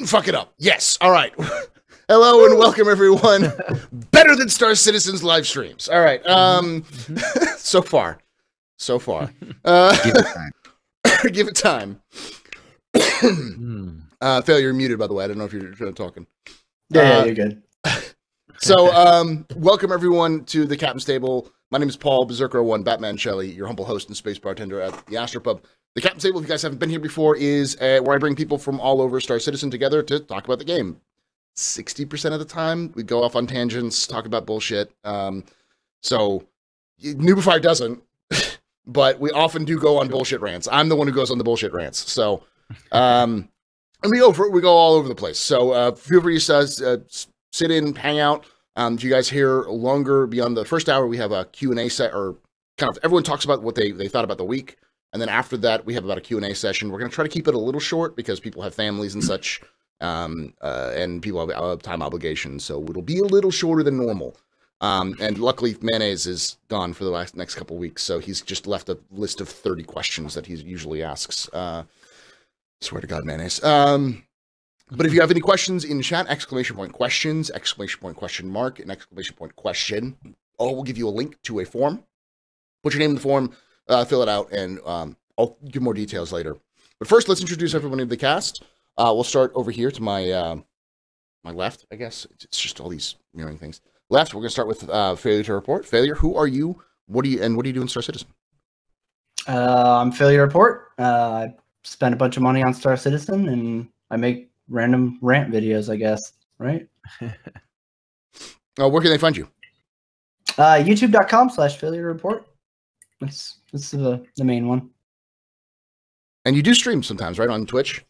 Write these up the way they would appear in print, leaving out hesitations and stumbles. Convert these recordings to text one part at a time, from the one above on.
didn't fuck it up. Yes. All right. Hello and welcome, everyone. Better than Star Citizen's live streams. All right. So far. Give it time. Give it time. Failure, you're muted, by the way. I don't know if you're talking. Yeah, you're good. So, welcome everyone to the Captain's Table. My name is Paul Berserker1, Batman Shelley, your humble host and space bartender at the Astropub. The Captain's Table, if you guys haven't been here before, is where I bring people from all over Star Citizen together to talk about the game. 60% of the time, we go off on tangents, talk about bullshit. So, Noobify doesn't, but we often do go on bullshit rants. I'm the one who goes on the bullshit rants. So, and we go all over the place. So, feel free to sit in, hang out. If you guys hear longer beyond the first hour, we have a Q&A set, or kind of everyone talks about what they thought about the week. And then after that, we have about a Q&A session. We're going to try to keep it a little short because people have families and such, and people have time obligations. So it'll be a little shorter than normal. And luckily, Mayonnaise is gone for the next couple of weeks. So he's just left a list of 30 questions that he usually asks. Swear to God, Mayonnaise. But if you have any questions in chat, exclamation point questions, exclamation point question mark, and exclamation point question, we'll give you a link to a form. Put your name in the form, fill it out, and I'll give more details later. But first, let's introduce everyone to the cast. We'll start over here to my my left, I guess. It's just all these mirroring things. Left, we're going to start with Failure to Report. Failure, who are you? What do you do in Star Citizen? I'm Failure Report. I spent a bunch of money on Star Citizen, and I make random rant videos, I guess, right? Where can they find you? YouTube.com/Failure Report. That's the main one. And you do stream sometimes, right, on Twitch?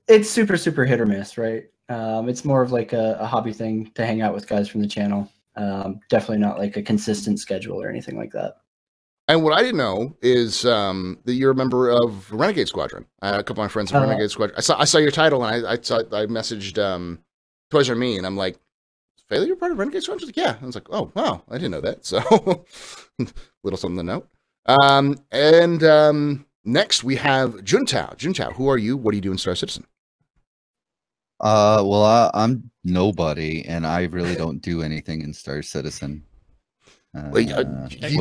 It's super hit or miss, right? It's more of like a hobby thing to hang out with guys from the channel. Definitely not like a consistent schedule or anything like that. And what I didn't know is that you're a member of Renegade Squadron. I had a couple of my friends in Renegade Squadron. I saw your title, and I messaged Toys R Me, and I'm like, Failure part of Renegade Squadron? She's like, yeah. I was like, oh, wow, I didn't know that. So, little something to note. Next, we have Juntao. Juntao, who are you? What do you do in Star Citizen? Well, I'm nobody, and I really don't do anything in Star Citizen. You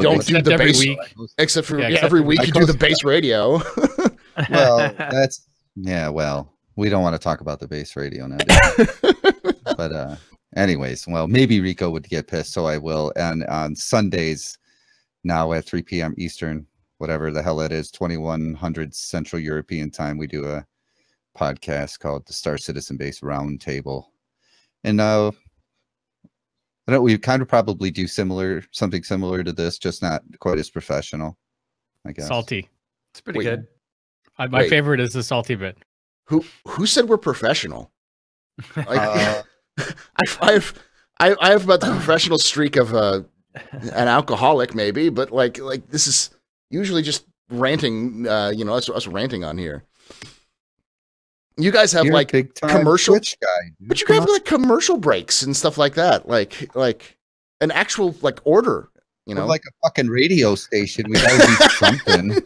don't do the base week, except for every week you do the base radio. Well, well, we don't want to talk about the base radio now. But anyways, well, maybe Rico would get pissed, so I will. And on Sundays, now at 3 p.m. Eastern, whatever the hell it is, 2100 Central European time, we do a podcast called the Star Citizen Base Roundtable. And we kind of probably do something similar to this, just not quite as professional, I guess. Salty. It's pretty good. My favorite is the salty bit. Who said we're professional? Like, I have about the professional streak of an alcoholic, maybe, but like this is usually just ranting. Us ranting on here. You guys have like commercial guy, but you guys have like commercial breaks and stuff like that, like an actual like order. We're like a fucking radio station. We gotta do something.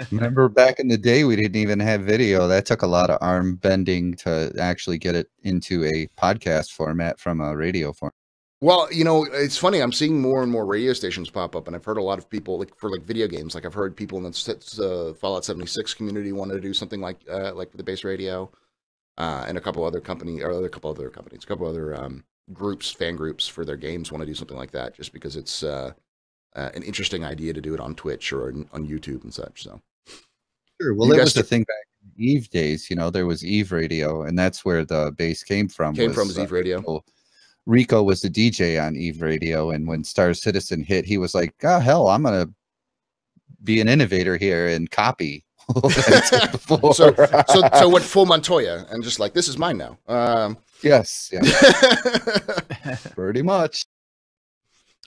Remember back in the day, we didn't even have video. That took a lot of arm bending to actually get it into a podcast format from a radio format. Well, it's funny. I'm seeing more and more radio stations pop up, and I've heard a lot of people for video games. Like I've heard people in the Fallout 76 community wanted to do something like the base radio, and a couple other fan groups for their games want to do something like that, just because it's an interesting idea to do it on Twitch or on YouTube and such. So, sure. Well, it was the thing back in Eve days. There was Eve Radio, and that's where the base came from. Was Eve Radio. Rico was the DJ on Eve Radio, and when Star Citizen hit, he was like, "Oh hell, I'm gonna be an innovator here and copy." so went full Montoya and just like, this is mine now. Yes, pretty much.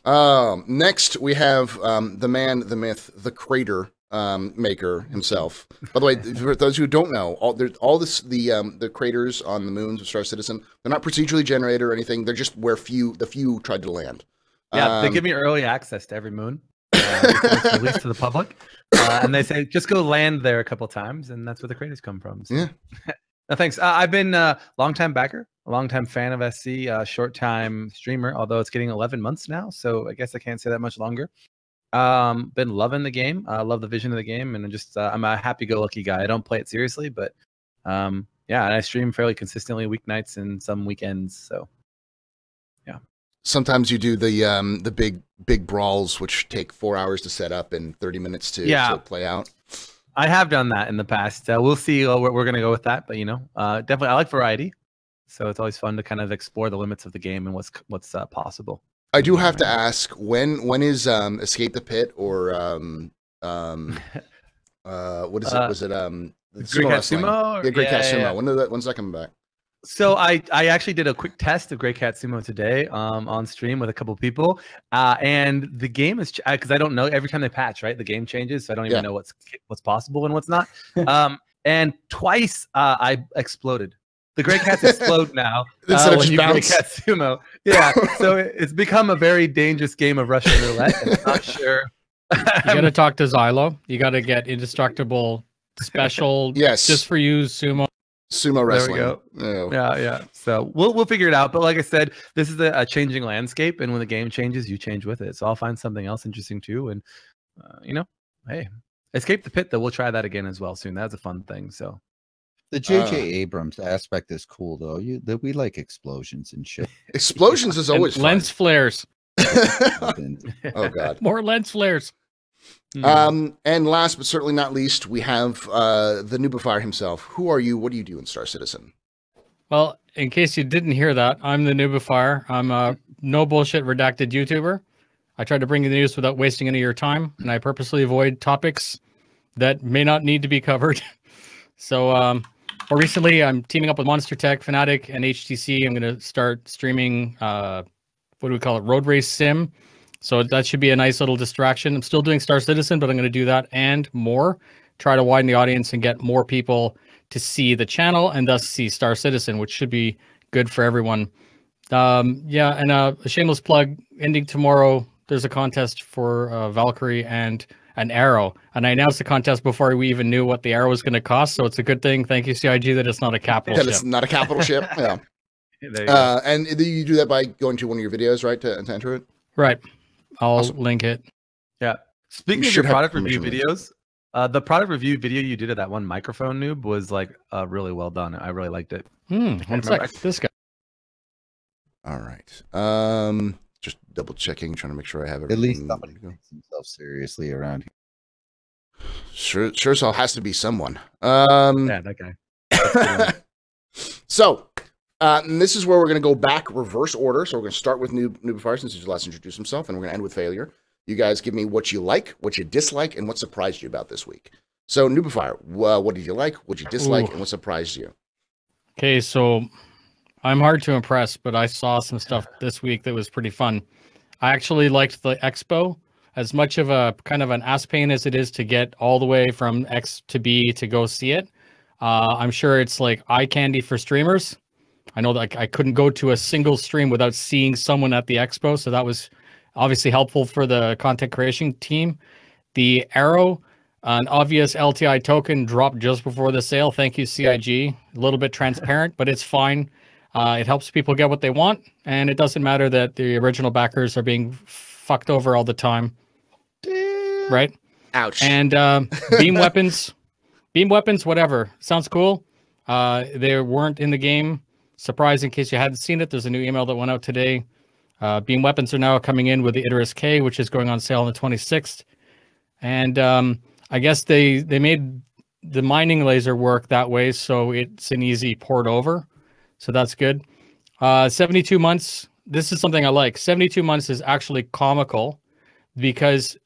Next we have the man, the myth, the crater maker himself. By the way, for those who don't know, the craters on the moons of Star Citizen, they're not procedurally generated or anything. They're just where the few tried to land. Yeah, they give me early access to every moon. It's released to the public, and they say just go land there a couple times, and that's where the craters come from. So. Yeah, No, thanks. I've been a long-time backer, a long-time fan of SC, short-time streamer, although it's getting 11 months now, so I guess I can't say that much longer. Been loving the game. I love the vision of the game, and I'm a happy-go-lucky guy. I don't play it seriously, but yeah, and I stream fairly consistently weeknights and some weekends, so yeah. Sometimes you do the big brawls, which take 4 hours to set up and 30 minutes to play out. I have done that in the past. We'll see where we're going to go with that, but definitely I like variety, so it's always fun to kind of explore the limits of the game and what's possible. I do have to ask, when is Escape the Pit or what is it? Was it Great Cat Sumo? Yeah, Great Cat Sumo. When's that coming back? So I actually did a quick test of Great Cat Sumo today on stream with a couple of people, and the game is because I don't know, every time they patch, right, the game changes, so I don't even know what's possible and what's not. And twice I exploded. The Great Cats explode now when you Great Cat Sumo. Yeah, so it's become a very dangerous game of Russian roulette. And I'm not sure. You got to talk to Xylo. You got to get indestructible special just for you sumo wrestling. There we go. Yeah. So we'll figure it out. But like I said, this is a changing landscape, and when the game changes, you change with it. So I'll find something else interesting too. And hey, Escape the Pit, though, we'll try that again as well soon. That's a fun thing. So. The J.J. Abrams aspect is cool, though. We like explosions and shit. Explosions is always fun. Lens flares. Oh God, more lens flares. And last but certainly not least, we have the Noobifier himself. Who are you? What do you do in Star Citizen? Well, in case you didn't hear that, I'm the Noobifier. I'm a no bullshit redacted YouTuber. I try to bring you the news without wasting any of your time, and I purposely avoid topics that may not need to be covered. So, more recently, I'm teaming up with Monster Tech, Fnatic, and HTC. I'm going to start streaming, what do we call it, Road Race Sim. So that should be a nice little distraction. I'm still doing Star Citizen, but I'm going to do that and more. Try to widen the audience and get more people to see the channel and thus see Star Citizen, which should be good for everyone. Yeah, and a shameless plug, ending tomorrow, there's a contest for Valkyrie and an arrow, and I announced the contest before we even knew what the arrow was going to cost, so it's a good thing. Thank you, CIG, that it's not a capital ship. It's not a capital ship, yeah. And you do that by going to one of your videos, right, to enter it? Right. I'll link it. Yeah. Speaking of your product review videos, the product review video you did of that one microphone noob was like really well done. I really liked it. One sec. This guy. All right. Just double checking, trying to make sure I have it. At least somebody takes himself seriously around here. Sure so has to be someone. Yeah, that guy. So, this is where we're going to go back reverse order. So we're going to start with Noobifier since he's last introduced himself, and we're going to end with failure. You guys give me what you like, what you dislike, and what surprised you about this week. So, Noobifier, what did you like, what you dislike, and what surprised you? Okay, so I'm hard to impress, but I saw some stuff this week that was pretty fun. I actually liked the expo. As much of a kind of an ass pain as it is to get all the way from X to B to go see it, I'm sure it's like eye candy for streamers. I know that I couldn't go to a single stream without seeing someone at the expo, so that was obviously helpful for the content creation team. The arrow, an obvious LTI token dropped just before the sale. Thank you, CIG. A little bit transparent, but it's fine. It helps people get what they want, and it doesn't matter that the original backers are being fucked over all the time. Right? Ouch. And beam weapons, whatever. Sounds cool. They weren't in the game. Surprise, in case you hadn't seen it, there's a new email that went out today. Beam weapons are now coming in with the Icarus K, which is going on sale on the 26th. And I guess they made the mining laser work that way, so it's an easy port over. So that's good. 72 months. This is something I like. 72 months is actually comical because,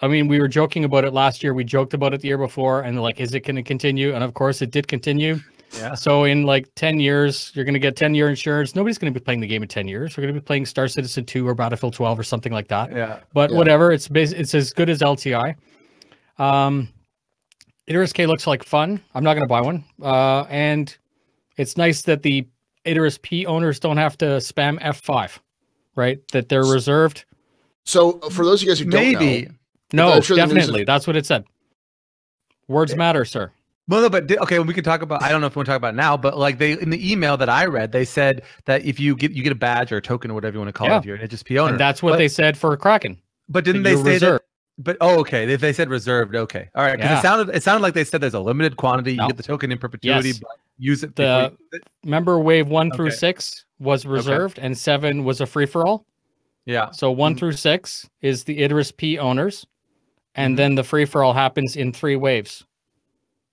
I mean, we were joking about it last year. We joked about it the year before, and like, is it going to continue? And of course, it did continue. Yeah. So in like 10 years, you're going to get 10-year insurance. Nobody's going to be playing the game in 10 years. We're going to be playing Star Citizen 2 or Battlefield 12 or something like that. Yeah. But whatever. It's as good as LTI. Icarus K looks like fun. I'm not going to buy one. And it's nice that the Icarus P owners don't have to spam F5, right? That they're reserved. So for those of you guys who don't know. No, definitely. That's what it said. Words matter, sir. Well, no, but okay, we can talk about. I don't know if we want to talk about it now, but like they in the email that I read, they said that if you get a badge or a token or whatever you want to call it, if you're an HSP owner, and that's what they said for Kraken. But didn't they say reserved. But okay, if they said reserved, okay, all right. Because it sounded like they said there's a limited quantity. You get the token in perpetuity, but use it. Remember, wave 1 through 6 was reserved, and 7 was a free for all. Yeah. So 1 through 6 is the Idris P owners, and then the free for all happens in 3 waves.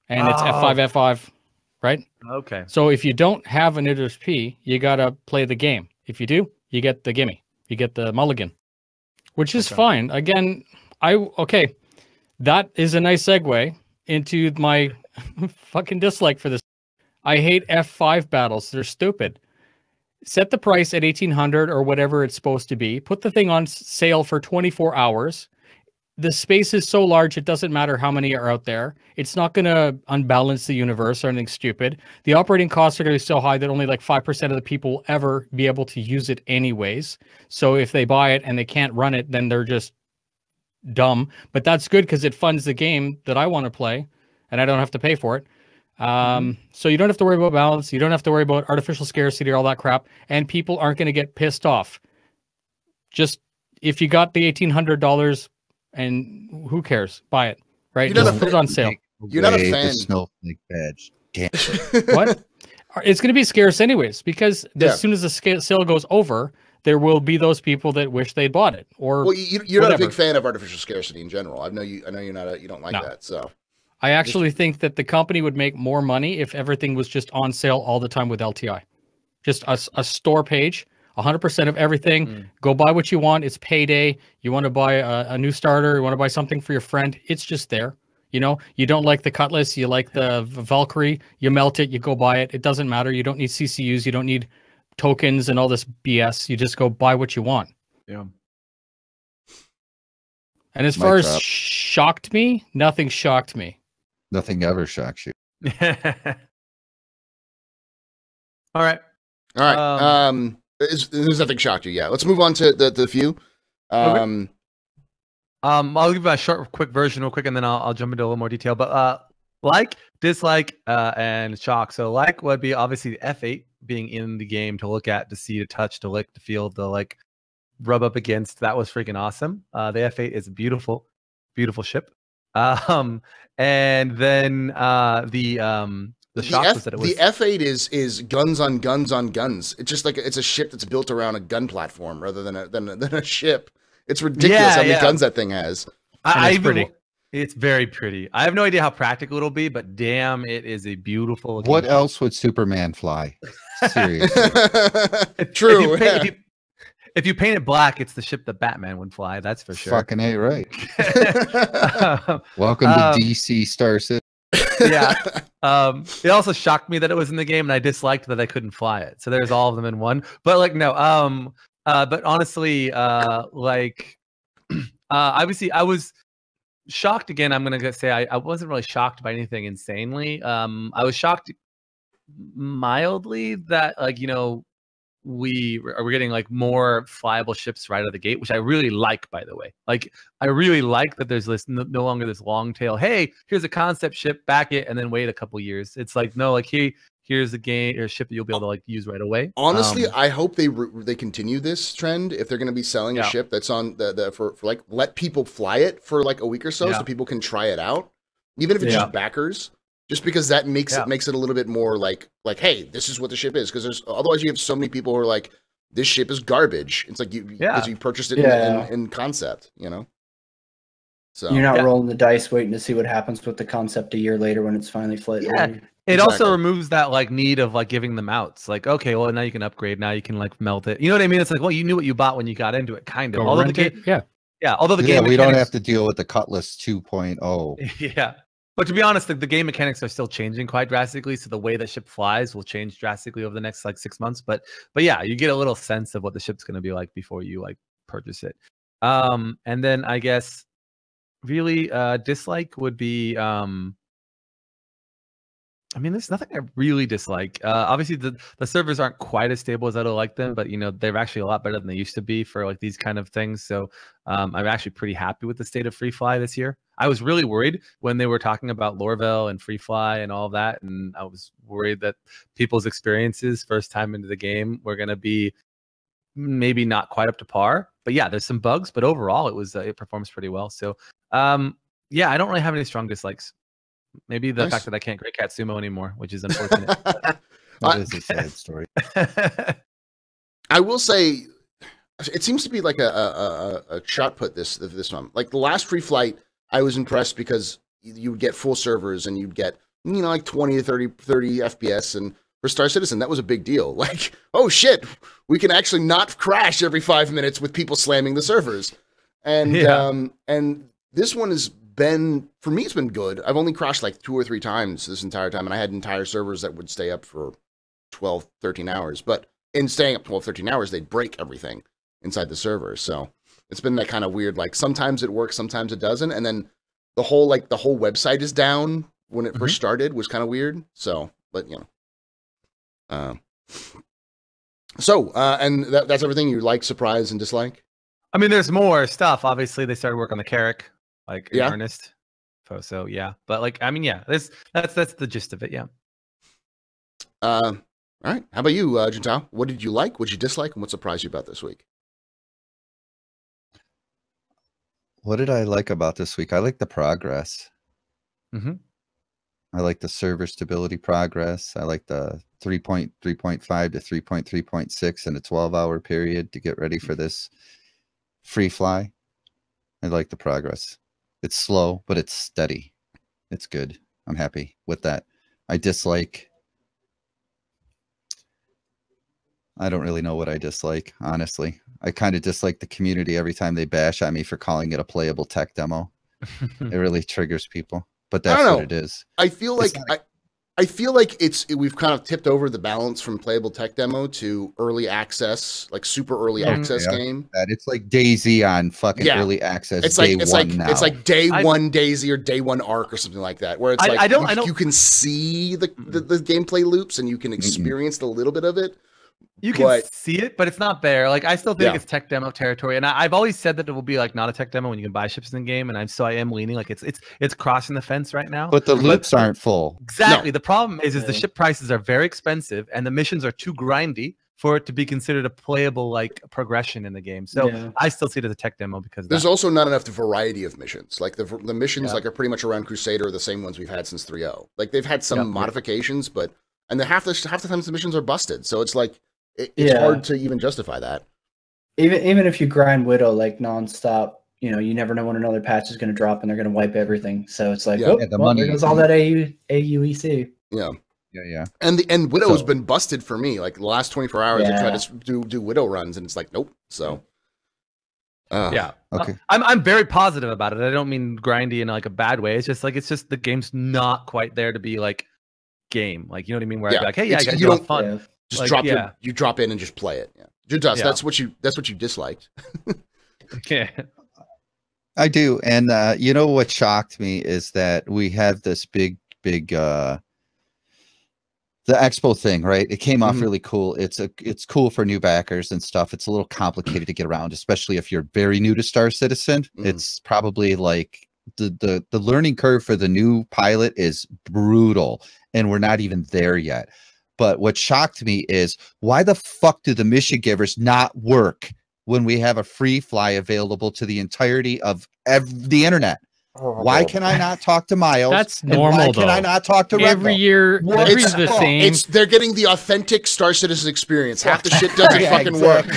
And it's F5, F5, right? Okay. So if you don't have an Idris P, you got to play the game. If you do, you get the gimme. You get the mulligan, which is fine. Again, that is a nice segue into my fucking dislike for this. I hate F5 battles. They're stupid. Set the price at 1,800 or whatever it's supposed to be. Put the thing on sale for 24 hours. The space is so large, it doesn't matter how many are out there. It's not going to unbalance the universe or anything stupid. The operating costs are going to be so high that only like 5% of the people will ever be able to use it anyways. So if they buy it and they can't run it, then they're just dumb. But that's good because it funds the game that I want to play and I don't have to pay for it. So you don't have to worry about balance. You don't have to worry about artificial scarcity or all that crap. And people aren't going to get pissed off. Just if you got the $1,800, and who cares? Buy it, right? Just put it on sale. You're not a fan. The snowflake badge. Damn. What? It's going to be scarce anyways, because as soon as the sale goes over, there will be those people that wish they'd bought it. Or well, you're not a big fan of artificial scarcity in general. I know you're not. You don't like that. So I actually think that the company would make more money if everything was just on sale all the time with LTI. Just a store page. 100% of everything. Go buy what you want. It's payday. You want to buy a new starter. You want to buy something for your friend. It's just there. You know, you don't like the Cutlass. You like the Valkyrie. You melt it. You go buy it. It doesn't matter. You don't need CCUs. You don't need tokens and all this BS. You just go buy what you want. Yeah. And as far as shocked me, nothing shocked me. Nothing ever shocks you. All right. There's nothing shocked you. Yeah. Let's move on to the few. Okay. I'll give a quick version real quick, and then I'll jump into a little more detail. But like, dislike, and shock. So like would be obviously the F8 being in the game to look at, to see, to touch, to lick, to feel, to like rub up against. That was freaking awesome. The F8 is a beautiful, beautiful ship. And then the shock was that it was... The F8 is guns on guns on guns. It's just like it's a ship that's built around a gun platform rather than a ship. It's ridiculous how many guns that thing has. It's very pretty. I have no idea how practical it'll be, but damn, it is a beautiful. What else would Superman fly? Seriously. True. If you paint it black, it's the ship that Batman would fly. That's for sure. Fucking A, right. Welcome to DC Star City. Yeah. It also shocked me that it was in the game, and I disliked that I couldn't fly it. So there's all of them in one. But like, no. But honestly, obviously, I was shocked again. I'm gonna say I wasn't really shocked by anything insanely. I was shocked mildly that, like, you know, we're getting like more flyable ships right out of the gate, which I really like, by the way. Like, I really like that there's this no longer this long tail. Hey, here's a concept ship, back it, and then wait a couple years. It's like, no, like, here's a game or a ship that you'll be able to like use right away. Honestly, I hope they continue this trend. If they're going to be selling a ship that's on for like, let people fly it for like a week or so, so people can try it out, even if it's just backers. Just because that makes it a little bit more like, hey, this is what the ship is. Because otherwise you have so many people who are like, this ship is garbage. It's like because you purchased it in concept, you know. So you're not rolling the dice, waiting to see what happens with the concept a year later when it's finally flight ready. It also removes that like need of like giving them outs. Like, okay, well, now you can upgrade. Now you can like melt it. You know what I mean? It's like, well, you knew what you bought when you got into it, kind of. Although the game, although the game, we don't have to deal with the Cutlass 2.0. Yeah. But to be honest, the game mechanics are still changing quite drastically. So the way that ship flies will change drastically over the next like 6 months. But yeah, you get a little sense of what the ship's going to be like before you like purchase it. And then I guess really dislike would be I mean, there's nothing I really dislike. Obviously, the servers aren't quite as stable as I'd like them, but they're actually a lot better than they used to be for like these kind of things. So I'm actually pretty happy with the state of Free Fly this year. I was really worried when they were talking about Lorville and Free Fly and all of that, and I was worried that people's experiences first time into the game were going to be maybe not quite up to par. But yeah, there's some bugs, but overall it performs pretty well. So yeah, I don't really have any strong dislikes. Maybe the fact that I can't Great Cat Sumo anymore, which is unfortunate. That is a sad story. I will say, it seems to be like a shot put this time. Like the last Free Flight, I was impressed because you would get full servers and you'd get like 20 to 30 FPS, and for Star Citizen that was a big deal. Like, oh shit, we can actually not crash every 5 minutes with people slamming the servers, and and this one has been, for me, it's been good. I've only crashed like 2 or 3 times this entire time, and I had entire servers that would stay up for 12, 13 hours. But in staying up 12, 13 hours, they'd break everything inside the server. So it's been that kind of weird, like sometimes it works, sometimes it doesn't. And then the whole website is down when it first started, was kind of weird. So, but and that's everything you like, surprise, and dislike? I mean, there's more stuff. Obviously, they started work on the Carrack, like in earnest. So yeah, but like, I mean, yeah, that's the gist of it. Yeah. All right. How about you, Jintao? What did you like? What did you dislike? And what surprised you about this week? What did I like about this week? I like the progress. I like the server stability progress. I like the 3.3.5 to 3.3.6 in a 12-hour period to get ready for this Free Fly. I like the progress. It's slow, but it's steady. It's good. I'm happy with that. I dislike... I don't really know what I dislike, honestly. I kind of dislike the community every time they bash at me for calling it a playable tech demo. It really triggers people, but that's what it is. I feel like I feel like we've kind of tipped over the balance from playable tech demo to early access, like super early access game. It's like DayZ on fucking early access. It's like day one DayZ or day one Ark or something like that, where it's you can see the gameplay loops and you can experience a little bit of it. You can see it, but it's not there. Like, I still think it's tech demo territory, and I've always said that it will be like not a tech demo when you can buy ships in the game, and I am leaning like it's crossing the fence right now. But the loops aren't full. Exactly. No. The problem is the ship prices are very expensive, and the missions are too grindy for it to be considered a playable like progression in the game. So I still see it as a tech demo because there's also not enough variety of missions. Like the missions like are pretty much around Crusader, the same ones we've had since 3.0. Like they've had some modifications, but half the times the missions are busted. So it's like. It's hard to even justify that. Even if you grind Widow like nonstop, you never know when another patch is going to drop and they're going to wipe everything. So it's like, there goes all that AUEC. Yeah. And Widow's been busted for me. Like the last 24 hours, I tried to do Widow runs, and it's like, nope. So. Okay. I'm very positive about it. I don't mean grindy in like a bad way. It's just the game's not quite there to be like game. Like, you know what I mean? Where I'd be like, hey, I got to have fun. Yeah. Just you drop in and just play it. Yeah. That's what you disliked. I do. And what shocked me is that we have this big the expo thing, right? It came off really cool. It's cool for new backers and stuff. It's a little complicated to get around, especially if you're very new to Star Citizen. It's probably like the learning curve for the new pilot is brutal, and we're not even there yet. But what shocked me is, why the fuck do the mission givers not work when we have a Free Fly available to the entirety of the internet? Why can I not talk to Miles? That's normal. Why can I not talk to every year? Every's the same. They're getting the authentic Star Citizen experience. Half the shit doesn't fucking work.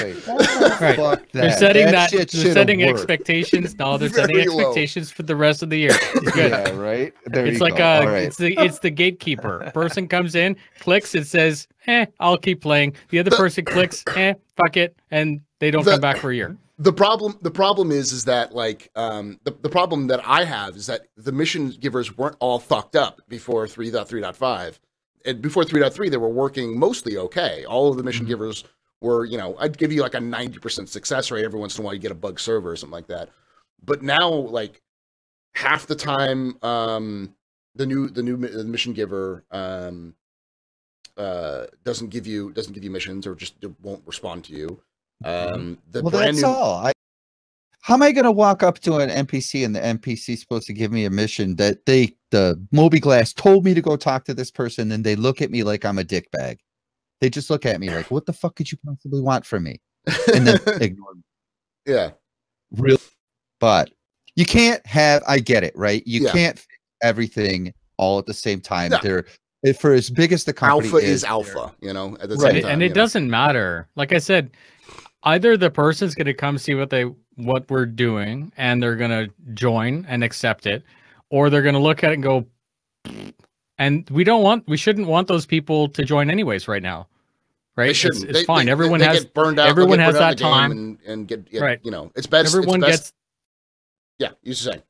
Right. They're setting They're setting expectations. No, they're setting expectations for the rest of the year. It's good. Yeah, right. There it's like it's the gatekeeper. Person comes in, clicks, it says, I'll keep playing. The other person clicks, fuck it, and they don't come back for a year. The problem is that like the problem that I have is that the mission givers weren't all fucked up before 3.3.5. And before 3.3 they were working mostly okay. All of the mission givers were, I'd give you like a 90% success rate. Every once in a while you get a bug server or something like that. But now like half the time the new mission giver doesn't give you missions, or just won't respond to you. The well, brand that's new all. How am I going to walk up to an NPC and the NPC is supposed to give me a mission that the Mobiglass told me to go talk to this person, and they look at me like I'm a dickbag? They just look at me like, what the fuck could you possibly want from me? And then ignore me. Yeah. Really? But you can't have, I get it, right? You can't fix everything all at the same time. No. For as big as the company Alpha is alpha, you know, at the Right. same time. And it doesn't matter. Like I said, either the person's going to come see what we're doing and they're going to join and accept it, or they're going to look at it and go, and we shouldn't want those people to join anyways right now. Right? They shouldn't. It's fine. Everyone they has get burned out. everyone They'll get has burned out that in the time. game and get right. You know, it's best. Everyone it's best, gets. Yeah, you're saying.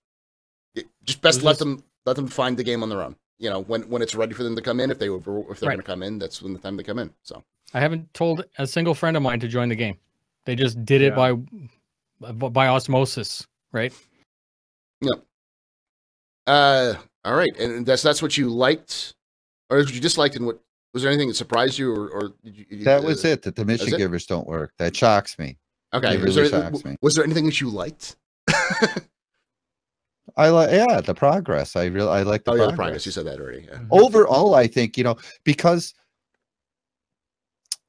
Just best let them find the game on their own. You know, when it's ready for them to come in, if they're going to come in, that's when the time they come in. So I haven't told a single friend of mine to join the game. They just did it by osmosis, right? Yeah. All right, and that's what you liked, or what you disliked, and what was there anything that surprised you, or did you, that was it? That the mission givers don't work. That shocks me. Okay, it really shocks me. Was there anything that you liked? I like, the progress. I like the progress. The progress. You said that already. Yeah. Overall, I think, because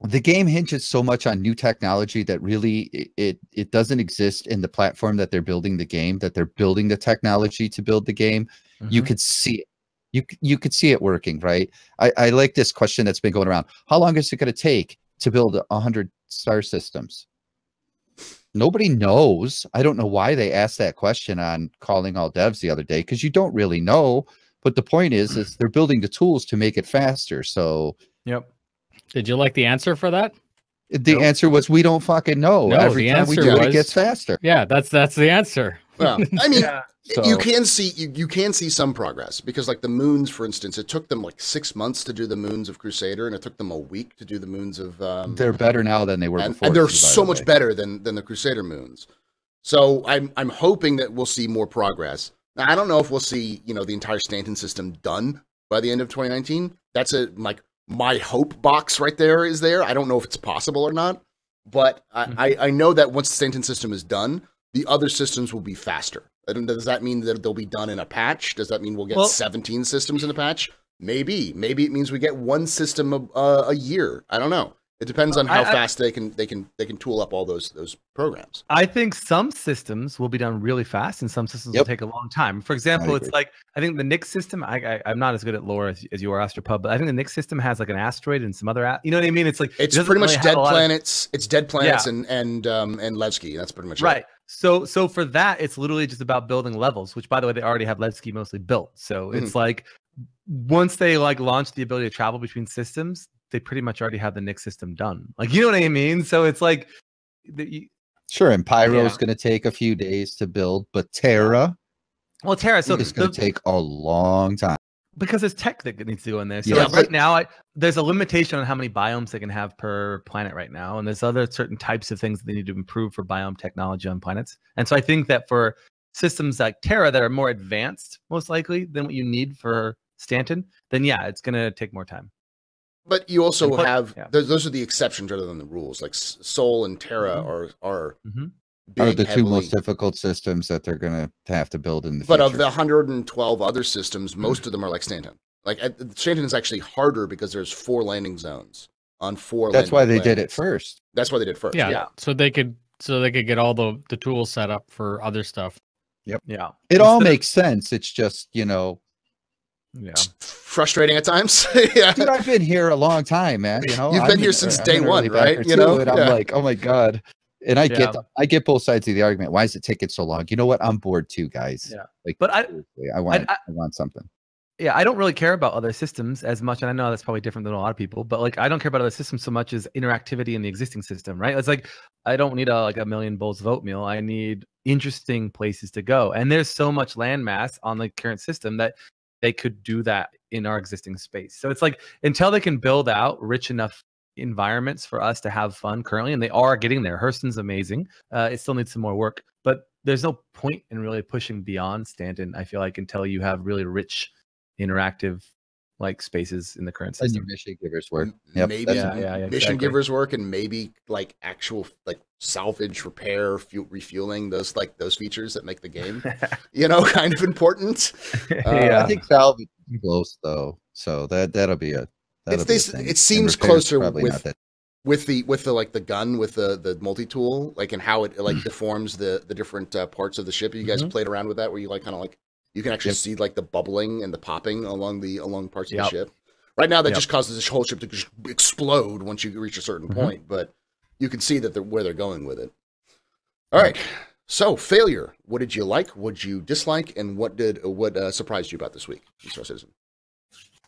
the game hinges so much on new technology that really it doesn't exist in the platform that they're building the game, that they're building the technology to build the game. You could see it. You could see it working, right? I like this question that's been going around. How long is it going to take to build 100 star systems? Nobody knows. I don't know why they asked that question on Calling All Devs the other day, because you don't really know. But the point is they're building the tools to make it faster. So, yep. Did you like the answer for that? The answer was, we don't fucking know. No, every time we do it, it gets faster. Yeah, that's the answer. Well, I mean, So, you can see some progress, because like the moons, for instance, it took them like 6 months to do the moons of Crusader, and it took them a week to do the moons of. They're better now than they were before. And they're so much better than the Crusader moons. So I'm hoping that we'll see more progress. Now, I don't know if we'll see the entire Stanton system done by the end of 2019. That's my hope box right there is there. I don't know if it's possible or not, but I know that once the Stanton system is done, the other systems will be faster. Does that mean that they'll be done in a patch? Does that mean we'll get 17 systems in a patch? Maybe it means we get one system a year. I don't know. It depends on how fast they can tool up all those programs. I think some systems will be done really fast, and some systems will take a long time. For example, it's like, I think the Nyx system. I'm not as good at lore as you are, Astropub, but I think the Nyx system has like an asteroid and some other. You know what I mean? It's like it's pretty much dead planets. It's dead planets and Levski. That's pretty much right. It. So for that, it's literally just about building levels, which, by the way, they already have Levski mostly built. So it's like once they launch the ability to travel between systems, they pretty much already have the Nyx system done. Like, you know what I mean? So it's like, sure. And Pyro's going to take a few days to build, but Terra, so it's going to take a long time because there's tech that needs to go in there. So right now, there's a limitation on how many biomes they can have per planet right now, and there's other certain types of things that they need to improve for biome technology on planets. And so I think that for systems like Terra that are more advanced, most likely, than what you need for Stanton, then it's going to take more time. But you also have those are the exceptions rather than the rules. Like Sol and Terra are the two most difficult systems that they're going to have to build in the future. But of the 112 other systems, most of them are like Stanton. Like Stanton is actually harder because there's 4 landing zones on 4. That's why they did it first. That's why they did first. Yeah. So they could get all the tools set up for other stuff. Yep. Yeah. It all makes sense. It's just frustrating at times. Yeah. Dude, I've been here a long time, man. You've been here since day one, right? And I'm like, oh my God. And I get both sides of the argument. Why is it taking so long? You know what? I'm bored too, guys. Yeah. Like, but I want something. Yeah, I don't really care about other systems as much, and I know that's probably different than a lot of people. But like, I don't care about other systems so much as interactivity in the existing system, right? It's like I don't need a million bowls of oatmeal. I need interesting places to go, and there's so much landmass on the current system that they could do that in our existing space. So it's like until they can build out rich enough environments for us to have fun currently, and they are getting there. Hurston's amazing. It still needs some more work, but there's no point in really pushing beyond Stanton, I feel like, until you have really rich interactive like spaces in the current Like system. mission givers work. Maybe mission exactly. givers work, and maybe like actual like salvage, repair, refueling, those features that make the game, kind of important. I think salvage is close though, so that'll be a thing. It seems closer with the like the gun with the multi-tool, like, and how it like deforms the different parts of the ship. You guys played around with that, where you like kind of like you can actually see like the bubbling and the popping along parts of the ship. Right now, that just causes this whole ship to just explode once you reach a certain point, but you can see that where they're going with it. All right, so failure. What did you like? What did you dislike? And what surprised you about this week, Star Citizen?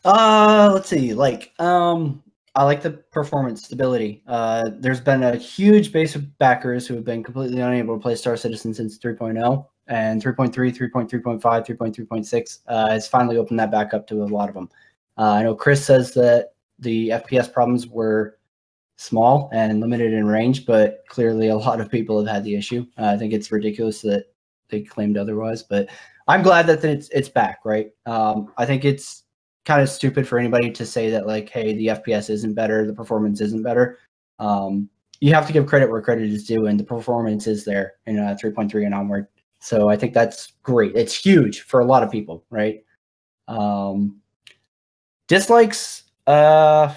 Let's see. I like the performance stability. There's been a huge base of backers who have been completely unable to play Star Citizen since 3.0, and 3.3, 3.3.5, 3.3.6 has finally opened that back up to a lot of them. I know Chris says that the FPS problems were small and limited in range, but clearly a lot of people have had the issue. I think it's ridiculous that they claimed otherwise, but I'm glad that it's back, right? I think it's kind of stupid for anybody to say that, like, hey, the FPS isn't better, the performance isn't better. You have to give credit where credit is due, and the performance is there in 3.3 and onward. So I think that's great. It's huge for a lot of people, right? Dislikes, I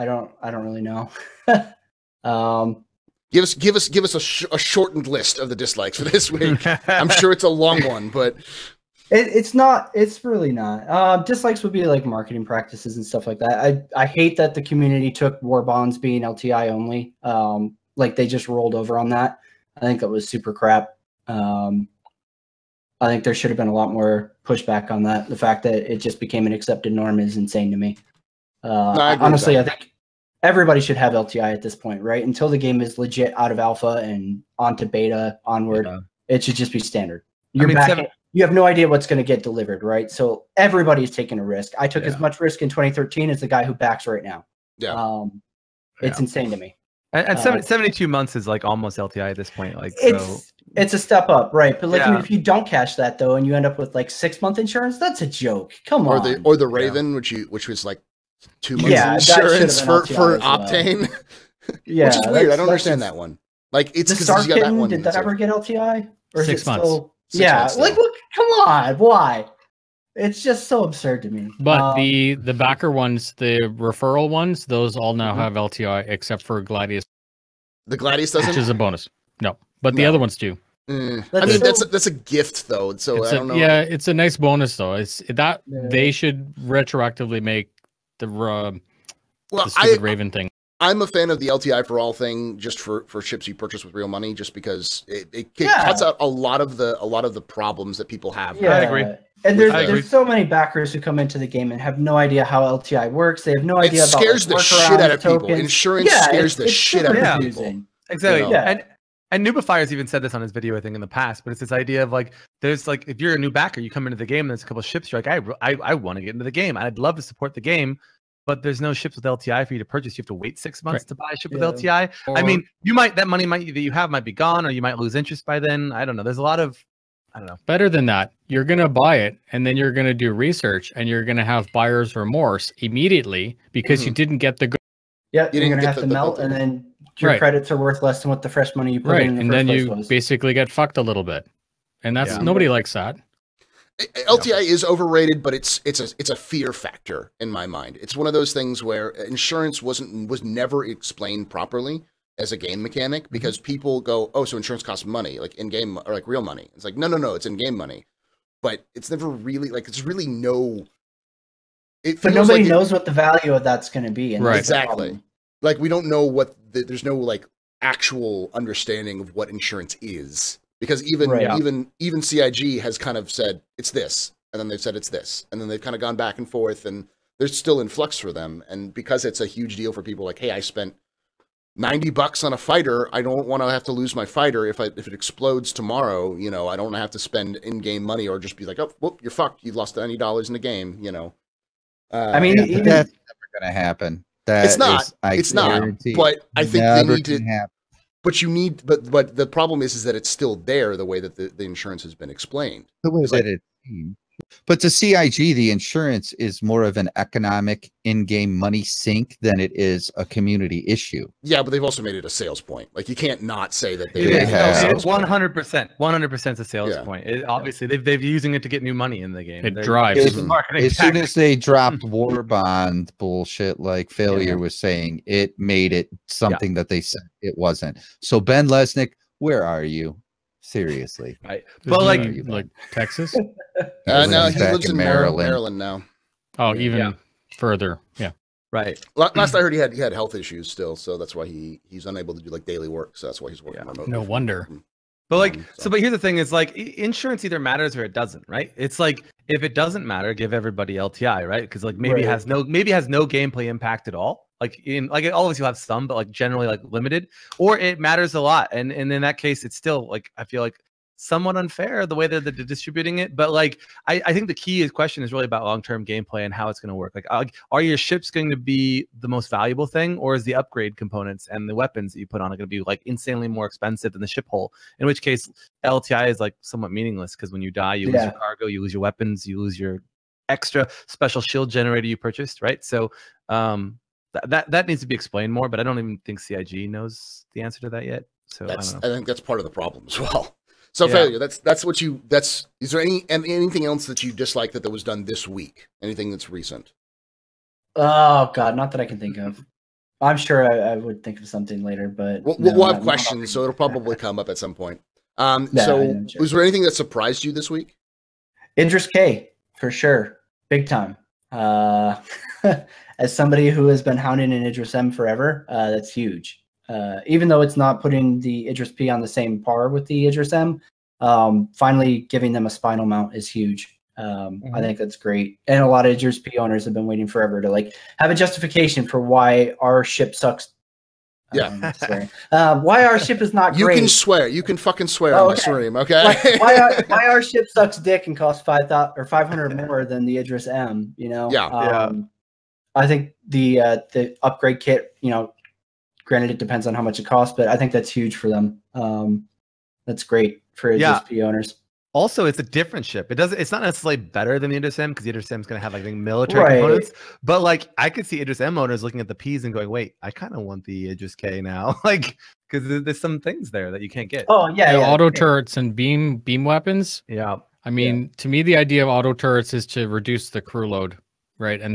don't really know. Give us a shortened list of the dislikes for this week. I'm sure it's a long one, but it's not. It's really not. Dislikes would be like marketing practices and stuff like that. I hate that the community took War Bonds being LTI only. Like they just rolled over on that. I think that was super crap. I think there should have been a lot more pushback on that. The fact that it just became an accepted norm is insane to me. Honestly, I think everybody should have LTI at this point, right? Until the game is legit out of alpha and onto beta onward, it should just be standard. You have no idea what's going to get delivered, right? So everybody's taking a risk. I took as much risk in 2013 as the guy who backs right now. It's insane to me. And 72 months is like almost LTI at this point. Like it's a step up, right? But like if you don't cash that though, and you end up with like 6-month insurance, that's a joke. Come on. Or the Raven, which was like 2 months insurance for Octane. Yeah, which is weird. I don't understand that one. Like it's because you got that one. Did that ever get LTI? Or 6 months. Like look, come on, why? It's just so absurd to me. But the backer ones, the referral ones, those all now have LTI except for Gladius. The Gladius doesn't, which is a bonus. No, but the other ones do. I mean, that's a gift though. So I don't know. Yeah, it's a nice bonus though. It's that they should retroactively make the stupid Raven thing. I'm a fan of the LTI for all thing, just for ships you purchase with real money, just because it cuts out a lot of the problems that people have. Yeah, I agree. And there's so many backers who come into the game and have no idea how LTI works. They have no idea about it. Scares the shit out of people. Insurance scares the shit out of people. Exactly. And Noobifier's even said this on his video, I think, in the past, but it's this idea of like, there's like, if you're a new backer, you come into the game and there's a couple of ships, you're like, I want to get into the game. I'd love to support the game, but there's no ships with LTI for you to purchase. You have to wait 6 months to buy a ship with LTI. I mean, that money that you have might be gone, or you might lose interest by then. I don't know. There's a lot of, I don't know. Better than that, you're going to buy it and then you're going to do research and you're going to have buyer's remorse immediately because you didn't get the good. Yeah, you're going to have to melt and then your credits are worth less than what the fresh money you put in. And then you basically get fucked a little bit. And that's nobody likes that. LTI is overrated, but it's a fear factor in my mind. It's one of those things where insurance was never explained properly as a game mechanic, because people go, oh, so insurance costs money, like in game or like real money. It's like no, it's in game money, but it's never really like it's really no. But nobody knows what the value of that's going to be. And exactly. Like we don't know what there's no like actual understanding of what insurance is. Because even CIG has kind of said it's this, and then they've said it's this, and then they've kind of gone back and forth, and they're still in flux for them. And because it's a huge deal for people, like, hey, I spent $90 on a fighter, I don't want to have to lose my fighter if it explodes tomorrow. You know, I don't have to spend in-game money or just be like, oh, whoop, you're fucked. You lost $90 in the game. You know. I mean, that's never going to happen. It's not. But I think they need to. But you need, but the problem is that it's still there the way that the insurance has been explained. The way that it seems. But to CIG, the insurance is more of an economic in-game money sink than it is a community issue. Yeah, but they've also made it a sales point. Like, you can't not say that They they have. It's 100% a sales Yeah. point. Obviously, they've using it to get new money in the game. It They're- drives. it's a marketing As soon tactic. as they dropped war bond bullshit, like Failure Yeah. was saying, it made it something that they said it wasn't. So Ben Lesnick, where are you? Seriously. Right. Isn't But like, it, like Texas. no, He's he back lives in Maryland now. Oh, Yeah. even Yeah. further. Yeah. right. Last I heard, he had health issues still, so that's why he's unable to do like daily work. So that's why he's working remotely. No wonder. But like, So- but here's the thing: is like insurance either matters or it doesn't, right? It's like if it doesn't matter, give everybody LTI, right? Because like maybe it Right. has no gameplay impact at all. Like always you'll have some, but like generally like limited, or it matters a lot. And in that case, it's still like I feel like somewhat unfair the way that they're distributing it. But like I think the key question is really about long-term gameplay and how it's going to work. Like are your ships going to be the most valuable thing, or is the upgrade components and the weapons that you put on are going to be like insanely more expensive than the ship hull? In which case LTI is like somewhat meaningless, because when you die, you lose your cargo, you lose your weapons, you lose your extra special shield generator you purchased, right? So that needs to be explained more, but I don't even think CIG knows the answer to that yet. So I don't know. I think that's part of the problem as well. So Yeah. Failure, is there anything else that you dislike that was done this week? Anything that's recent? Oh God, not that I can think of. I'm sure I would think of something later, but We'll no, have not questions, so it'll probably come up at some point. Yeah, I So know, sure. was there anything that surprised you this week? Idris K, for sure, big time. As somebody who has been hounding an Idris M forever, that's huge. Even though it's not putting the Idris P on the same par with the Idris M, finally giving them a spinal mount is huge. I think that's great, and a lot of Idris P owners have been waiting forever to like have a justification for why our ship sucks. Yeah. Swearing. Why our ship is not You great. can swear. You can fucking swear Oh, on my okay. stream, okay? why our ship sucks dick and costs 5,000 or 500 more than the Idris M? You know. Yeah. I think the upgrade kit. You know, granted it depends on how much it costs, but I think that's huge for them. That's great for Idris P owners. Also, it's a different ship. It's not necessarily better than the Idris M, because the Idris M is going to have like military Right. components. But like, I could see Idris M owners looking at the P's and going, "Wait, I kind of want the Idris K now." Like, because there's some things there that you can't get. Oh yeah, Auto turrets and beam weapons. Yeah. I mean, to me, the idea of auto turrets is to reduce the crew load, right? And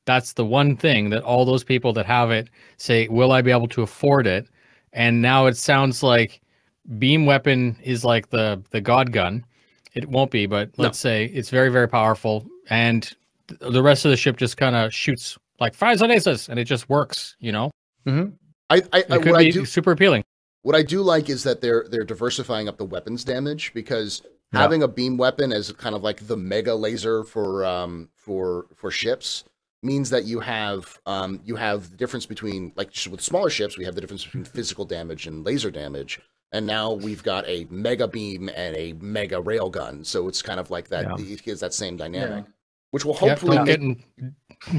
that's the one thing that all those people that have it say, "Will I be able to afford it?" And now it sounds like beam weapon is like the god gun. It won't be, but let's say it's very, very powerful, and the rest of the ship just kind of shoots like fires and aces, and it just works. You know, Mm-hmm. it could be super appealing. What I do like is that they're diversifying up the weapons damage, because having a beam weapon as kind of like the mega laser for ships means that you have the difference between, like with smaller ships, we have the difference between physical damage and laser damage. And now we've got a mega beam and a mega railgun, so it's kind of like that. Yeah. It gives that same dynamic, Yeah. which will hopefully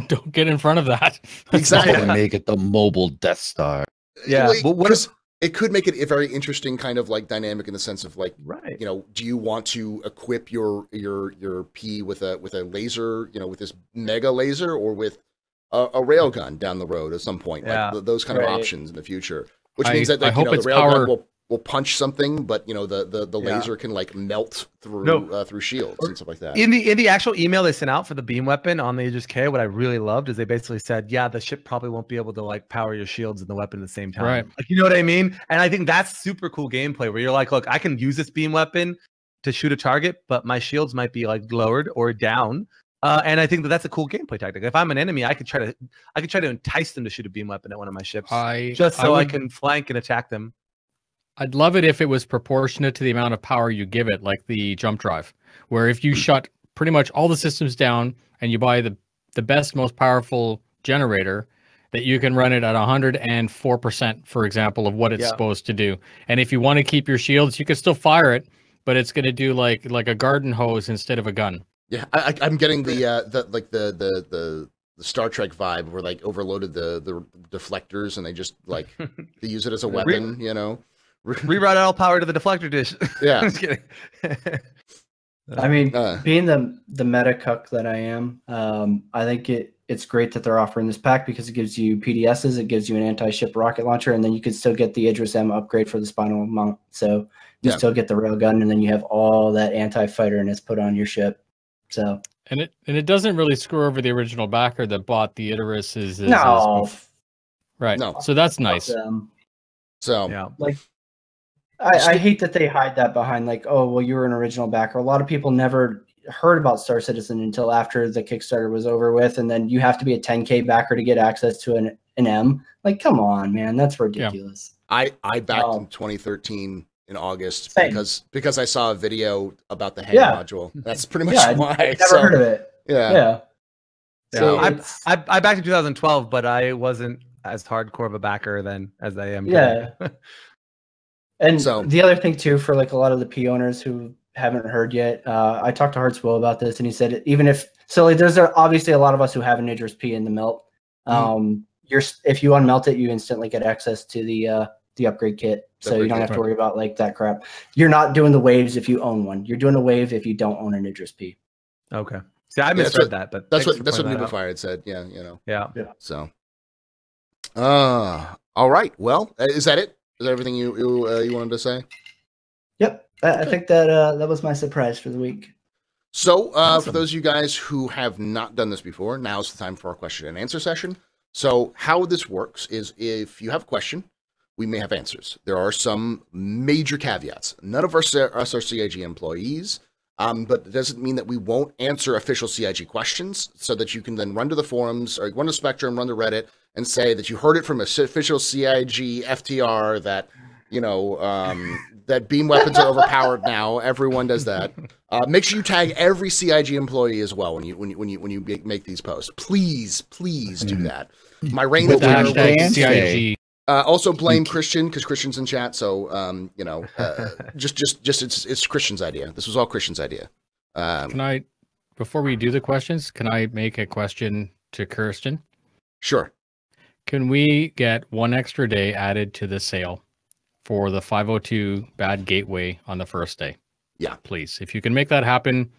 Don't get in front of that. Exactly. And make it the mobile Death Star. Yeah, Well, but what because it could make it a very interesting kind of like dynamic in the sense of like, right. you know, do you want to equip your P with a laser, you know, with this mega laser, or with a railgun down the road at some point? Yeah. Like those kind of Right. options in the future, which I- means that I like, hope you know, it's the railgun power- will punch something, but you know the Yeah. laser can like melt through No. through shields and stuff like that. In the actual email they sent out for the beam weapon on the Aegis K, what I really loved is they basically said, yeah, the ship probably won't be able to like power your shields and the weapon at the same time. Right. Like, you know what I mean? And I think that's super cool gameplay where you're like, look, I can use this beam weapon to shoot a target, but my shields might be like lowered or down. And I think that's a cool gameplay tactic. If I'm an enemy, I could try to entice them to shoot a beam weapon at one of my ships, just so I can flank and attack them. I'd love it if it was proportionate to the amount of power you give it, like the jump drive, where if you shut pretty much all the systems down and you buy the best, most powerful generator, that you can run it at 104%, for example, of what it's supposed to do. And if you want to keep your shields, you can still fire it, but it's going to do like a garden hose instead of a gun. Yeah, I'm getting the Star Trek vibe where like overloaded the deflectors and they just like they use it as a weapon, you know. Reroute all power to the deflector dish. Yeah. Just kidding. I mean, being the meta cuck that I am, I think it's great that they're offering this pack because it gives you PDSs, it gives you an anti-ship rocket launcher, and then you can still get the Idris M upgrade for the spinal mount. So you still get the railgun, and then you have all that anti-fighterness put on your ship. So and it doesn't really screw over the original backer that bought the Idris. Right. No. So that's nice. So yeah, like I hate that they hide that behind like, oh, well, you were an original backer. A lot of people never heard about Star Citizen until after the Kickstarter was over with, and then you have to be a 10K backer to get access to an M. Like, come on, man, that's ridiculous. I backed in 2013 in August because I saw a video about the hang module. That's pretty much why. I've never heard of it. Yeah. So I backed in 2012, but I wasn't as hardcore of a backer then as I am today. Yeah. And so the other thing too, for like a lot of the P owners who haven't heard yet, I talked to Hartswell about this, and he said even if there's obviously a lot of us who have an Idris P in the melt. If you unmelt it, you instantly get access to the upgrade kit, so you don't have to worry about like that crap. You're not doing the waves if you own one. You're doing a wave if you don't own an Idris P. Okay. See, I misread that, but that's what Nubify had said. Yeah, Yeah. So, all right. Well, is that it? Is that everything you wanted to say? Yep. I think that was my surprise for the week. So, awesome. For those of you guys who have not done this before, now's the time for our question and answer session. So, how this works is if you have a question, we may have answers. There are some major caveats. None of us are CIG employees, but it doesn't mean that we won't answer official CIG questions, so that you can then run to the forums or run to Spectrum, run to Reddit, and say that you heard it from an official CIG FTR that, that beam weapons are overpowered now. Everyone does that. Make sure you tag every CIG employee as well when you make these posts. Please do that. My reign of terror. CIG. Also blame Christian because Christian's in chat. So just it's Christian's idea. This was all Christian's idea. Before we do the questions, can I make a question to Kirsten? Sure. Can we get one extra day added to the sale for the 502 Bad Gateway on the first day? Yeah, please. If you can make that happen,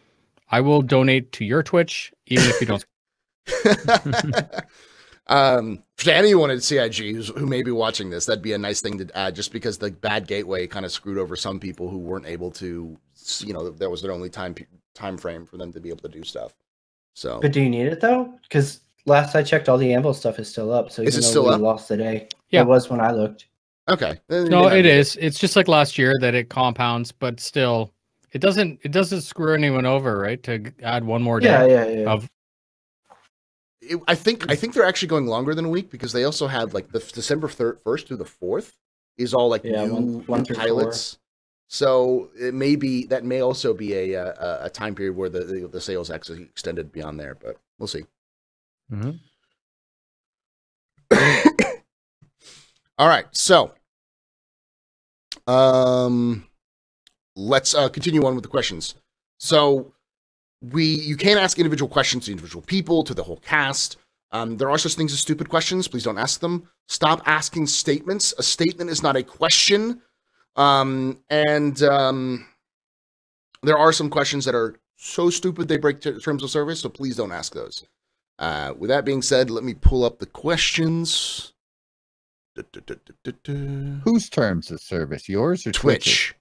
I will donate to your Twitch, even if you don't. To anyone at CIG who may be watching this, that'd be a nice thing to add, just because the Bad Gateway kind of screwed over some people who weren't able to, that was their only time frame for them to be able to do stuff. So, but do you need it though? Because last I checked, all the Anvil stuff is still up. So is it still up? Lost the day. Yeah, it was when I looked. Okay. No, it is. It's just like last year that it compounds, but still, it doesn't screw anyone over, right? To add one more day. Yeah. I think they're actually going longer than a week because they also have like the December 1st through the 4th is all like new pilots. So it may also be a time period where the sales actually extended beyond there, but we'll see. Mm-hmm. All right, so let's continue on with the questions. So you can't ask individual questions to individual people, to the whole cast. There are such things as stupid questions. Please don't ask them. Stop asking statements. A statement is not a question. And there are some questions that are so stupid they break terms of service, so please don't ask those. With that being said, let me pull up the questions. Whose terms of service? Yours or Twitch?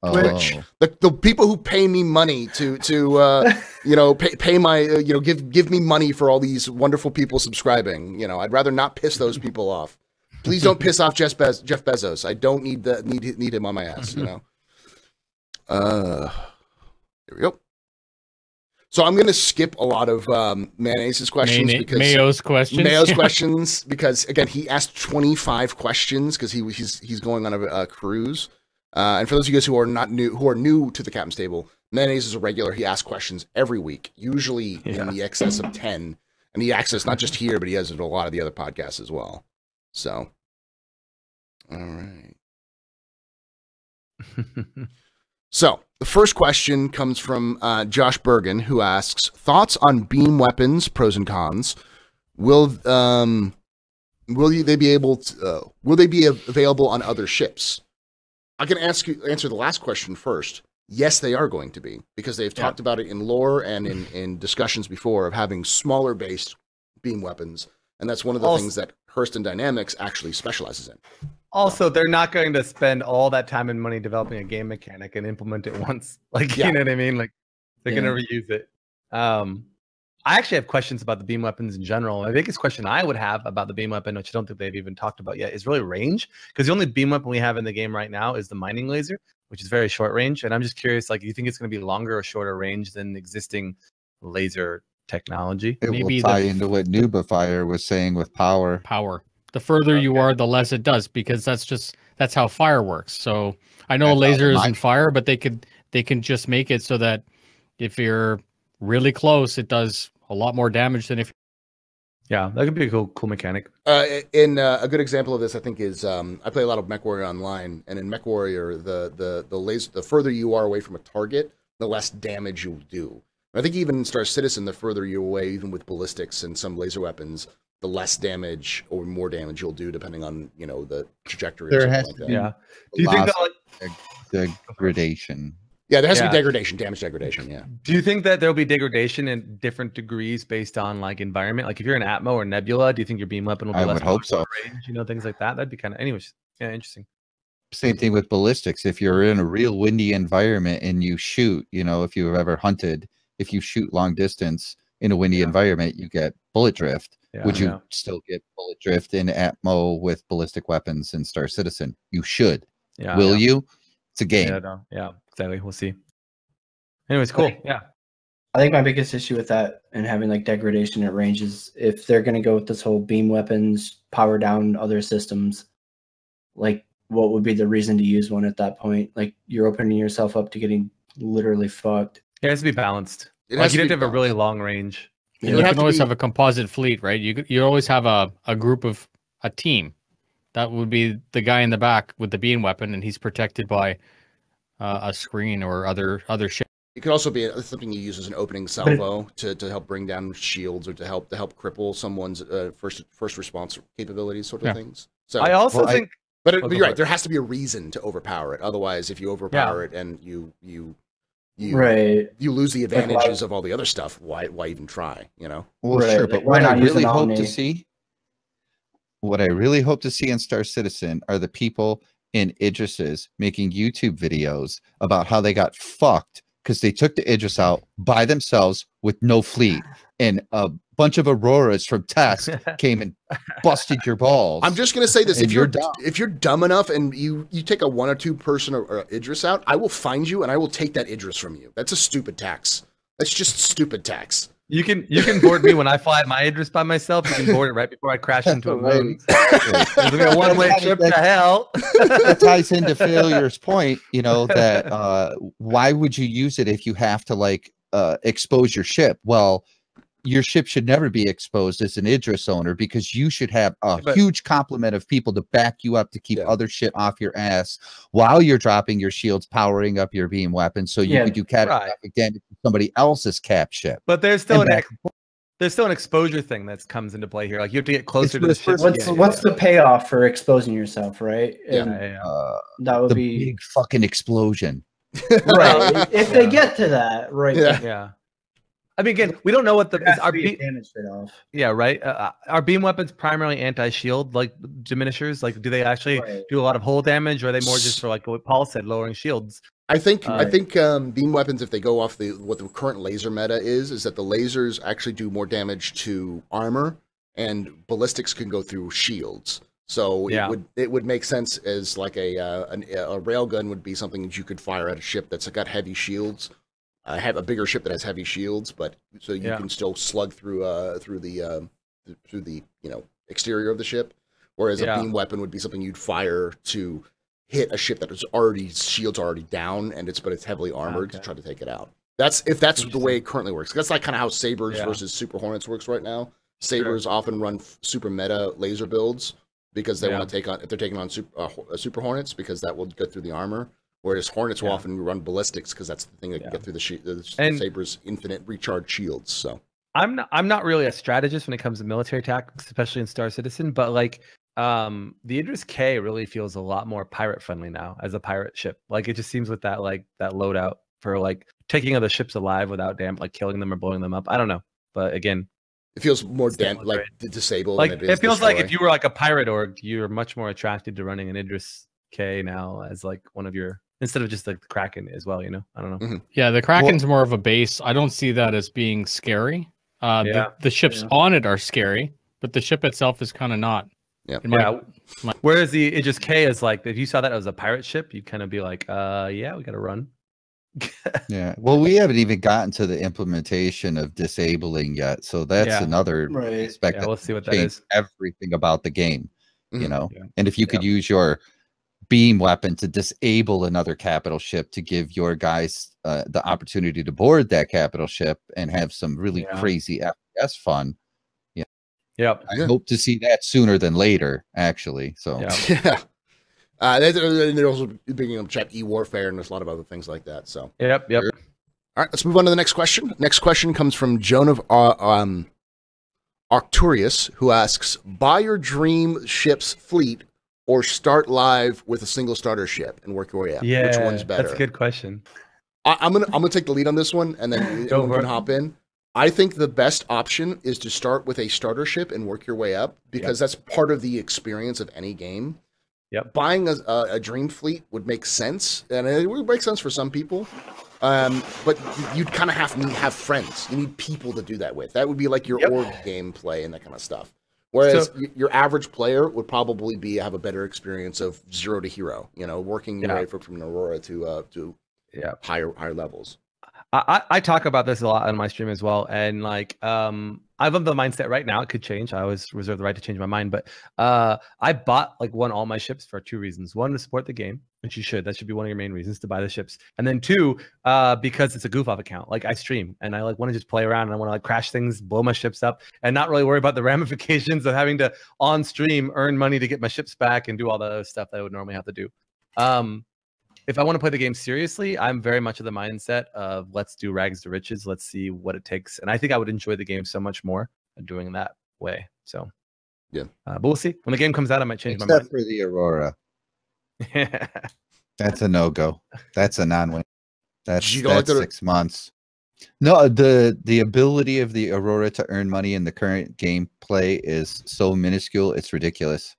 Twitch. The people who pay me money to pay my give me money for all these wonderful people subscribing. I'd rather not piss those people off. Please don't piss off Jeff Bezos. I don't need him on my ass. Here we go. So I'm going to skip a lot of Mayonnaise questions Mayo's questions because again he asked 25 questions because he's going on a cruise. And for those of you guys who are new to the Captain's Table, Mayonnaise is a regular. He asks questions every week, usually in the excess of 10, and he asks us not just here, but he has it in a lot of the other podcasts as well. So, all right. So the first question comes from Josh Bergen, who asks thoughts on beam weapons, pros and cons. Will they be available on other ships? I can answer the last question first. Yes, they are going to be, because they've talked about it in lore and in discussions before of having smaller based beam weapons. And that's one of the things that Hurston Dynamics actually specializes in. Also, they're not going to spend all that time and money developing a game mechanic and implement it once. Like, you know what I mean? Like, they're going to reuse it. I actually have questions about the beam weapons in general. The biggest question I would have about the beam weapon, which I don't think they've even talked about yet, is really range. Because the only beam weapon we have in the game right now is the mining laser, which is very short range. And I'm just curious, like, do you think it's going to be longer or shorter range than existing laser technology? It will tie into what Nubifire was saying with power. The further you are, the less it does, because that's how fire works. So I know laser isn't fire, but they can just make it so that if you're really close, it does a lot more damage than if. Yeah, that could be a cool mechanic. In a good example of this, I think, is I play a lot of MechWarrior Online, and in MechWarrior, the laser, the further you are away from a target, the less damage you'll do. I think even in Star Citizen, the further you're away, even with ballistics and some laser weapons, the less damage or more damage you'll do, depending on the trajectory. There has like to that. be Do you think that degradation? Yeah, there has to be degradation, damage degradation. Yeah. Do you think that there'll be degradation in different degrees based on like environment? Like if you're in Atmo or Nebula, do you think your beam weapon will be I less would hope so. range? Things like that. That'd be kind of, anyways. Yeah, interesting. Same thing with ballistics. If you're in a real windy environment and you shoot, if you've ever hunted, if you shoot long distance in a windy environment, you get bullet drift. Would you still get bullet drift in Atmo with ballistic weapons in Star Citizen? You should. Will you? It's a game. Yeah, exactly. We'll see. Anyways, cool. Yeah. I think my biggest issue with that and having like degradation at range is if they're going to go with this whole beam weapons, power down other systems, like what would be the reason to use one at that point? Like you're opening yourself up to getting literally fucked. It has to be balanced. You'd have to have a really long range. You can always have a composite fleet, right? You always have a group of a team. That would be the guy in the back with the beam weapon, and he's protected by a screen or other shit. It could also be something you use as an opening salvo to help bring down shields or to help cripple someone's first response capabilities, sort of things. So I also think, but you're right. There has to be a reason to overpower it. Otherwise, if you overpower it and you lose the advantages of all the other stuff, why even try? Well, sure, but what I really hope to see. What I really hope to see in Star Citizen are the people in Idris's making YouTube videos about how they got fucked because they took the Idris out by themselves with no fleet, and a bunch of Auroras from Test came and busted your balls. I'm just gonna say this: if you're dumb enough and you take a 1 or 2 person or Idris out, I will find you and I will take that Idris from you. That's a stupid tax. That's just stupid tax. You can board me when I fly my Idris by myself. You can board it right before I crash into a moon. It's like a one-way trip to hell. That ties into Failure's point, that why would you use it if you have to expose your ship? Well, your ship should never be exposed as an Idris owner because you should have a huge complement of people to back you up to keep other shit off your ass while you're dropping your shields, powering up your beam weapons, so you can do catastrophic damage to somebody else's cap ship. But there's still an exposure thing that comes into play here. Like you have to get closer to the ship. What's the payoff for exposing yourself, right? That would be big fucking explosion. Right. If they get to that, right? Yeah. I mean, again, we don't know what our damage trade-off. Yeah, right. Are beam weapons primarily anti-shield, like diminishers? Like, do they actually do a lot of hull damage, or are they more just for like what Paul said, lowering shields? I think beam weapons, if they go off what the current laser meta is that the lasers actually do more damage to armor, and ballistics can go through shields. So it would make sense as like a railgun would be something that you could fire at a ship that's got heavy shields. Have a bigger ship that has heavy shields, but so you can still slug through the exterior of the ship. Whereas a beam weapon would be something you'd fire to hit a ship that is shields already down, but it's heavily armored to try to take it out. That's the way it currently works. That's like kind of how Sabres versus Super Hornets works right now. Sabres often run super meta laser builds because they want to take on, if they're taking on Super Hornets, because that will go through the armor. Whereas Hornets will often run ballistics because that's the thing that can get through the Sabres' infinite recharge shields. So I'm not really a strategist when it comes to military tactics, especially in Star Citizen. But like the Idris K really feels a lot more pirate friendly now as a pirate ship. Like it just seems with that that loadout for like taking other ships alive without like killing them or blowing them up. I don't know, but again, it feels more like disable. Like than it feels destroy. like if you were like a pirate org, you're much more attracted to running an Idris K now as like one of your, instead of just like the Kraken as well. You know, I don't know. Mm-hmm. Yeah, the Kraken's more of a base. I don't see that as being scary. The ships on it are scary, but the ship itself is kind of not. Yeah. Whereas the Idris K is like, if you saw that as a pirate ship, you'd kind of be like, yeah, we got to run. Yeah. Well, we haven't even gotten to the implementation of disabling yet. So that's another aspect. Yeah, let's see what that is. Everything about the game, you know, and if you could use your beam weapon to disable another capital ship to give your guys the opportunity to board that capital ship and have some really crazy FPS fun. Yep. I hope to see that sooner than later, actually. So yeah. They're also bringing up chat e-warfare and there's a lot of other things like that. So yep. All right, let's move on to the next question. Next question comes from Joan of Arcturus, who asks, buy your dream ship's fleet or start live with a single starter ship and work your way up. Yeah, which one's better? That's a good question. I'm gonna take the lead on this one, and then everyone can hop in. I think the best option is to start with a starter ship and work your way up, because that's part of the experience of any game. Yep. Buying a dream fleet would make sense, and it would make sense for some people. But you'd kind of have to have friends. You need people to do that with. That would be like your org gameplay and that kind of stuff. Whereas your average player would probably have a better experience of 0 to hero. You know, working your way from Aurora to higher levels. I talk about this a lot on my stream as well, and like I'm of the mindset right now. It could change. I always reserve the right to change my mind, but I won all my ships for 2 reasons. 1, to support the game, which you should. That should be one of your main reasons to buy the ships. And then 2, because it's a goof off account. Like I stream and I want to just play around and I want to crash things, blow my ships up, and not really worry about the ramifications of having to on stream earn money to get my ships back and do all the other stuff that I would normally have to do. If I want to play the game seriously, I'm very much of the mindset of let's do rags to riches. Let's see what it takes. And I think I would enjoy the game so much more doing that way. So, but we'll see. When the game comes out, I might change my mind. Except for the Aurora. That's a no-go. That's a non-win. That's 6 months. No, the ability of the Aurora to earn money in the current gameplay is so minuscule. It's ridiculous.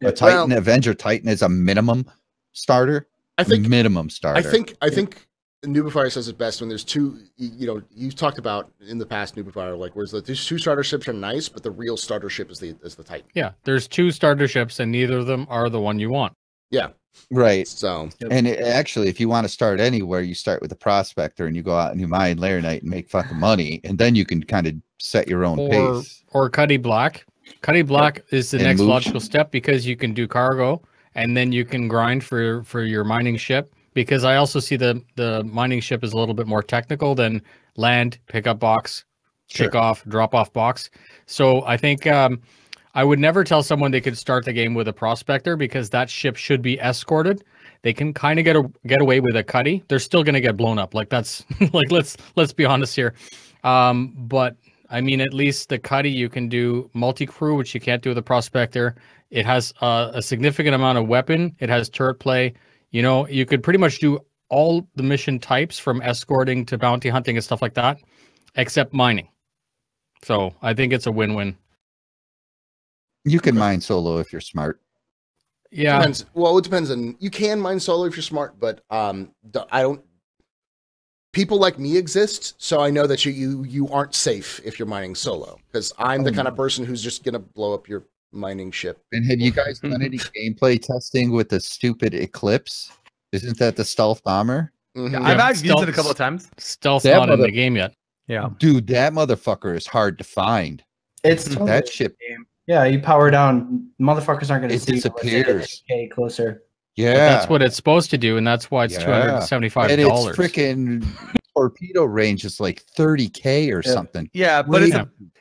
A Titan, Avenger Titan is a minimum starter. I think minimum starter. I think Nubifire says it best when there's 2. You know, you've talked about in the past Nubifire, like whereas these 2 starter ships are nice, but the real starter ship is the Titan. Yeah, there's 2 starter ships, and neither of them are the one you want. Yeah, right. So, and actually, if you want to start anywhere, you start with the Prospector, and you go out and you mine Layer Knight and make fucking money, and then you can kind of set your own pace. Or Cuddy Black. Cuddy Black is the next logical step, because you can do cargo. And then you can grind for your mining ship, because I also see the mining ship is a little bit more technical than land, pickup box, pick off, drop off box. So I think I would never tell someone they could start the game with a Prospector, because that ship should be escorted. They can kind of get away with a Cuddy. They're still going to get blown up. Like that's like let's be honest here. But I mean, at least the Cuddy you can do multi-crew, which you can't do with a Prospector. It has a significant amount of weapon. It has turret play. You know, you could pretty much do all the mission types from escorting to bounty hunting and stuff like that, except mining. So I think it's a win-win. You can mine solo if you're smart. Yeah. Depends. Well, it depends on. You can mine solo if you're smart, but I don't. People like me exist, so I know that you aren't safe if you're mining solo, because I'm the kind of person who's just gonna blow up your mining ship. And have you guys done any gameplay testing with the stupid Eclipse? Isn't that the stealth bomber? Yeah, I've used it a couple of times. Stealth's not in the game yet. Yeah, dude, that motherfucker is hard to find. It's totally that ship. Yeah, you power down. Motherfuckers aren't going to see. It disappears. Closer. Yeah, but that's what it's supposed to do, and that's why it's $275. And its freaking torpedo range is like 30K or something. Yeah, but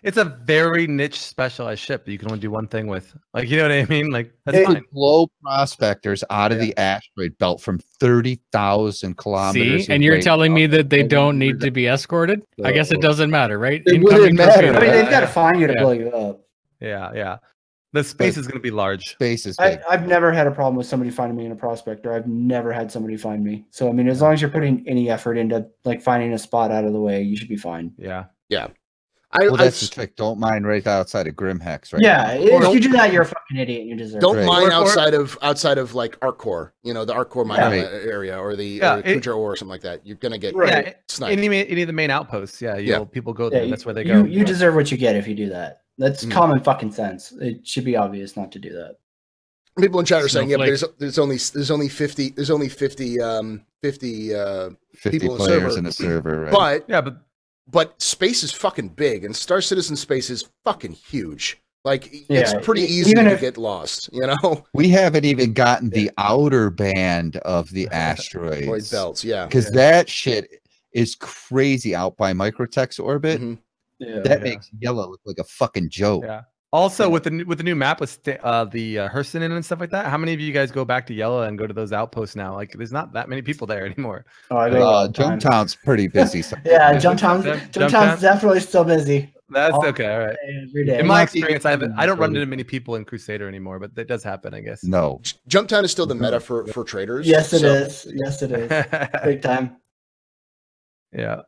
it's a very niche specialized ship that you can only do one thing with. Like, you know what I mean? Like, that's fine. Blow Prospectors out of the asteroid belt from 30,000 kilometers. See, and you're telling me that they don't need to be escorted? I guess it doesn't matter, right? It wouldn't matter. I mean, they've got to find you to blow you up. Yeah. The space is going to be large. Space is big. I've never had a problem with somebody finding me in a prospector. I've never had somebody find me. So I mean, as long as you're putting any effort into like finding a spot out of the way, you should be fine. Yeah. Well, that's the trick. Don't mine right outside of Grimhex, right? Yeah, if you do that, you're a fucking idiot. And you deserve. Don't it. mine outside of like Artcore, the Artcore mining area or the Kuja ore or something like that. You're gonna get sniped. Any of the main outposts. People go there. That's where they go. You deserve what you get if you do that. That's common fucking sense. It should be obvious not to do that. People in chat are saying, but there's only 50 people in the players in a server, right? But space is fucking big, and Star Citizen space is fucking huge. Like, it's pretty easy to get lost, We haven't even gotten the outer band of the asteroids. Belts, because that shit is crazy out by Microtech's orbit. That makes Yellow look like a fucking joke. Yeah. Also, with the new map with the Hurston and stuff like that, how many of you guys go back to Yellow and go to those outposts now? Like, there's not that many people there anymore. Jumptown's pretty busy. Jumptown's definitely still busy. That's okay. All right. Every day. In my experience, I don't run into many people in Crusader anymore, but that does happen, I guess. No, Jumptown is still the meta for traders. Yes, it is. Yes, it is. Big time. Yeah.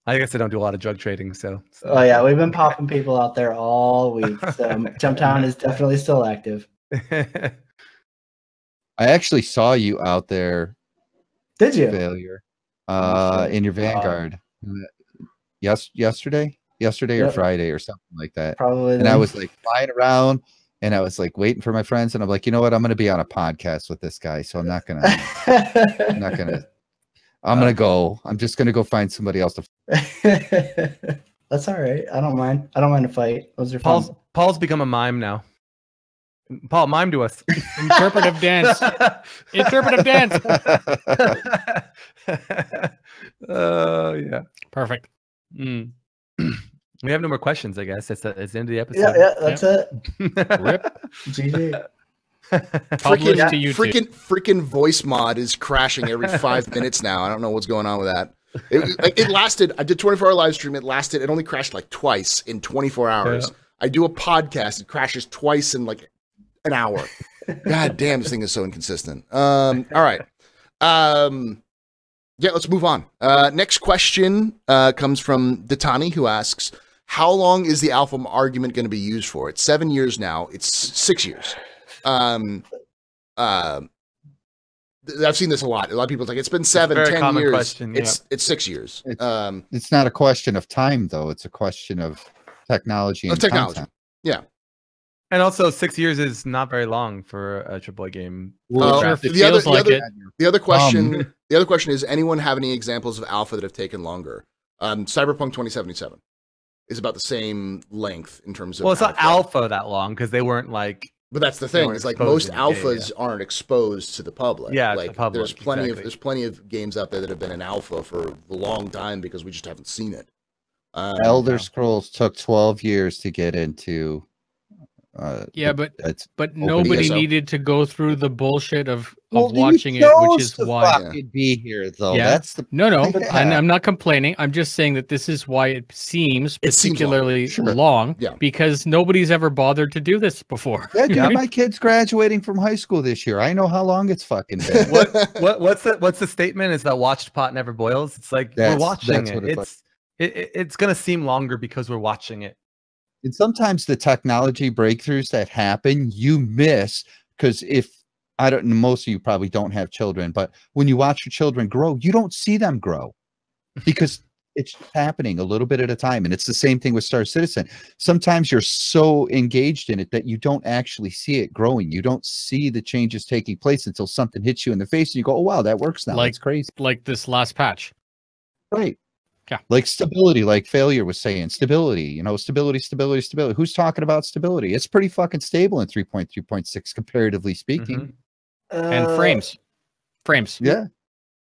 I guess I don't do a lot of drug trading, so. Oh yeah, we've been popping people out there all week. So Jumptown is definitely still active. I actually saw you out there. Did you? Failure. In your Vanguard. Yesterday or Friday or something like that. Probably. And I was like flying around and I was like waiting for my friends and I'm like, you know what? I'm going to be on a podcast with this guy, so I'm just going to go find somebody else to. That's all right. I don't mind. I don't mind a fight. Those are fun. Paul's become a mime now. Paul, mime to us. Interpretive dance. Interpretive dance. Oh, yeah. Perfect. We have no more questions, I guess. It's the end of the episode. Yeah, that's it. Rip. GG. Freaking voice mod is crashing every 5 minutes now. I don't know what's going on with that. It lasted. I did 24-hour live stream. It only crashed like twice in 24 hours. Yeah. I do a podcast. It crashes twice in like an hour. God damn, this thing is so inconsistent. All right. Yeah, let's move on. Next question comes from Datani, who asks, how long is the alpha argument going to be used for? It's 7 years now. It's 6 years. I've seen this a lot. A lot of people think it's been 7-10 years. Question, it's 6 years. It's not a question of time, though. It's a question of technology and content. Yeah. And also, 6 years is not very long for a AAA game. The other question is: anyone have any examples of alpha that have taken longer? Cyberpunk 2077 is about the same length in terms of. Well, it's not alpha that long because they weren't like. But that's the thing. It's like most alphas aren't exposed to the public. Yeah, like there's plenty of games out there that have been in alpha for a long time because we just haven't seen it. Elder Scrolls took 12 years to get into. But nobody needed to go through the bullshit of watching it, which is why it'd be here though. Yeah. That's the I'm not complaining. I'm just saying that this is why it seems particularly long because nobody's ever bothered to do this before. Yeah, my kid's graduating from high school this year. I know how long it's fucking been. What's the statement? Is that watched pot never boils? It's like we're watching it. It's gonna seem longer because we're watching it. And sometimes the technology breakthroughs that happen, you miss because most of you probably don't have children, but when you watch your children grow, you don't see them grow because it's happening a little bit at a time. And it's the same thing with Star Citizen. Sometimes you're so engaged in it that you don't actually see it growing. You don't see the changes taking place until something hits you in the face and you go, oh, wow, that works now. That's crazy. Like this last patch. Right. Yeah. Like stability, like Failure was saying, stability, stability. Who's talking about stability? It's pretty fucking stable in 3.3.6, comparatively speaking. And frames. Yeah.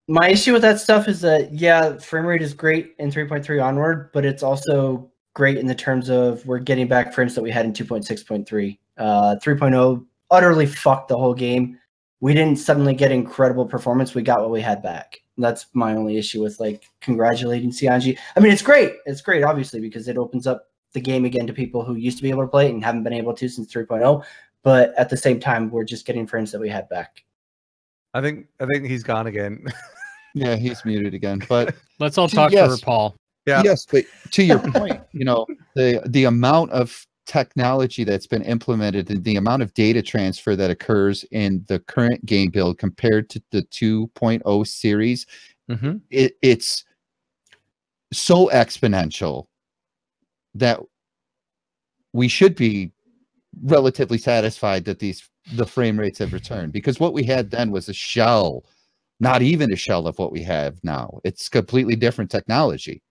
My issue with that stuff is that, frame rate is great in 3.3 onward, but it's also great in the terms of we're getting back frames that we had in 2.6.3. 3.0 utterly fucked the whole game. We didn't suddenly get incredible performance. We got what we had back. That's my only issue with congratulating CIG. I mean, it's great. It's great, obviously, because it opens up the game again to people who used to be able to play it and haven't been able to since 3.0. But at the same time, we're just getting friends that we had back. I think he's gone again. Yeah, he's muted again. But Let's all talk Yes. for Paul. Yeah. yes, but to your point, the amount of technology that's been implemented and the amount of data transfer that occurs in the current game build compared to the 2.0 series, Mm-hmm. it's so exponential that we should be relatively satisfied that the frame rates have returned, because what we had then was a shell, not even a shell of what we have now. It's completely different technology.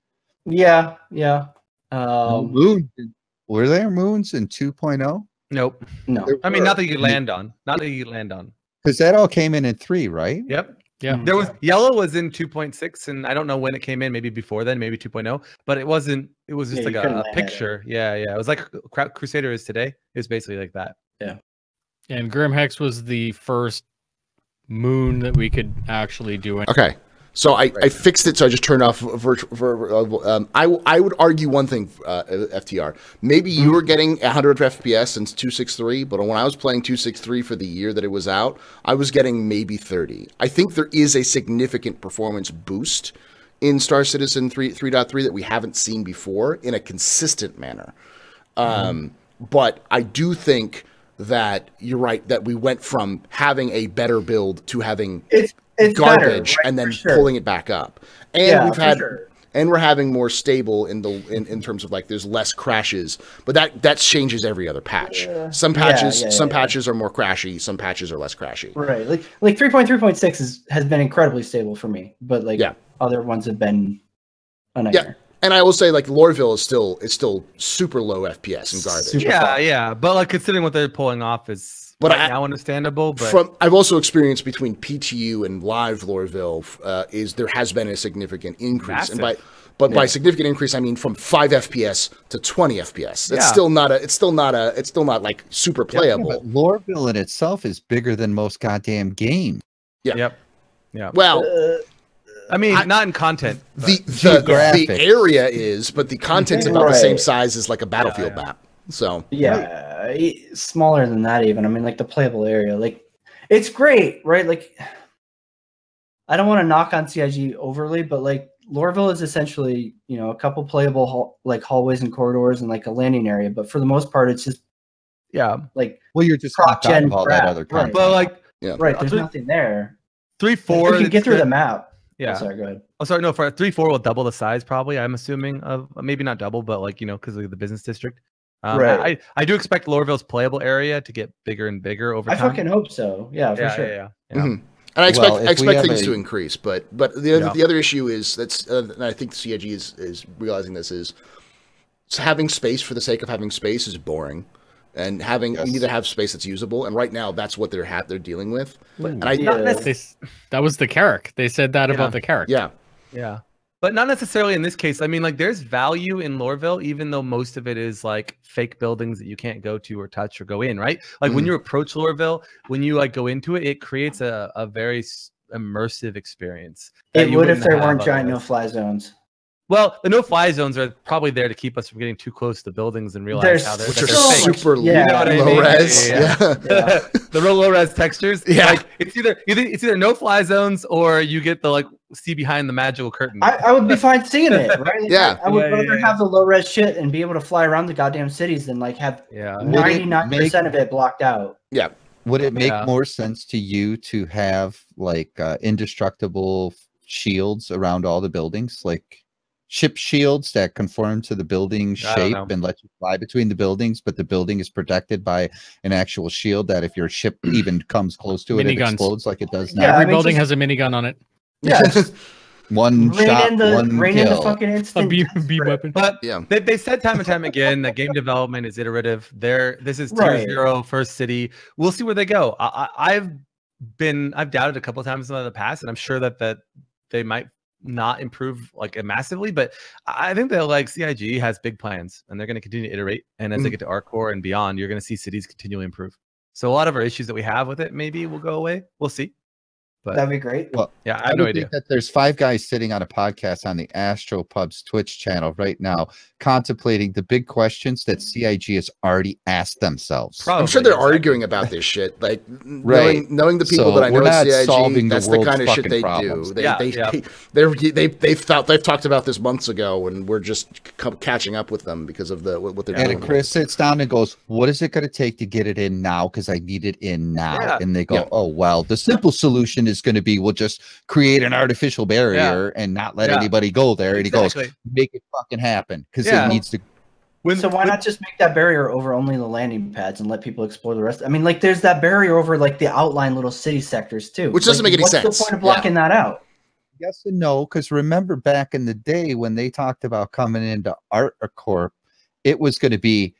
Yeah. Moon, were there moons in 2.0? Nope. No. I mean, not that you could land on. Not that you could land on. Because that all came in 3, right? Yep. Yeah. There was yellow was in 2.6, and I don't know when it came in. Maybe before then, maybe 2.0. But it wasn't. It was just Yeah, like you couldn't a land it. picture. Yeah. It was like Crusader is today. It was basically like that. And Grim Hex was the first moon that we could actually do it. Okay. So I fixed it. So I just turned off virtual. I would argue one thing, FTR. Maybe you were getting 100 FPS since 2.6.3, but when I was playing 2.6.3 for the year that it was out, I was getting maybe 30. I think there is a significant performance boost in Star Citizen 3.3 that we haven't seen before in a consistent manner. But I do think that you're right, that we went from having a better build to having It's garbage better, right, and then for sure. pulling it back up. And Yeah, we've for had sure. and we're having more stable in terms of like there's less crashes, but that changes every other patch. Some patches yeah. patches are more crashy, some patches are less crashy. Right. Like 3.3.6 has been incredibly stable for me, but like Yeah. other ones have been a nightmare. And I will say like Lorville is still super low FPS and garbage. Super Yeah, fun. yeah. But like considering what they're pulling off is But right now understandable. But I've also experienced between PTU and live Lorville is there has been a significant increase, Massive. and by significant increase I mean from 5 FPS to 20 FPS. It's Yeah. still not like super playable. But Lorville in itself is bigger than most goddamn games. yep. Well, I mean, not in content. but- the Geographic. area is, but the content's about the same Right. size as like a Battlefield map. So Yeah, smaller than that even. I mean, like the playable area, like it's great, right? Like, I don't want to knock on CIG overly, but like Lorville is essentially, a couple playable hallways and corridors and like a landing area. But for the most part, it's just yeah. like Well, you're just Prop not talking gen about crap, that other right. content. But like right. There's Three- nothing there. 3.4, You can get through the map. Yeah. Oh, sorry, go ahead. Oh, sorry. No, for 3.4 will double the size probably. I'm assuming of maybe not double, but like because of the business district. Right. I do expect Lorville's playable area to get bigger and bigger over I time. fucking hope so. Yeah, for sure. Yeah. mhm. And I expect Well, if we have things a- to increase, but the other issue is and I think CIG is realizing this is having space for the sake of having space is boring, and you need to have space that's usable. And right now, that's what they're dealing with. And I Yeah. That was the Carrack. They said that Yeah. about the Carrack. Yeah. But not necessarily in this case. I mean, like, there's value in Lorville, even though most of it is like fake buildings that you can't go to or touch or go in, right? Like when you approach Lorville, when you like go into it, it creates a very immersive experience. that It you would if wouldn't there have weren't giant otherwise. no-fly zones. Well, the no-fly zones are probably there to keep us from getting too close to the buildings and realize There's how they're, which that are they're fake. super Yeah. You know what I low mean? res. Yeah. Yeah. The real low-res textures. Yeah. Like it's either no-fly zones or you get the like see behind the magical curtain. I would be fine seeing it, right? Like, Yeah. I would Yeah, rather yeah. have the low res shit and be able to fly around the goddamn cities than like have yeah. Would it 99% of it blocked out. Would it make Yeah. more sense to you to have like indestructible shields around all the buildings, like ship shields that conform to the building I don't shape know. and let you fly between the buildings, but the building is protected by an actual shield that if your ship even comes close to it, it Miniguns. explodes like it does now? Yeah, Every I mean, building just- has a minigun on it. Yeah, just One shot, one rain in the kill. fucking A instant. beam Spread. weapon. But Yeah. they said time and time again that game development is iterative. This is tier Right. 0, first city. We'll see where they go. I've doubted a couple of times in the past, and I'm sure that they might not improve like massively, but I think that like CIG has big plans and they're going to continue to iterate. And as they get to Arcor and beyond, you're going to see cities continually improve. So a lot of our issues that we have with it maybe will go away. We'll see. But That'd be great. Well, yeah, I have no idea. That there's 5 guys sitting on a podcast on the Astro Pub's Twitch channel right now, contemplating the big questions that CIG has already asked themselves. I'm sure they're arguing about this shit. Like, Right. knowing the people So that I know we're not at solving CIG, the that's the world's kind of shit fucking they problems. do. They've talked about this months ago, and we're just catching up with them because of what they're doing. And Chris sits down and goes, "What is it going to take to get it in now? Because I need it in now." Yeah. And they go, Yeah. "Oh well, the simple solution is going to be we'll just create an artificial barrier and not let anybody go there." And he goes, "Make it fucking happen because it needs to." So why not just make that barrier over only the landing pads and let people explore the rest? I mean, like, there's that barrier over like the outline little city sectors too, which doesn't make any sense. What's the point of blocking that out? Yes and no, because remember back in the day when they talked about coming into ArtCorp, it was going to be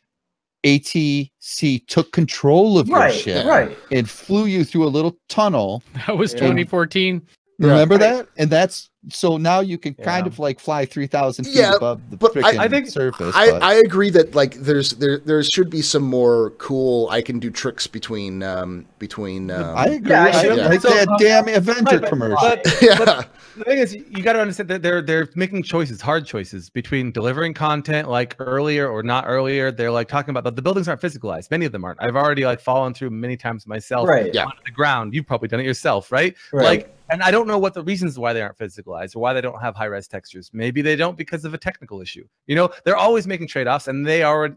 ATC took control of your shit and flew you through a little tunnel. That was 2014. Remember that? And that's so now you can kind of like fly 3,000 feet above the I think surface. I agree that like there should be some more cool I can do tricks between I agree. Yeah, like that damn Avenger commercial. But the thing is, you got to understand that they're making choices, hard choices between delivering content like earlier or not earlier. They're like talking about the buildings aren't physicalized. Many of them aren't. I've already like fallen through many times myself. Right. On the ground. You've probably done it yourself, right? Like, and I don't know what the reasons why they aren't physicalized or why they don't have high res textures. Maybe they don't because of a technical issue. You know, they're always making trade-offs, and they are.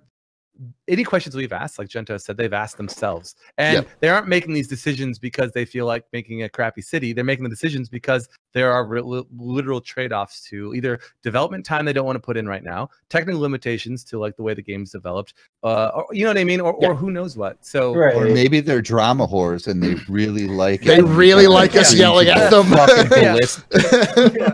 Any questions we've asked, like Genta said, they've asked themselves, and they aren't making these decisions because they feel like making a crappy city. They're making the decisions because there are literal trade-offs to either development time they don't want to put in right now, technical limitations to like the way the game's developed, or, you know what I mean, or who knows what. So, or maybe they're drama whores and they really like they really like us yelling at them.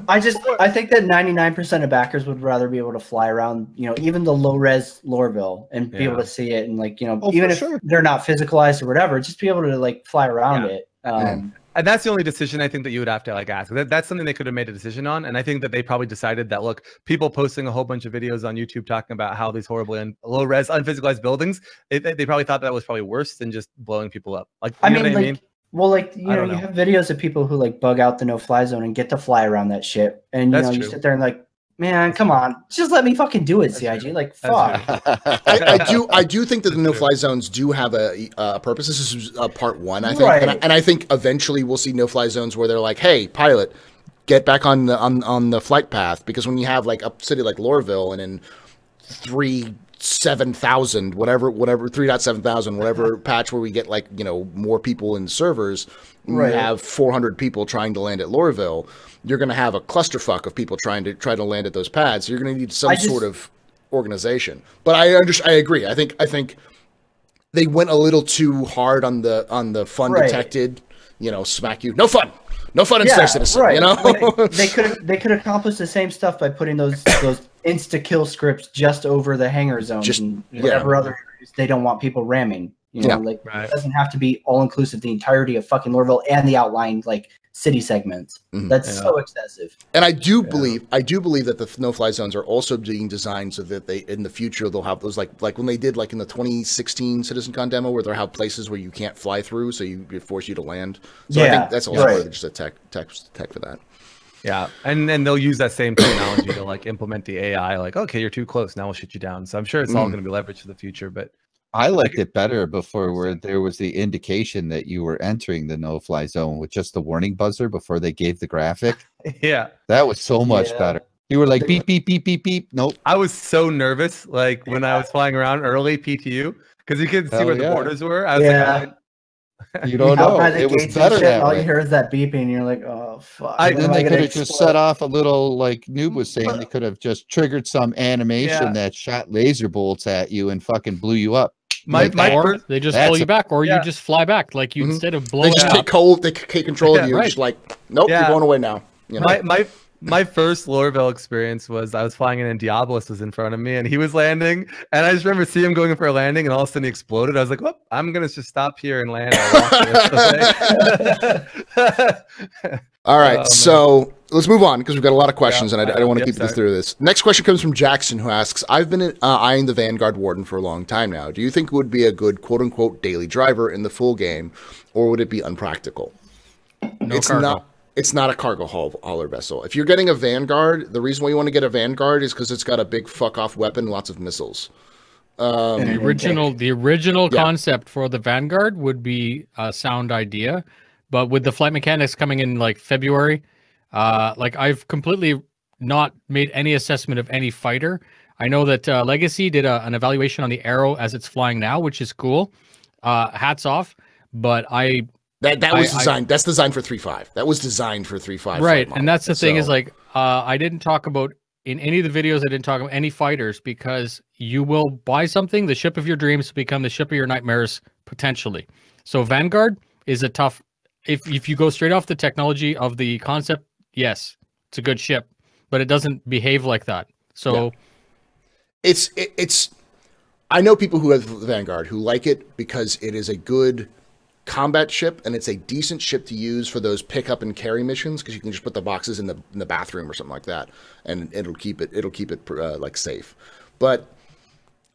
I think that 99% of backers would rather be able to fly around, you know, even the low-res Lorville and be able to see it, and like, you know, even if they're not physicalized or whatever, just be able to like fly around it. And that's the only decision I think that you would have to like ask. That's something they could have made a decision on. And I think that they probably decided that, look, people posting a whole bunch of videos on YouTube talking about how these horrible and low res unphysicalized buildings, they probably thought that was probably worse than just blowing people up. Like, you know what I mean? Well, like, you know, you have videos of people who like bug out the no-fly zone and get to fly around that shit. And, you know, you sit there and like, man, come on, just let me fucking do it, CIG. Like, fuck. I do think that the no-fly zones do have a purpose. This is part one, I think, and I think eventually we'll see no-fly zones where they're like, "Hey, pilot, get back on the flight path," because when you have like a city like Lorville and in 3.7,000, whatever 3.7,000, whatever patch where we get like, you know, more people in servers, you have 400 people trying to land at Lorville. You're going to have a clusterfuck of people trying to land at those pads. So you're going to need some sort of organization. But I agree. I think they went a little too hard on the fun detected. You know, smack you. No fun in Star Citizen. You know, they could accomplish the same stuff by putting those insta kill scripts just over the hangar zones and whatever other areas they don't want people ramming. You know, like it doesn't have to be all inclusive, the entirety of fucking Lorville and the outlying like city segments. That's so excessive. And I do believe that the no-fly zones are also being designed so that they in the future they'll have those like when they did like in the 2016 CitizenCon demo where they'll have places where you can't fly through, so it force you to land. So I think that's also part of just a tech for that. Yeah, and then they'll use that same technology to like implement the AI. Like, okay, you're too close, now we'll shoot you down. So I'm sure it's all going to be leveraged for the future, but. I liked it better before where there was the indication that you were entering the no-fly zone with just the warning buzzer before they gave the graphic. Yeah. That was so much better. You were like, beep, beep, beep, beep, beep. Nope. I was so nervous, like when I was flying around early PTU, because you couldn't see where the borders were. I was like, you don't know. It was better that all way. you hear is that beeping, and you're like, "Oh fuck!" Then they could have just set off a little, like Noob was saying. They could have just triggered some animation that shot laser bolts at you and fucking blew you up. Or they just pull you back, or you just fly back. Like you instead of blowing, they just take control of you. Just like, nope, you're going away now. You know? My first Lorville experience was I was flying in and Diabolus was in front of me and he was landing, and I just remember seeing him going for a landing and all of a sudden he exploded. I was like, "Well, I'm gonna just stop here and land." All right, so let's move on because we've got a lot of questions and I don't want to keep this through this. Next question comes from Jackson, who asks, "I've been eyeing the Vanguard Warden for a long time now. Do you think it would be a good quote-unquote daily driver in the full game, or would it be unpractical?" No it's cargo. not a cargo hauler vessel. If you're getting a Vanguard, the reason why you want to get a Vanguard is because it's got a big fuck off weapon, lots of missiles. The original Yeah. concept for the Vanguard would be a sound idea, but with the flight mechanics coming in like February, like I've completely not made any assessment of any fighter. I know that Legacy did an evaluation on the Arrow as it's flying now, which is cool. Hats off, but That was designed. That's designed for 3.5. That was designed for 3.5. right, and that's the thing is like I didn't talk about in any of the videos. I didn't talk about any fighters because you will buy something, the ship of your dreams will become the ship of your nightmares potentially. So Vanguard is a tough. If you go straight off the technology of the concept, yes, it's a good ship, but it doesn't behave like that. So it's. I know people who have the Vanguard who like it because it is a good combat ship and it's a decent ship to use for those pick up and carry missions because you can just put the boxes in the bathroom or something like that and it'll keep it like safe. But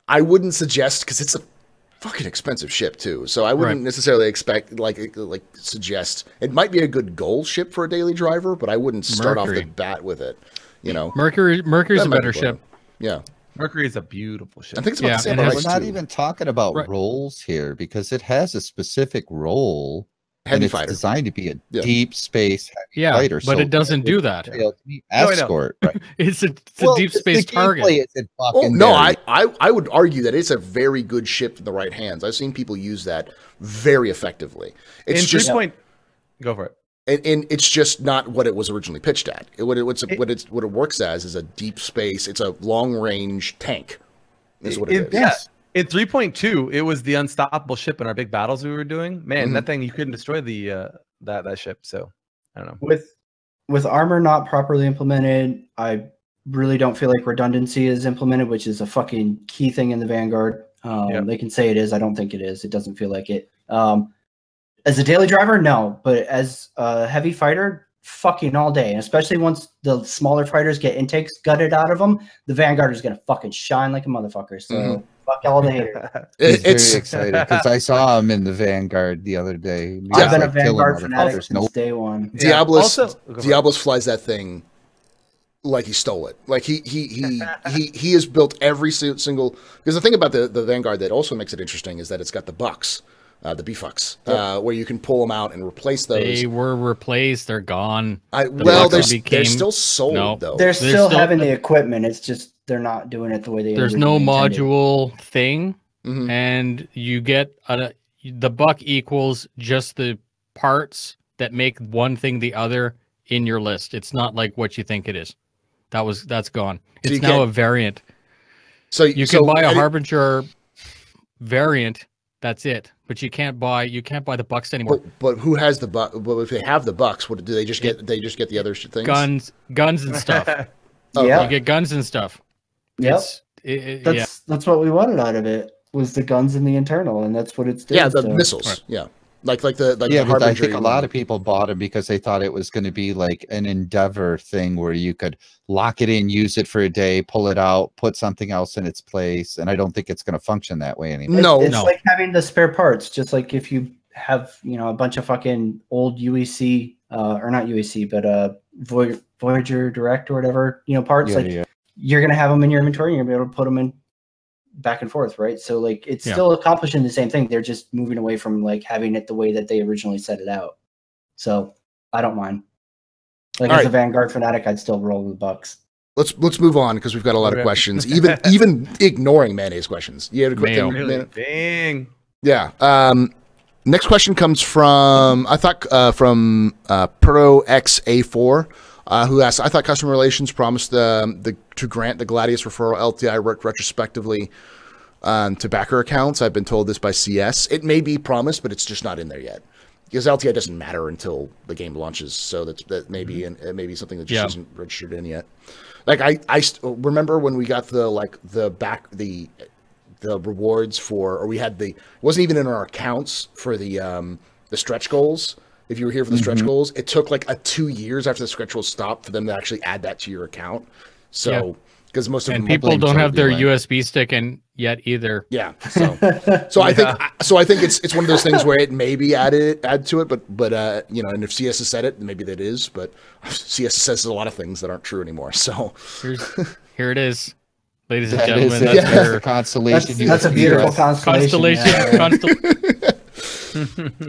I wouldn't suggest because it's a fucking expensive ship too, so I wouldn't necessarily expect like suggest it might be a good goal ship for a daily driver, but I wouldn't start off the bat with it. You know, Mercury's a better ship. Yeah. Mercury is a beautiful ship. I think it's about the same and price we're not too. even talking about roles here because it has a specific role. Heavy and fighter. It's designed to be a deep space heavy fighter. But it doesn't do that. Escort. Right? It's a deep space target. I would argue that it's a very good ship in the right hands. I've seen people use that very effectively. It's in just go for it. And it's just not what it was originally pitched at. What it works as is a deep space. It's a long range tank. Is what it is. Yeah. In 3.2, it was the unstoppable ship in our big battles we were doing. Man, that thing you couldn't destroy the that ship. So I don't know. With armor not properly implemented, I really don't feel like redundancy is implemented, which is a fucking key thing in the Vanguard. They can say it is. I don't think it is. It doesn't feel like it. As a daily driver, no, but as a heavy fighter, fucking all day. And especially once the smaller fighters get intakes gutted out of them, the Vanguard is gonna fucking shine like a motherfucker. So fuck all the haters. It's very excited because I saw him in the Vanguard the other day. I've been a Vanguard fanatic since day one. Diablos flies that thing like he stole it. Like he has built every single. Because the thing about the Vanguard that also makes it interesting is that it's got the bucks. The B-Fucks, where you can pull them out and replace those. They were replaced. They're gone. They're still sold, though. They're still having the equipment. It's just they're not doing it the way they There's no module thing, and you get the buck equals just the parts that make one thing the other in your list. It's not like what you think it is. That's gone. It's now a variant. So you can buy a Harbinger variant. That's it. But you can't buy the bucks anymore. But who has the buck? But if they have the bucks, what do they just get? They just get the other things. Guns and stuff. Yeah, you get guns and stuff. Yep. That's what we wanted out of it was the guns and the internal, and that's what it's doing. Yeah, the missiles. Right. Yeah. Like the but I think a lot of people bought it because they thought it was going to be like an Endeavor thing where you could lock it in, use it for a day, pull it out, put something else in its place, and I don't think it's going to function that way anymore. It's like having the spare parts, just like if you have a bunch of fucking old UEC or not UEC, but Voyager Direct or whatever parts. You're going to have them in your inventory, and you're going to be able to put them in back and forth, right? So like it's still accomplishing the same thing. They're just moving away from like having it the way that they originally set it out. So I don't mind. Like as a Vanguard fanatic, I'd still roll with the bucks. Let's move on because we've got a lot of questions. Even ignoring mayonnaise questions. You had a quick thing. Really? Dang. Yeah. Next question comes from from Pro XA4. Who asked, I thought customer relations promised to grant the Gladius referral LTI retrospectively to backer accounts. I've been told this by CS. It may be promised, but it's just not in there yet. Because LTI doesn't matter until the game launches, so that may be it may be something that just isn't registered in yet. Like I remember when we got the rewards for, or we had it wasn't even in our accounts for the stretch goals. If you were here for the stretch goals, it took like 2 years after the stretch goals stopped for them to actually add that to your account. So because most of And them people don't have their Toby, USB stick in yet either. yeah. So I think it's one of those things where it may be add to it, but you know, and if CS has said it, maybe that is, but CS says a lot of things that aren't true anymore. So Here it is, ladies and That gentlemen. is That's the your constellation. That's a beautiful constellation.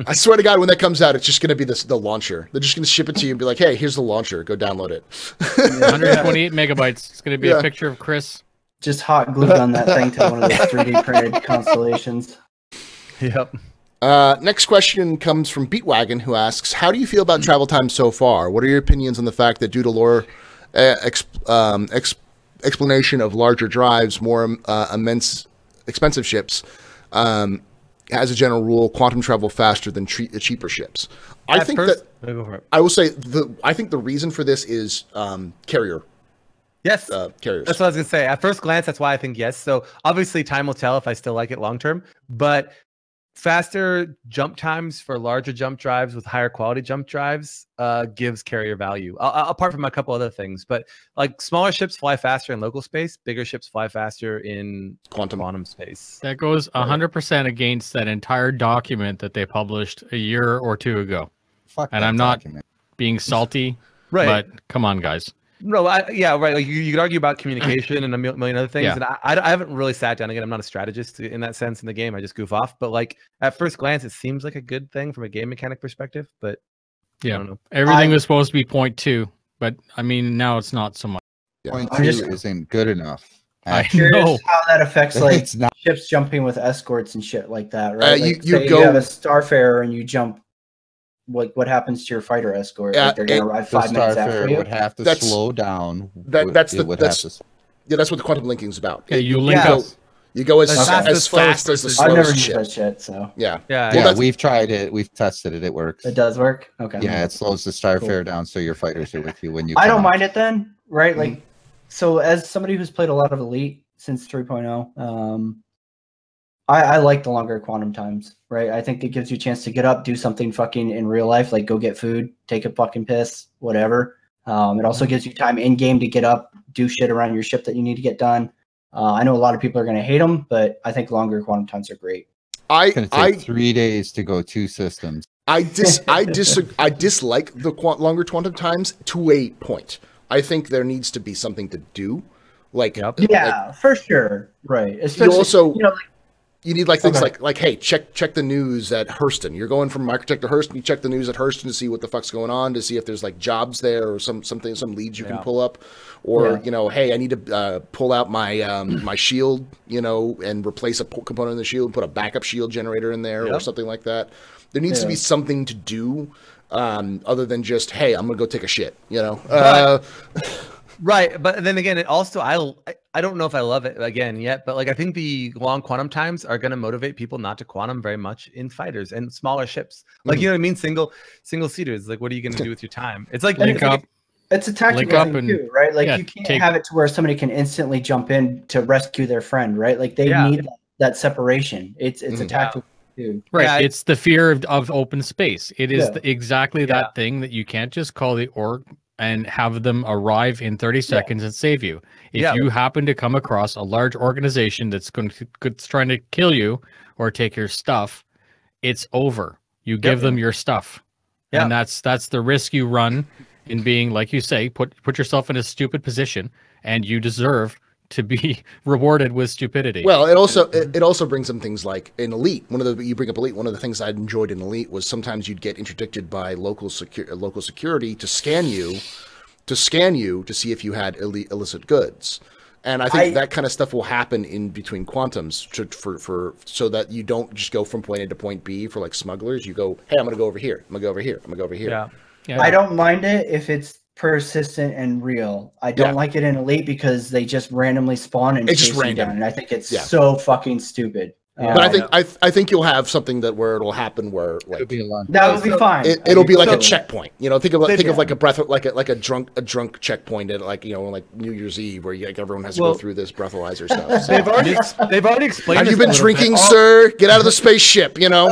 I swear to God, when that comes out, it's just going to be the launcher. They're just going to ship it to you and be like, "Hey, here's the launcher. Go download it." 128 megabytes. It's going to be a picture of Chris. Just hot glued on that thing to one of those 3D printed constellations. Yep. Next question comes from Beatwagon, who asks, "How do you feel about travel time so far? What are your opinions on the fact that due to lore explanation of larger drives, more expensive ships, as a general rule, quantum travel faster than cheaper ships?" I think I will say I think the reason for this is carrier. Yes, carriers. That's what I was gonna say. At first glance, that's why I think yes. So obviously, time will tell if I still like it long term. But faster jump times for larger jump drives with higher quality jump drives gives carrier value. Apart from a couple other things, but like smaller ships fly faster in local space, bigger ships fly faster in quantum space. That goes 100% against that entire document that they published a year or two ago. Fuck and that I'm not document. being salty, Right. but come on, guys. No, yeah, right. Like you could argue about communication and a million other things. Yeah. And I haven't really sat down again. I'm not a strategist in that sense in the game. I just goof off. But like at first glance, it seems like a good thing from a game mechanic perspective. But Yeah, I don't know. everything was supposed to be 0.2, but I mean now it's not so much. Point I'm two just- isn't good enough. I Curious know. how that affects like It's not. ships jumping with escorts and shit like that, right? Like, you say go- you have a Starfarer and you jump. What happens to your fighter escort? Like they're gonna arrive The 5 minutes after Starfarer you. would have to That's- slow down. that's It would that's have to- yeah, that's what the quantum linking is about. Yeah, you link Yeah. up. You go as As fast fast as, as fast as slowest the versus- I've never slowest used ship. that shit, so Yeah. Yeah, Yeah, that's- we've tried it. We've tested it. It works. it does work. Okay. Yeah, it slows the Starfarer down so your fighters are with you when you. I don't come mind it then, right? Mm-hmm. Like, so as somebody who's played a lot of Elite since 3.0, I like the longer quantum times, right? I think it gives you a chance to get up, do something fucking in real life, like go get food, take a fucking piss, whatever. It also gives you time in game to get up, do shit around your ship that you need to get done. I know a lot of people are going to hate them, but I think longer quantum times are great. It's going to take 3 days to go 2 systems. I dislike the longer quantum times to a point. I think there needs to be something to do, like Yeah, for sure, right? Especially, also- you know, like, you need like things Okay. like hey, check the news at Hurston. You're going from Microtech to Hurston. You check the news at Hurston to see what the fuck's going on, to see if there's like jobs there or some leads you can pull up, or hey, I need to pull out my my shield, and replace a component in the shield, and put a backup shield generator in there or something like that. There needs to be something to do other than just hey, I'm gonna go take a shit. Right, but then again, it also I don't know if I love it again yet, but like I think the long quantum times are going to motivate people not to quantum very much in fighters and smaller ships. Like you know what I mean, single seaters. Like what are you going to do with your time? It's like Link up. it's a tactical Link up thing and- too, right? Like yeah, you can't have it to where somebody can instantly jump in to rescue their friend, right? Like they need that separation. It's a tactical thing too. Right. Yeah, it's the fear of open space. It is Yeah. exactly that thing that you can't just call the org and have them arrive in 30 seconds and save you. If you happen to come across a large organization that's trying to kill you or take your stuff, it's over. You give them your stuff. Yeah. And that's the risk you run in being, like you say, put yourself in a stupid position, and you deserve to be rewarded with stupidity. Well, it also brings some things like in Elite. You bring up Elite. One of the things I enjoyed in Elite was sometimes you'd get interdicted by local security to scan you to see if you had illicit goods. And I think that kind of stuff will happen in between quantums so that you don't just go from point A to point B for like smugglers. You go, hey, I'm going to go over here. I'm going to go over here. I'm going to go over here. Yeah. I don't mind it if it's persistent and real. I don't like it in Elite because they just randomly spawn and It's chase just you random. down, and I think it's so fucking stupid. But I think you'll have something where it'll happen where like It'll be a long. that would be fine. it'll be like a So- checkpoint. You know, think of like a like a drunk checkpoint at like like New Year's Eve where like everyone has to go through this breathalyzer stuff. So. They've already explained. Have you this been a little drinking, bit. sir? Get out of the spaceship. You know,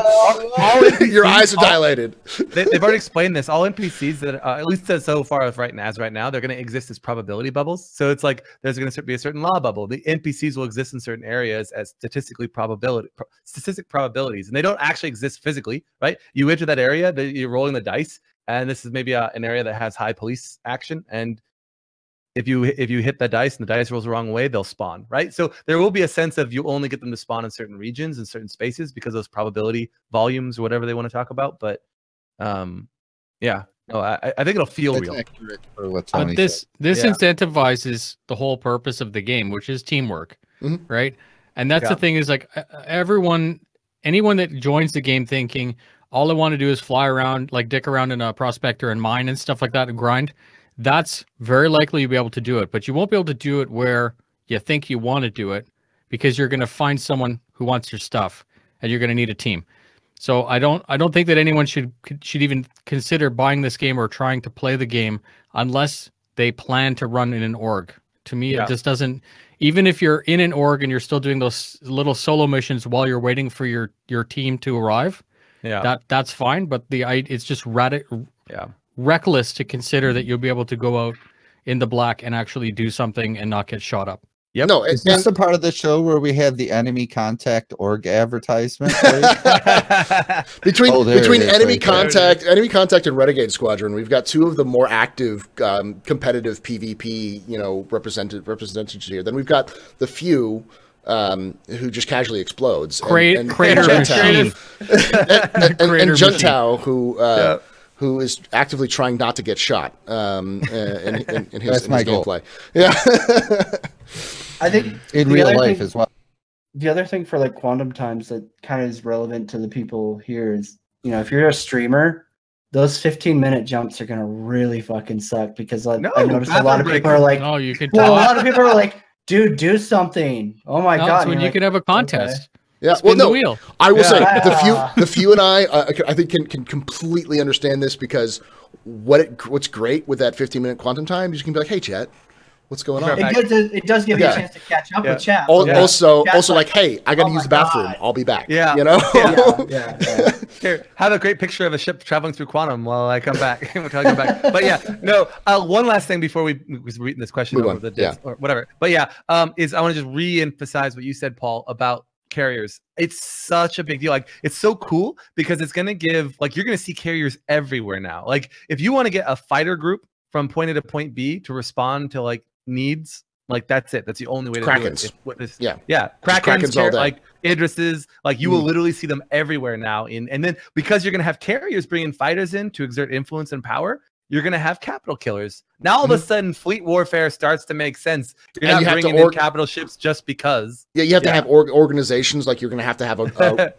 your eyes are dilated. They've already explained this. All NPCs that, at least so far as right now, they're going to exist as probability bubbles. So it's like there's going to be a certain law bubble. The NPCs will exist in certain areas as statistic probabilities, and they don't actually exist physically, right? You enter that area, you're rolling the dice, and this is maybe an area that has high police action, and if you hit that dice and the dice rolls the wrong way, they'll spawn, right? So there will be a sense of you only get them to spawn in certain regions and certain spaces because of those probability volumes or whatever they want to talk about. But yeah, no, I think it'll feel That's real. accurate for what But Tony this said. incentivizes the whole purpose of the game, which is teamwork, right? And that's the thing is like anyone that joins the game thinking all I want to do is fly around, like dick around in a prospector and mine and stuff like that and grind. That's very likely you'll be able to do it, but you won't be able to do it where you think you want to do it because you're going to find someone who wants your stuff and you're going to need a team. So I don't think that anyone should even consider buying this game or trying to play the game unless they plan to run in an org. To me, it just doesn't. Even if you're in an org and you're still doing those little solo missions while you're waiting for your team to arrive, that's fine. But it's just reckless to consider that you'll be able to go out in the black and actually do something and not get shot up. Yep. No, Is this the part of the show where we have the enemy contact org advertisement? between there it is, enemy right there. contact and Renegade Squadron, we've got two of the more active competitive PvP representatives here. Then we've got the few who just casually explodes. Crater Juntao, machine. and Juntao, who is actively trying not to get shot in his goal. gameplay. Yeah. I think In the real other life thing- as well. The other thing for like Quantum Times that kind of is relevant to the people here is, if you're a streamer, those 15-minute jumps are gonna really fucking suck because I noticed a lot of people are like, Oh, you could. a lot of people are like, dude, do something. Oh my god! That's And when you're you could have a contest. Yeah, Spin the wheel. I will say Yeah. the few and I think can completely understand this because what's great with that 15-minute quantum time is you can be like, hey, chat, what's going on? It does give you Yeah. a chance to catch up with chat. Also, Chat's like, hey, I got to oh use my the bathroom. God. I'll be back. Yeah. yeah. Here, have a great picture of a ship traveling through quantum while I come back. But yeah, no. One last thing before we're reading this question Move over on. the disc or whatever. But yeah, is I want to just re-emphasize what you said, Paul, about carriers. It's such a big deal. Like, it's so cool because it's going to give, like, you're going to see carriers everywhere now. Like, if you want to get a fighter group from point A to point B to respond to like needs, like, that's it. That's the only way to Krakens. do it. Yeah. Krakens all day. like Idrises, like you will literally see them everywhere now. And then because you're going to have carriers bringing fighters in to exert influence and power, you're going to have capital killers. Now all of a sudden, fleet warfare starts to make sense. You're And not you have to bringing in capital ships just because. Yeah, you have to have organizations. Like, you're going to have a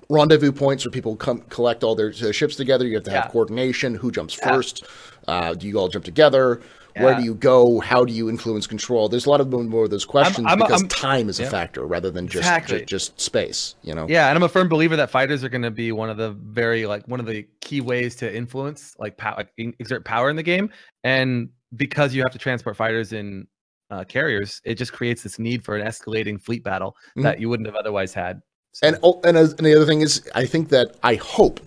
rendezvous points where people come collect all their ships together. You have to have coordination. Who jumps first? Do you all jump together? Where do you go? How do you influence control? There's a lot of more of those questions because time is a factor rather than just space. Yeah, and I'm a firm believer that fighters are going to be one of the key ways to influence, exert power in the game. And because you have to transport fighters in carriers, it just creates this need for an escalating fleet battle that you wouldn't have otherwise had. So. And the other thing is, I think that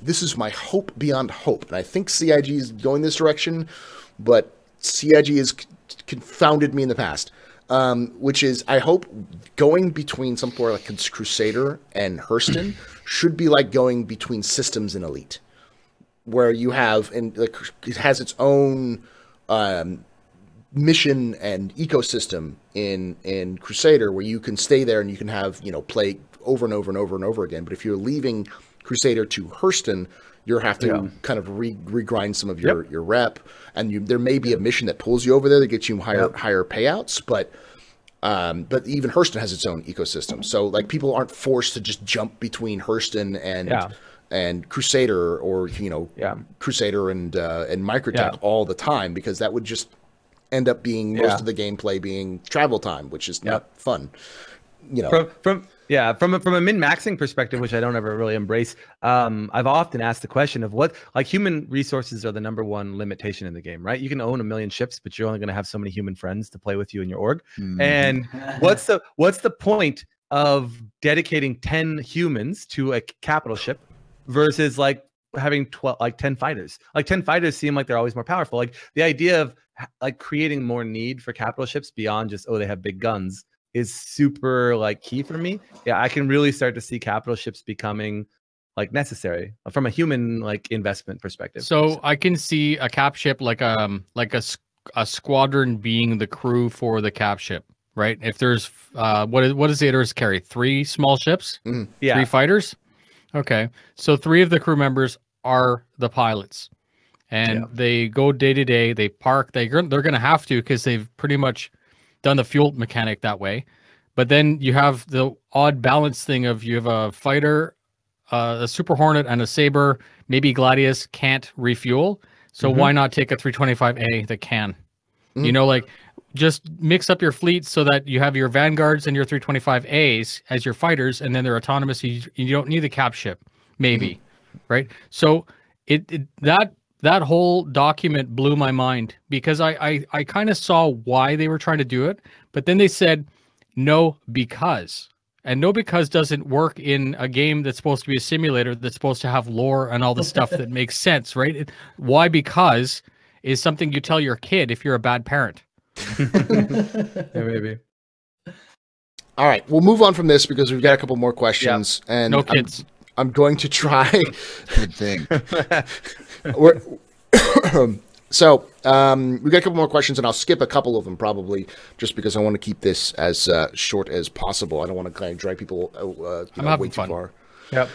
this is my hope beyond hope, and I think CIG is going this direction, but CIG has confounded me in the past, which is I hope going between somewhere like Crusader and Hurston should be like going between Systems and Elite, where you have it has its own mission and ecosystem in Crusader where you can stay there and you can have play over and over and over and over again. But if you're leaving Crusader to Hurston, you have to kind of regrind some of your rep, and there may be a mission that pulls you over there that gets you higher payouts, but even Hurston has its own ecosystem. So like people aren't forced to just jump between Hurston and Crusader or Crusader and Microtech all the time, because that would just end up being most of the gameplay being travel time, which is not fun. Yeah, from a min-maxing perspective, which I don't ever really embrace, I've often asked the question of what, like, human resources are the #1 limitation in the game, right? You can own 1,000,000 ships, but you're only going to have so many human friends to play with you in your org. And what's the point of dedicating 10 humans to a capital ship versus like having 10 fighters? Like 10 fighters seem like they're always more powerful. Like the idea of like creating more need for capital ships beyond just, oh, they have big guns is super like key for me. Yeah, I can really start to see capital ships becoming like necessary from a human like investment perspective. So I can see a cap ship like a squadron being the crew for the cap ship, right? If there's what does Aether's carry? 3 small ships? Yeah. 3 fighters? Okay. So 3 of the crew members are the pilots. And they go day to day, they park, they're going to have to because they've pretty much done the fuel mechanic that way. But then you have the odd balance thing of you have a fighter, a Super Hornet, and a Saber. Maybe Gladius can't refuel. So why not take a 325A that can? You know, like just mix up your fleet so that you have your Vanguards and your 325As as your fighters, and then they're autonomous. You don't need the cap ship, maybe, right? So that whole document blew my mind because I kind of saw why they were trying to do it, but then they said no because. And no because doesn't work in a game that's supposed to be a simulator that's supposed to have lore and all the stuff that makes sense, right? Why because is something you tell your kid if you're a bad parent. Yeah, maybe. All right, we'll move on from this because we've got a couple more questions. And no kids. I'm going to try. Good thing. So we got a couple more questions, and I'll skip a couple of them probably, just because I want to keep this as short as possible. I don't want to kind of drag people way too far. Yep.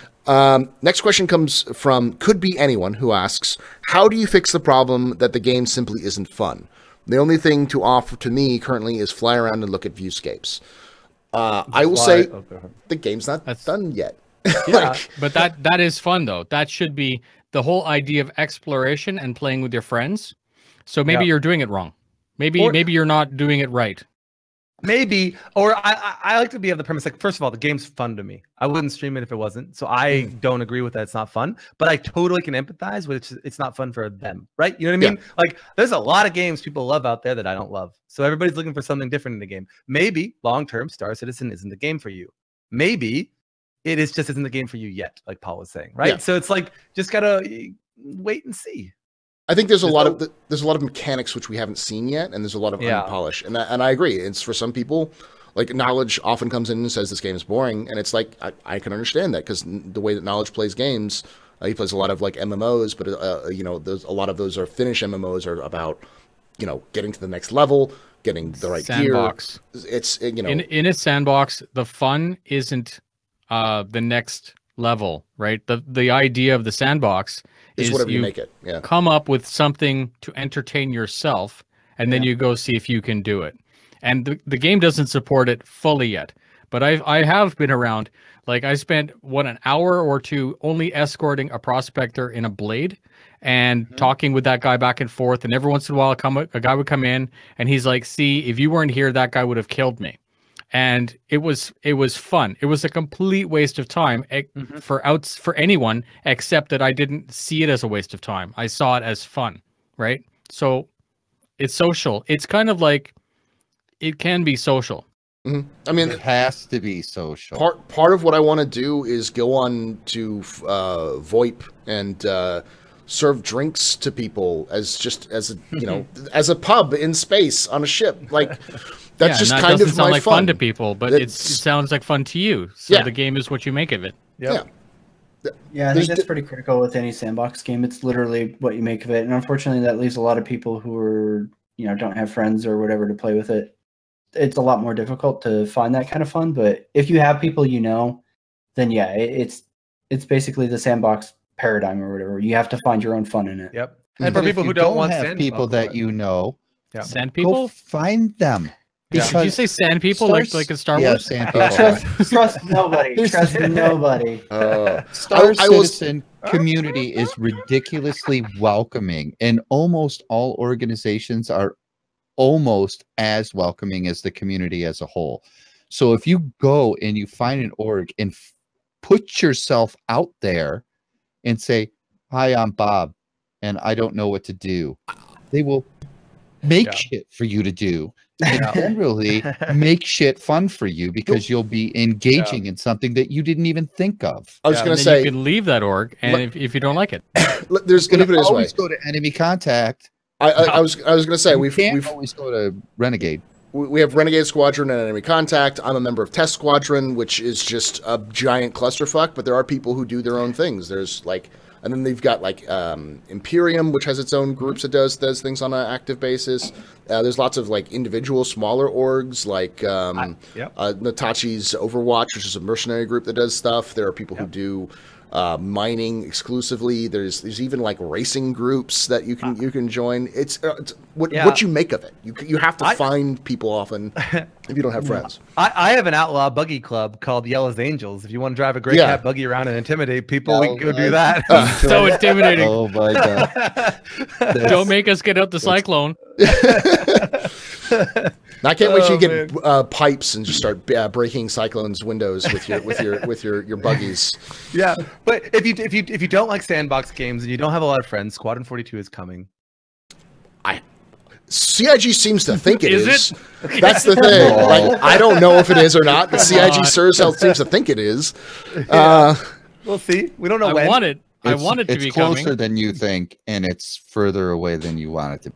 Next question comes from Could Be Anyone, who asks, "How do you fix the problem that the game simply isn't fun? The only thing to offer to me currently is fly around and look at viewscapes." I will say the game's not done yet. Yeah, but that is fun though. That should be the whole idea of exploration and playing with your friends. So maybe you're doing it wrong. Maybe you're not doing it right. Maybe, or I like to be of the premise, like, first of all, the game's fun to me. I wouldn't stream it if it wasn't. So I don't agree with that. It's not fun, but I totally can empathize with it's not fun for them, right? You know what I mean? Yeah. Like, there's a lot of games people love out there that I don't love. So everybody's looking for something different in the game. Maybe long-term Star Citizen isn't the game for you. Maybe it is just isn't the game for you yet, like Paul was saying, right? Yeah. So it's like, just gotta wait and see. I think there's a lot of mechanics which we haven't seen yet, and there's a lot of unpolished. And I agree. It's for some people, like, Knowledge often comes in and says this game is boring, and it's like I can understand that because the way that Knowledge plays games, he plays a lot of like MMOs, but there's a lot of those are Finnish MMOs are about getting to the next level, getting the right sandbox. Gear. It's in a sandbox, the fun isn't the next level, right? The idea of the sandbox is whatever you make it. Yeah. Come up with something to entertain yourself, and then you go see if you can do it. And the game doesn't support it fully yet. But I have been around. Like, I spent an hour or two only escorting a prospector in a Blade and talking with that guy back and forth. And every once in a while, a guy would come in and he's like, "See, if you weren't here, that guy would have killed me." And it was fun. It was a complete waste of time for anyone, except that I didn't see it as a waste of time. I saw it as fun, right? So it's social. It's kind of like it can be social. Mm-hmm. I mean, it has to be social. Part of what I want to do is go on to VoIP and serve drinks to people as a pub in space on a ship, like. That's just kind of sound my like fun to people, but it sounds like fun to you. So the game is what you make of it. Yep. Yeah, I think that's pretty critical with any sandbox game. It's literally what you make of it, and unfortunately, that leaves a lot of people who are don't have friends or whatever to play with it. It's a lot more difficult to find that kind of fun. But if you have people then it's basically the sandbox paradigm or whatever. You have to find your own fun in it. Yep. And for people who don't want have people that sand people, go find them. Did you say sand people like in Star Wars? Sand people. Trust nobody. Trust nobody. Star Citizen community is ridiculously welcoming, and almost all organizations are almost as welcoming as the community as a whole. So if you go and you find an org and put yourself out there and say, "Hi, I'm Bob, and I don't know what to do," they will make shit for you to do. And generally make shit fun for you because you'll be engaging in something that you didn't even think of. I was going to say you can leave that org, and if you don't like it, there's going to always go to enemy contact. I was going to say we've always go to Renegade. We have Renegade Squadron and Enemy Contact. I'm a member of Test Squadron, which is just a giant clusterfuck. But there are people who do their own things. There's like. And then they've got like Imperium, which has its own groups that does things on an active basis. There's lots of like individual smaller orgs, like Natachi's Overwatch, which is a mercenary group that does stuff. There are people who do mining exclusively. There's even like racing groups that you can join. It's what you make of it. You have to find people often if you don't have friends. I have an outlaw buggy club called Yellow's Angels. If you want to drive a Grey Cat buggy around and intimidate people, we can go do that. So intimidating. Oh my god! Don't make us get out the Cyclone. I can't wait till you get pipes and just start breaking Cyclone's windows with your buggies. Yeah, but if you don't like sandbox games and you don't have a lot of friends, Squadron 42 is coming. CIG seems to think it is. Is it? That's the thing. Like, I don't know if it is or not, but CIG Cersei seems to think it is. We'll see. We don't know when. I want it to be coming. It's closer than you think, and it's further away than you want it to be.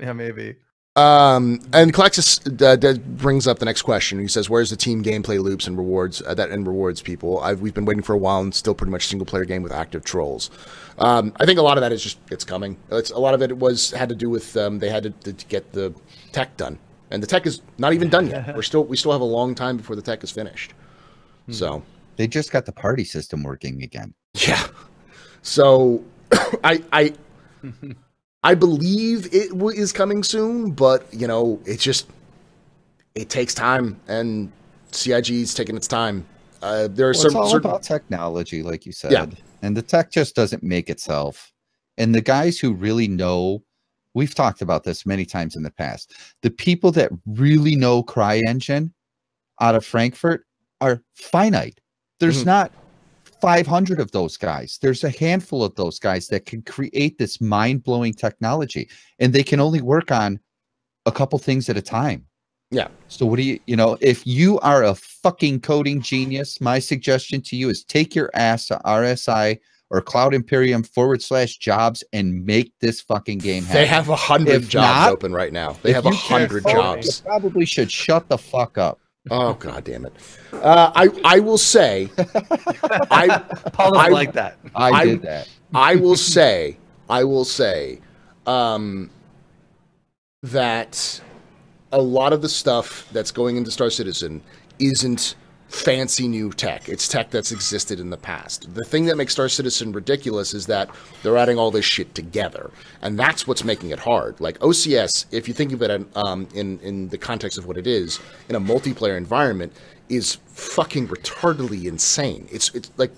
Yeah, maybe. And Calexis brings up the next question. He says, "Where's the team gameplay loops and rewards that rewards people? We've been waiting for a while, and still pretty much single player game with active trolls." I think a lot of that is just it's coming. A lot of it had to do with they had to get the tech done, and the tech is not even done yet. We still have a long time before the tech is finished. So they just got the party system working again. Yeah. So I believe it is coming soon, but it takes time, and CIG's taking its time. It's all about technology, like you said, and the tech just doesn't make itself. And the guys who really know, we've talked about this many times in the past. The people that really know CryEngine out of Frankfurt are finite. There's not 500 of those guys. There's a handful of those guys that can create this mind-blowing technology, and they can only work on a couple things at a time. Yeah. So what do you if you are a fucking coding genius, my suggestion to you is take your ass to RSI or Cloud Imperium /jobs and make this fucking game happen. They have 100 jobs open right now. They have 100 jobs. You probably should shut the fuck up. Oh god damn it! I will say, Paul doesn't like that. I did that. I will say, that a lot of the stuff that's going into Star Citizen isn't fancy new tech. It's tech that's existed in the past. The thing that makes Star Citizen ridiculous is that they're adding all this shit together, and that's what's making it hard. Like OCS, if you think of it in the context of what it is in a multiplayer environment, is fucking retardedly insane. It's like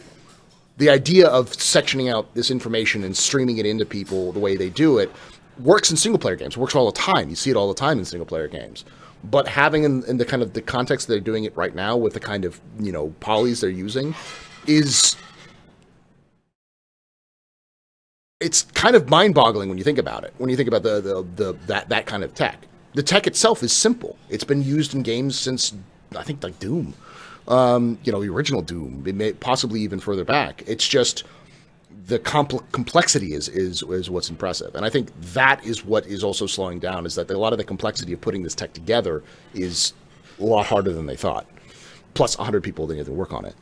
the idea of sectioning out this information and streaming it into people the way they do it works in single player games. It works all the time. You see it all the time in single player games. But having in the kind of the context they're doing it right now with the kind of, polys they're using it's kind of mind-boggling when you think about it. When you think about that kind of tech. The tech itself is simple. It's been used in games since, I think, like Doom. The original Doom, possibly even further back. It's just the complexity is what's impressive, and I think that is what is also slowing down. Is that a lot of the complexity of putting this tech together is a lot harder than they thought. Plus, 100 people that have to work on it.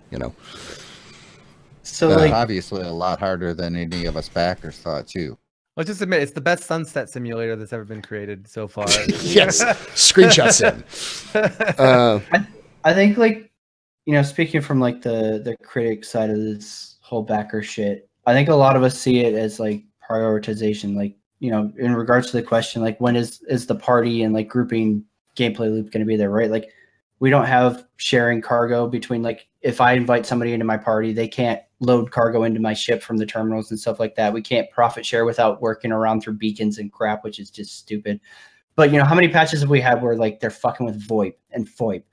So, obviously, a lot harder than any of us backers thought too. Let's just admit it's the best sunset simulator that's ever been created so far. Yes, screenshots in. I think, speaking from the critic side of this whole backer shit, I think a lot of us see it as prioritization, in regards to the question, when is the party and grouping gameplay loop going to be there, right? We don't have sharing cargo between, if I invite somebody into my party, they can't load cargo into my ship from the terminals and stuff like that. We can't profit share without working around through beacons and crap, which is just stupid. But how many patches have we had where they're fucking with VoIP and FOIP?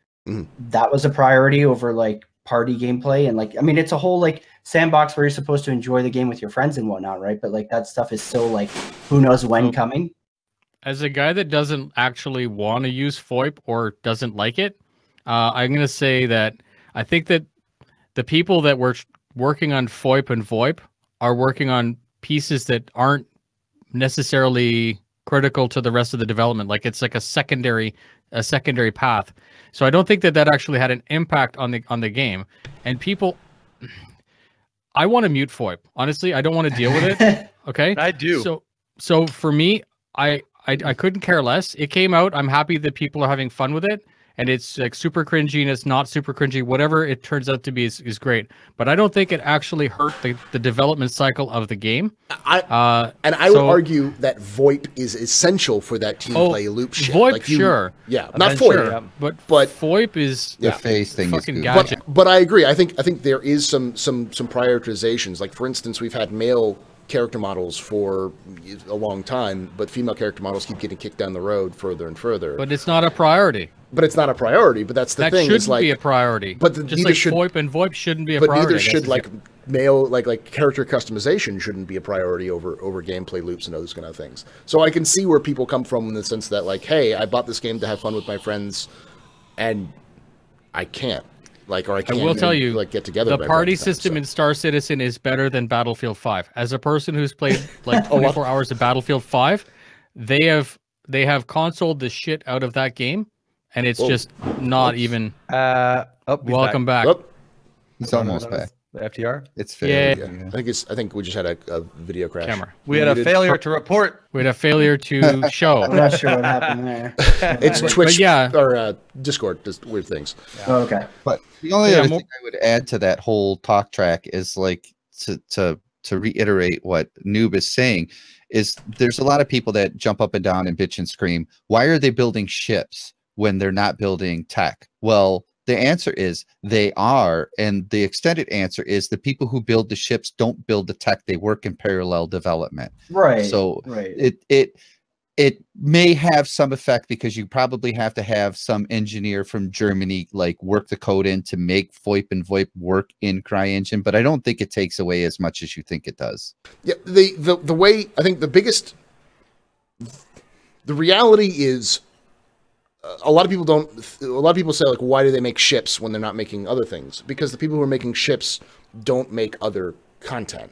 that was a priority over like party gameplay. And like, I mean, it's a whole like sandbox where you're supposed to enjoy the game with your friends and whatnot, right? But like that stuff is so like, who knows when coming. As a guy that doesn't actually want to use VoIP or doesn't like it, I'm going to say that I think that the people that were working on FOIP and VoIP are working on pieces that aren't necessarily critical to the rest of the development. Like it's like a secondary path. So I don't think that actually had an impact on the game. And people, I want to mute VoIP. Honestly, I don't want to deal with it. Okay, I do. So for me, I couldn't care less. It came out. I'm happy that people are having fun with it. And it's like super cringy and it's not super cringy. Whatever it turns out to be is great. But I don't think it actually hurt the development cycle of the game. I would argue that VoIP is essential for that team play loop shit. VoIP, like sure. Yeah, not VoIP. Sure. But VoIP is the face thing fucking is gadget. But I agree. I think there is some prioritizations. Like for instance, we've had male character models for a long time, but female character models keep getting kicked down the road further and further. But it's not a priority. But it's not a priority. But that's the thing. That shouldn't shouldn't be a priority. But just like VoIP and VoIP shouldn't be a priority. But neither should like male like character customization shouldn't be a priority over gameplay loops and those kind of things. So I can see where people come from in the sense that like, hey, I bought this game to have fun with my friends, and I can't. Like, or I can't. I will tell you, like get together. The party system in Star Citizen is better than Battlefield 5. As a person who's played like 24 hours of Battlefield 5, they have consoled the shit out of that game, and it's just not even. Welcome back. It's almost back. The FTR. It's fair. Yeah. I think we just had a video crash. Camera. We had a failure to report. We had a failure to show. I'm not sure what happened there. It's Twitch yeah. or Discord, just weird things. Yeah. Oh, okay. But the only other thing I would add to that whole talk track is like to reiterate what Noob is saying is there's a lot of people that jump up and down and bitch and scream. Why are they building ships when they're not building tech? Well, the answer is they are, and the extended answer is the people who build the ships don't build the tech; they work in parallel development. Right. So it may have some effect because you probably have to have some engineer from Germany like work the code in to make VoIP and VoIP work in CryEngine, but I don't think it takes away as much as you think it does. Yeah, the way I think the reality is. A lot of people say like, why do they make ships when they're not making other things? Because the people who are making ships don't make other content.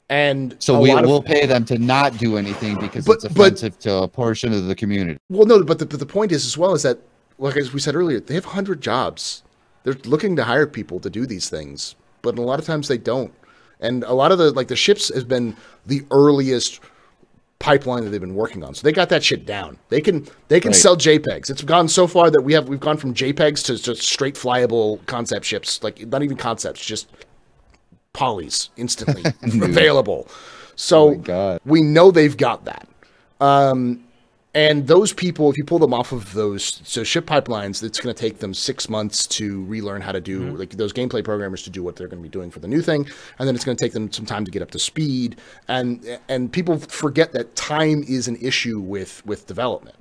And so we'll pay them to not do anything because it's offensive to a portion of the community. Well, no, but the point is as well is that, like as we said earlier, they have 100 jobs. They're looking to hire people to do these things, but a lot of times they don't. And a lot of the ships has been the earliest pipeline that they've been working on, so they got that shit down. They can sell JPEGs. It's gone so far that we've gone from JPEGs to just straight flyable concept ships, like not even concepts, just polys instantly available. So we know they've got that. And those people, if you pull them off of those ship pipelines, it's going to take them 6 months to relearn how to do, like those gameplay programmers to do what they're going to be doing for the new thing. And then it's going to take them some time to get up to speed. And people forget that time is an issue with development.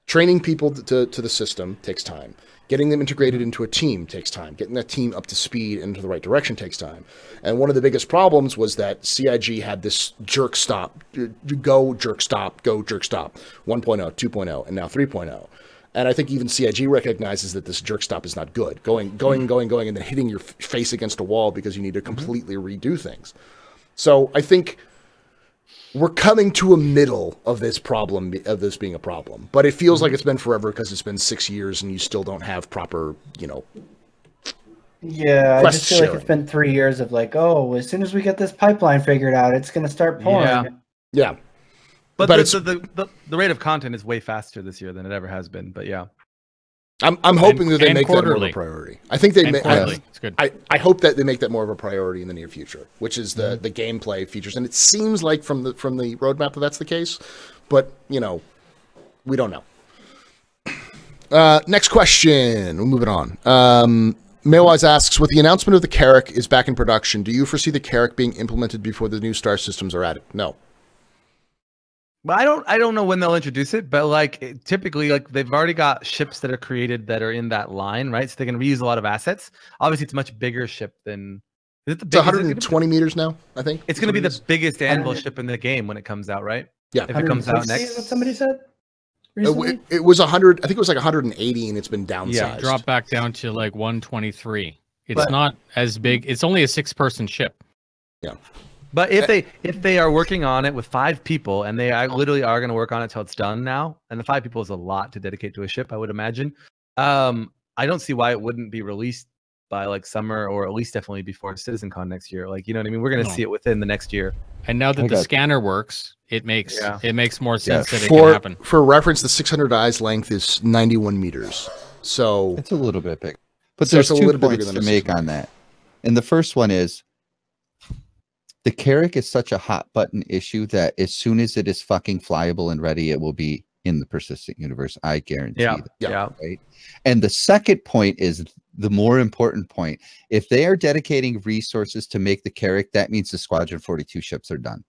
Training people to the system takes time. Getting them integrated into a team takes time. Getting that team up to speed and into the right direction takes time. And one of the biggest problems was that CIG had this jerk stop, go jerk stop, 1.0, 2.0, and now 3.0. And I think even CIG recognizes that this jerk stop is not good. Going, and then hitting your face against a wall because you need to completely redo things. So I think we're coming to a middle of this problem, of this being a problem. But it feels like it's been forever because it's been 6 years and you still don't have proper, Yeah, I just feel like it's been 3 years of like, oh, as soon as we get this pipeline figured out, it's going to start pouring. Yeah. But the rate of content is way faster this year than it ever has been. But yeah. I'm hoping that they make that more of a priority. I think they make. It's good. I hope that they make that more of a priority in the near future, which is the gameplay features. And it seems like from the roadmap that's the case, but we don't know. Next question. We'll move it on. Mailwise asks, with the announcement of the Carrack is back in production, do you foresee the Carrack being implemented before the new star systems are added? No. But I don't know when they'll introduce it, but like typically, like they've already got ships that are created that are in that line, right? So they can reuse a lot of assets. Obviously, it's a much bigger ship than. Is it the It's 120 meters now, I think. It's going to be the biggest anvil ship in the game when it comes out, right? Yeah. If it comes out 160 next. is what somebody said recently? It was 100. I think it was like 180, and it's been downsized. Yeah, Drop back down to like 123. It's But- not as big. It's only a 6-person ship. But if they are working on it with 5 people, and they literally are going to work on it till it's done now, and the 5 people is a lot to dedicate to a ship, I would imagine. I don't see why it wouldn't be released by like summer, or at least definitely before CitizenCon next year. Like, you know what I mean? We're going to see it within the next year. And now that the Okay. scanner works, it makes more sense that it can For happen. for reference, the 600 eyes length is 91 meters. So It's a little bit big. But So there's it's a two little bit bigger points than to a make 600. on that. And the first one is the Carrack is such a hot button issue that as soon as it is fucking flyable and ready, it will be in the persistent universe. I guarantee Yeah. that. Yeah. Right. And the second point is the more important point. If they are dedicating resources to make the Carrack, that means the Squadron 42 ships are done.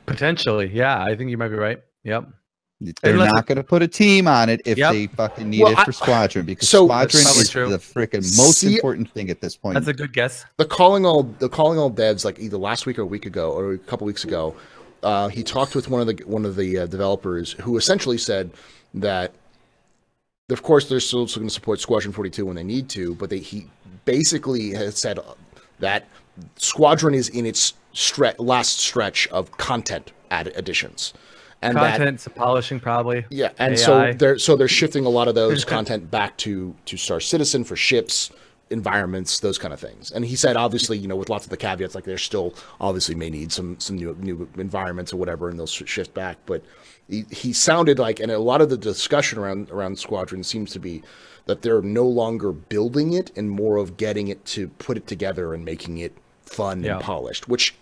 Potentially. Yeah. I think you might be right. Yep. They're Unless not going to put a team on it if Yep. they fucking need Well, it for Squadron, because so- Squadron Probably is true. the freaking most See- important thing at this point. That's a good guess. the calling all devs, like either last week or a week ago or a couple weeks ago, he talked with one of the developers who essentially said that, of course, they're still going to support Squadron 42 when they need to, but he basically has said that Squadron is in its last stretch of content additions, and Content, some polishing probably. yeah, and AI. so they're shifting a lot of those content back to Star Citizen for ships, environments, those kind of things. And he said, obviously, you know, with lots of the caveats, like they're still obviously may need some new environments or whatever, and they'll shift back. But he sounded like, and a lot of the discussion around Squadron seems to be that they're no longer building it and more of getting it to put it together and making it fun Yeah. and polished, which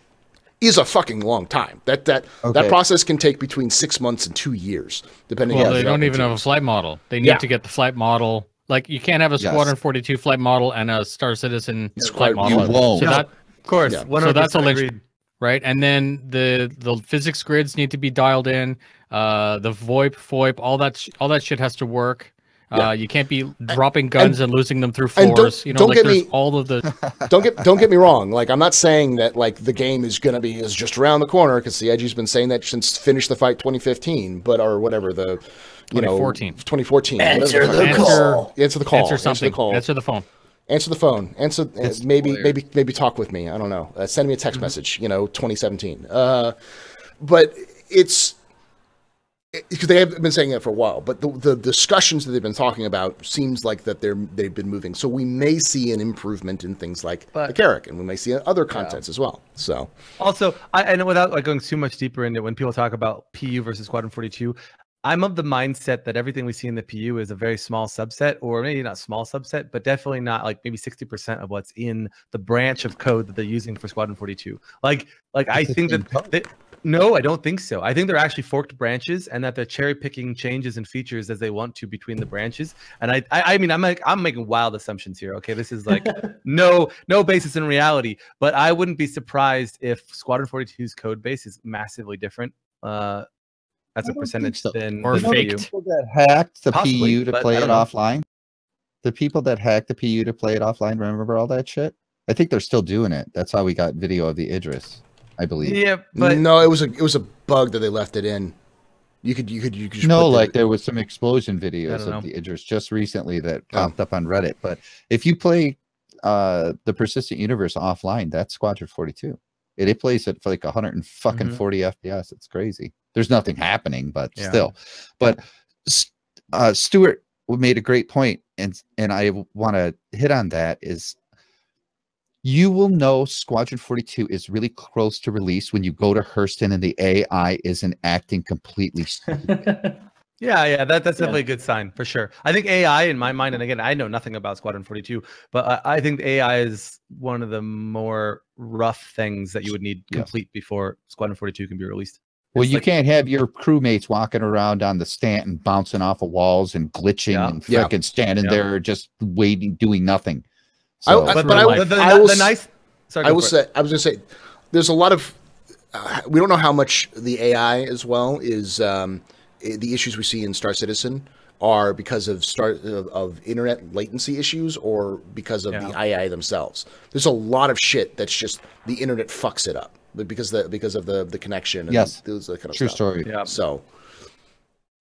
is a fucking long time. That Okay. process can take between 6 months and 2 years, depending. Well, on they the don't even have a teams. flight model. They need Yeah. to get the flight model. Like, you can't have a Yes. Squadron 42 flight model and a Star Citizen It's flight quite- model. you won't. So Yeah. that, Of course. Yeah. 100% So that's a lynch- agreed. right? And then the physics grids need to be dialed in. The VoIP, FOIP, all that shit has to work. Yeah. You can't be dropping guns and losing them through and don't- floors. You know, don't like get there's me- all of the Don't get me wrong. Like, I'm not saying that like the game is just around the corner, because the Edgy's been saying that since Finish the Fight 2015, or whatever, the 2014. 2014. Answer whatever the fuck. call. Answer the call. answer something. Answer the call. Answer the phone. Answer the phone. Answer. It's Maybe weird. maybe talk with me. I don't know. Send me a text message. 2017. But it's because they have been saying that for a while. But the discussions that they've been talking about seems like that they've been moving. So we may see an improvement in things like the Carrack, and we may see other contents as well. So Also, I know, without like going too much deeper into it, when people talk about PU versus Squadron 42, I'm of the mindset that everything we see in the PU is a very small subset, or maybe not small subset, but definitely not like maybe 60% of what's in the branch of code that they're using for Squadron 42. Like I It's the think same that code. no, I don't think so. I think they're actually forked branches, and that they're cherry picking changes and features as they want to between the branches. And I mean, I'm making wild assumptions here. Okay, this is like no basis in reality, but I wouldn't be surprised if Squadron 42's code base is massively different as I a don't percentage think so. than Or than faked. PU. People that hacked the Possibly, PU to but play I it don't know. offline. The people that hacked the PU to play it offline, remember all that shit? I think they're still doing it. That's how we got video of the Idris, I believe. Yeah, but no, it was a bug that they left it in. You could just No, put like there was some explosion I videos don't know. of the Idris just recently that popped up on Reddit. But if you play the Persistent Universe offline, that's Squadron 42. It plays at like 140 FPS. It's crazy. There's nothing happening, but Yeah. still. But Stuart made a great point, and I want to hit on that. Is you will know Squadron 42 is really close to release when you go to Hurston and the AI isn't acting completely stupid. yeah, that's definitely a good sign for sure. I think AI, in my mind, and again, I know nothing about Squadron 42, but I think AI is one of the more rough things that you would need Yeah. complete before Squadron 42 can be released. Well, It's you like- can't have your crewmates walking around on the Stanton, bouncing off of walls and glitching Yeah. and Yeah. freaking standing Yeah. there just waiting, doing nothing. I- So, I- But but I the, will- the, I will the s- nice. Sorry, I go will for it. say, I was going to say, there's a lot of we don't know how much the AI as well is the issues we see in Star Citizen are because of internet latency issues or because of the AI themselves. There's a lot of shit that's just the internet fucks it up because of the connection. And yes, those kind of true stuff. story. Yeah. So,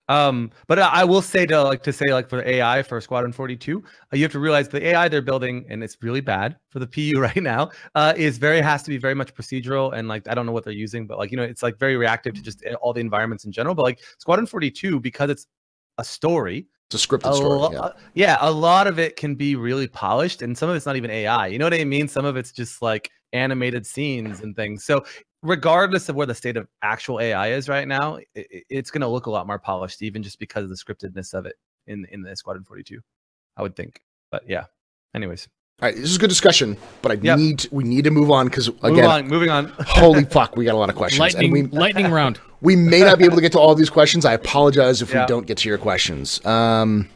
but I will say for AI for Squadron 42, you have to realize the AI they're building, and it's really bad for the PU right now, has to be very much procedural, and like I don't know what they're using, but like it's like very reactive to just all the environments in general. But like Squadron 42, because it's a story. It's a scripted story. A lot of it can be really polished, and some of it's not even AI. You know what I mean? Some of it's just like animated scenes and things. So regardless of where the state of actual AI is right now, it's going to look a lot more polished, even just because of the scriptedness of it in the Squadron 42, I would think. But yeah, anyways. All right, this is a good discussion, but we need to move on because again, moving on. Holy fuck, we got a lot of questions. Lightning round. We may not be able to get to all of these questions. I apologize if we don't get to your questions. I'm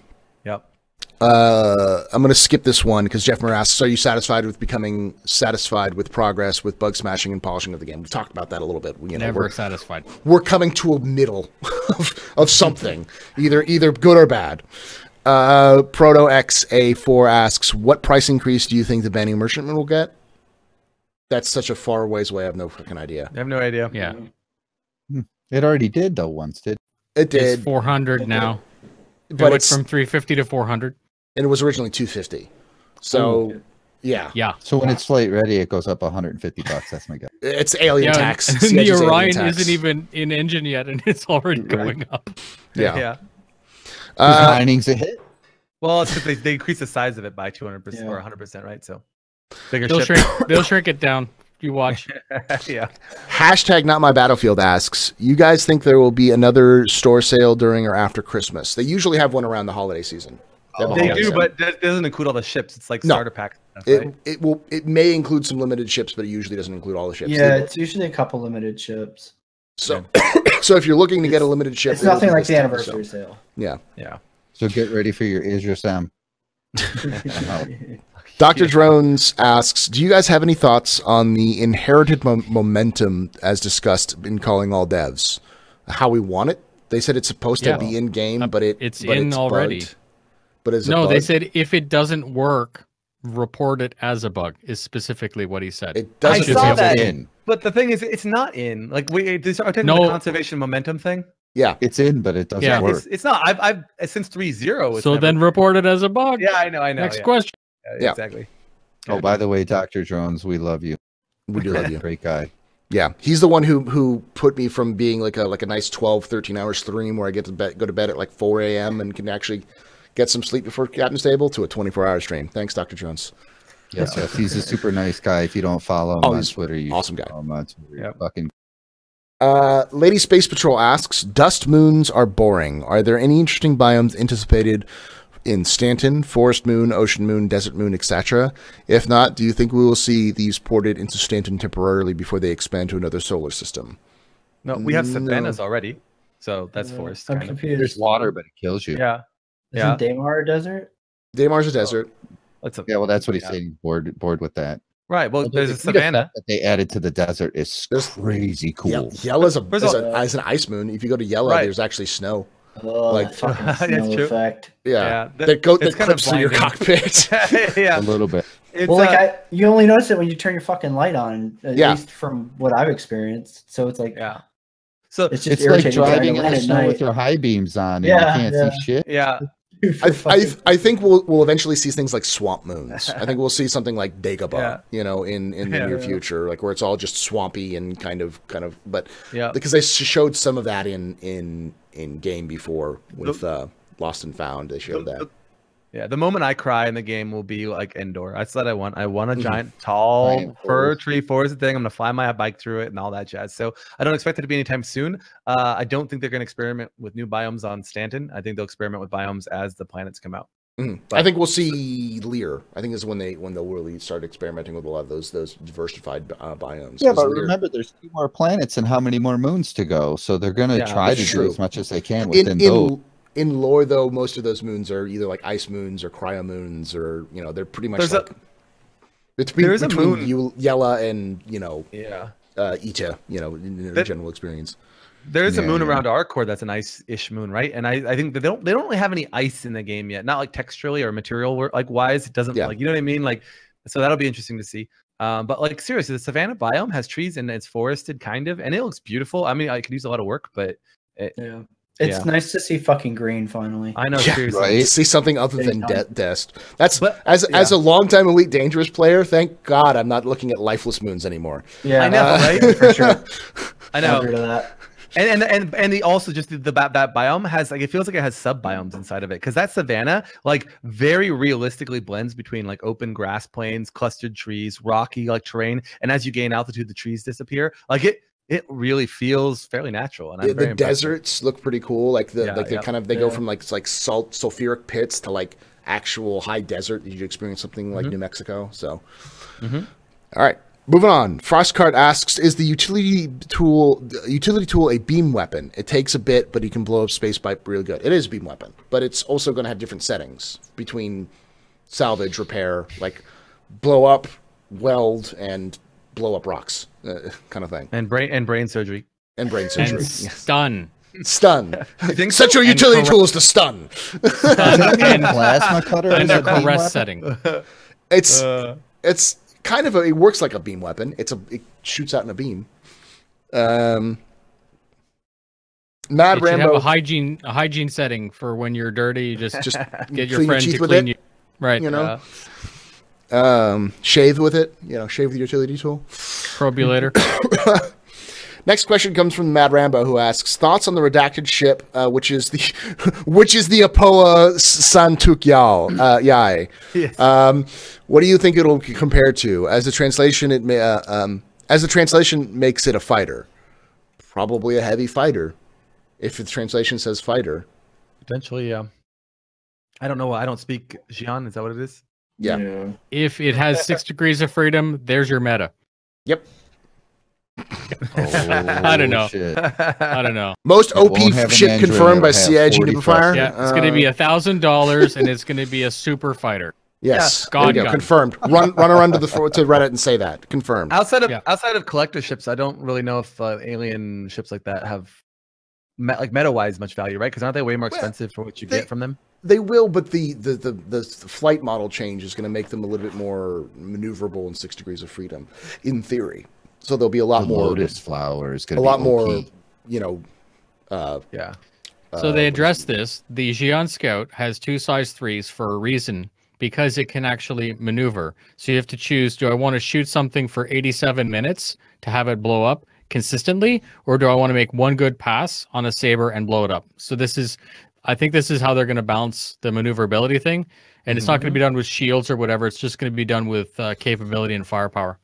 going to skip this one because Jeff Moore asks, are you becoming satisfied with progress with bug smashing and polishing of the game? We've talked about that a little bit. Never satisfied. We're coming to a middle of something, either good or bad. Proto XA4 asks, what price increase do you think the Banning Merchantman will get? That's such a far ways away. I have no fucking idea. I have no idea. Yeah. It already did though once, did it? Did. It's 400 now. But it went from 350 to 400. And it was originally 250. So yeah. So when it's slate ready, it goes up $150. That's my guess. It's alien tax. The Orion isn't even in engine yet, and it's already going up. Yeah. Mining's a hit. Well, it's because they increase the size of it by 200% or 100%, right? So bigger they'll shrink it down. You watch. Yeah. Hashtag Not My Battlefield asks, you guys think there will be another store sale during or after Christmas? They usually have one around the holiday season. They do, but that doesn't include all the ships. It's like starter pack stuff, right? It may include some limited ships, but it usually doesn't include all the ships. Yeah, it's usually a couple limited ships. So so if you're looking to get a limited ship, it's nothing like the anniversary sale. Yeah. So get ready for your Isra Sam. Dr. Drones asks, do you guys have any thoughts on the inherited momentum as discussed in Calling All Devs? How we want it? They said it's supposed to be in game, but it's already. Bugged. But is it no, bugged? They said if it doesn't work, report it as a bug. Is specifically what he said. It doesn't. I saw that. But the thing is, it's not in. Like are taking the conservation momentum thing. Yeah, it's in, but it doesn't work. It's not. I've since 3.0. So then report it as a bug. Yeah, I know. Next question. Yeah, exactly. Oh, by the way, Dr. Drones, we love you. We do love you. Great guy. Yeah, he's the one who put me from being like a nice 12, 13-hour stream where I go to bed at like 4 a.m. and can actually get some sleep before Captain's Table to a 24-hour stream. Thanks, Dr. Jones. Yes, he's a super nice guy. If you don't follow him on Twitter, you awesome guy. Follow him on Twitter. Fucking. Lady Space Patrol asks, dust moons are boring. Are there any interesting biomes anticipated in Stanton, Forest Moon, Ocean Moon, Desert Moon, etc.? If not, do you think we will see these ported into Stanton temporarily before they expand to another solar system? No, we have savannas already, so that's forest. I'm confused. There's water, but it kills you. Yeah. Isn't Daymar a desert? Daymar's a desert. Yeah, well, that's what he's saying. Bored with that. Right. Well, there's a savanna that they added to the desert. Is crazy cool. Yella's is an ice moon. If you go to Yella, there's actually snow. Oh, like fucking snow effect. Yeah, that clips through your cockpit. Yeah, a little bit. You only notice it when you turn your fucking light on. At least from what I've experienced. So it's like so it's just like driving in the snow with your high beams on. And you can't see shit. Yeah. I think we'll eventually see things like swamp moons. I think we'll see something like Dagobah, in the near future, like where it's all just swampy and kind of, but because they showed some of that in game before with Lost and Found, they showed that. The moment I cry in the game will be like Endor. That's what I want. I want a giant, tall fir tree forest thing. I'm gonna fly my bike through it and all that jazz. So I don't expect it to be anytime soon. I don't think they're gonna experiment with new biomes on Stanton. I think they'll experiment with biomes as the planets come out. I think we'll see Lear. I think this is when they'll really start experimenting with a lot of those diversified biomes. Yeah, but remember, there's 2 more planets and how many more moons to go? So they're gonna try to do as much as they can within those. In lore, though, most of those moons are either like ice moons or cryo moons, or they're pretty much between Yella and Ita, in the general experience. There's a moon around our core that's an ice-ish moon, right? And I think that they don't really have any ice in the game yet. Not like texturally or material wise. It doesn't like, you know what I mean? Like, so that'll be interesting to see. But like seriously, the savanna biome has trees and it's forested kind of, and it looks beautiful. I mean, I could use a lot of work, but it's nice to see fucking green finally. I know, seriously. Right? To see something other than Dest. That's as a longtime Elite Dangerous player. Thank God I'm not looking at lifeless moons anymore. Yeah, I know, right? Yeah, for sure. I know. I've heard of that. And the also just that biome has like, it feels like it has sub biomes inside of it, because that savanna like very realistically blends between like open grass plains, clustered trees, rocky like terrain, and as you gain altitude the trees disappear. Like it really feels fairly natural. And the deserts look pretty cool. Like they go from like sulfuric pits to like actual high desert. You experience something like New Mexico. So all right. Moving on, Frostcart asks, is the utility tool a beam weapon? It takes a bit, but you can blow up space pipe really good. It is a beam weapon, but it's also going to have different settings between salvage, repair, like blow up, weld, and blow up rocks, kind of thing. And brain surgery. And brain surgery. And stun. Stun. Such a utility tool is to stun. And plasma cutter and is a a beam caress weapon? setting. It's kind of it works like a beam weapon. It shoots out in a beam. Mad Rambo have a hygiene setting for when you're dirty. You just get your clean friend your to teeth with clean it, you. Right. Shave with it. Shave with the utility tool. Probulator. Next question comes from Mad Rambo, who asks thoughts on the redacted ship, which is the Apoa Santuk Yai. Yes. What do you think it'll compare to? As the translation, makes it a fighter, probably a heavy fighter. If the translation says fighter, Potentially, yeah. I don't know. I don't speak Xi'an. Is that what it is? yeah. If it has 6 degrees of freedom, there's your meta. Yep. I don't know. Shit. I don't know. Most OP won't have an ship Android, confirmed by it'll have CIG 40 Nubifire. Yeah, it's going to be $1,000, and it's going to be a super fighter. Yes, Yeah. there you go. God. Confirmed. Run around to Reddit and say that. Confirmed. Outside of collector ships, I don't really know if alien ships like that have meta-wise much value, right? Because aren't they way more expensive for what you get from them? They will, but the flight model change is going to make them a little bit more maneuverable in 6 degrees of freedom, in theory. So there'll be a lot more Lotus flower is going a to be lot OP. more, Yeah. So they addressed this. The Xi'an Scout has 2 size 3s for a reason, because it can actually maneuver. So you have to choose, do I want to shoot something for 87 minutes to have it blow up consistently, or do I want to make one good pass on a saber and blow it up? So I think this is how they're going to balance the maneuverability thing. And it's not going to be done with shields or whatever. It's just going to be done with capability and firepower.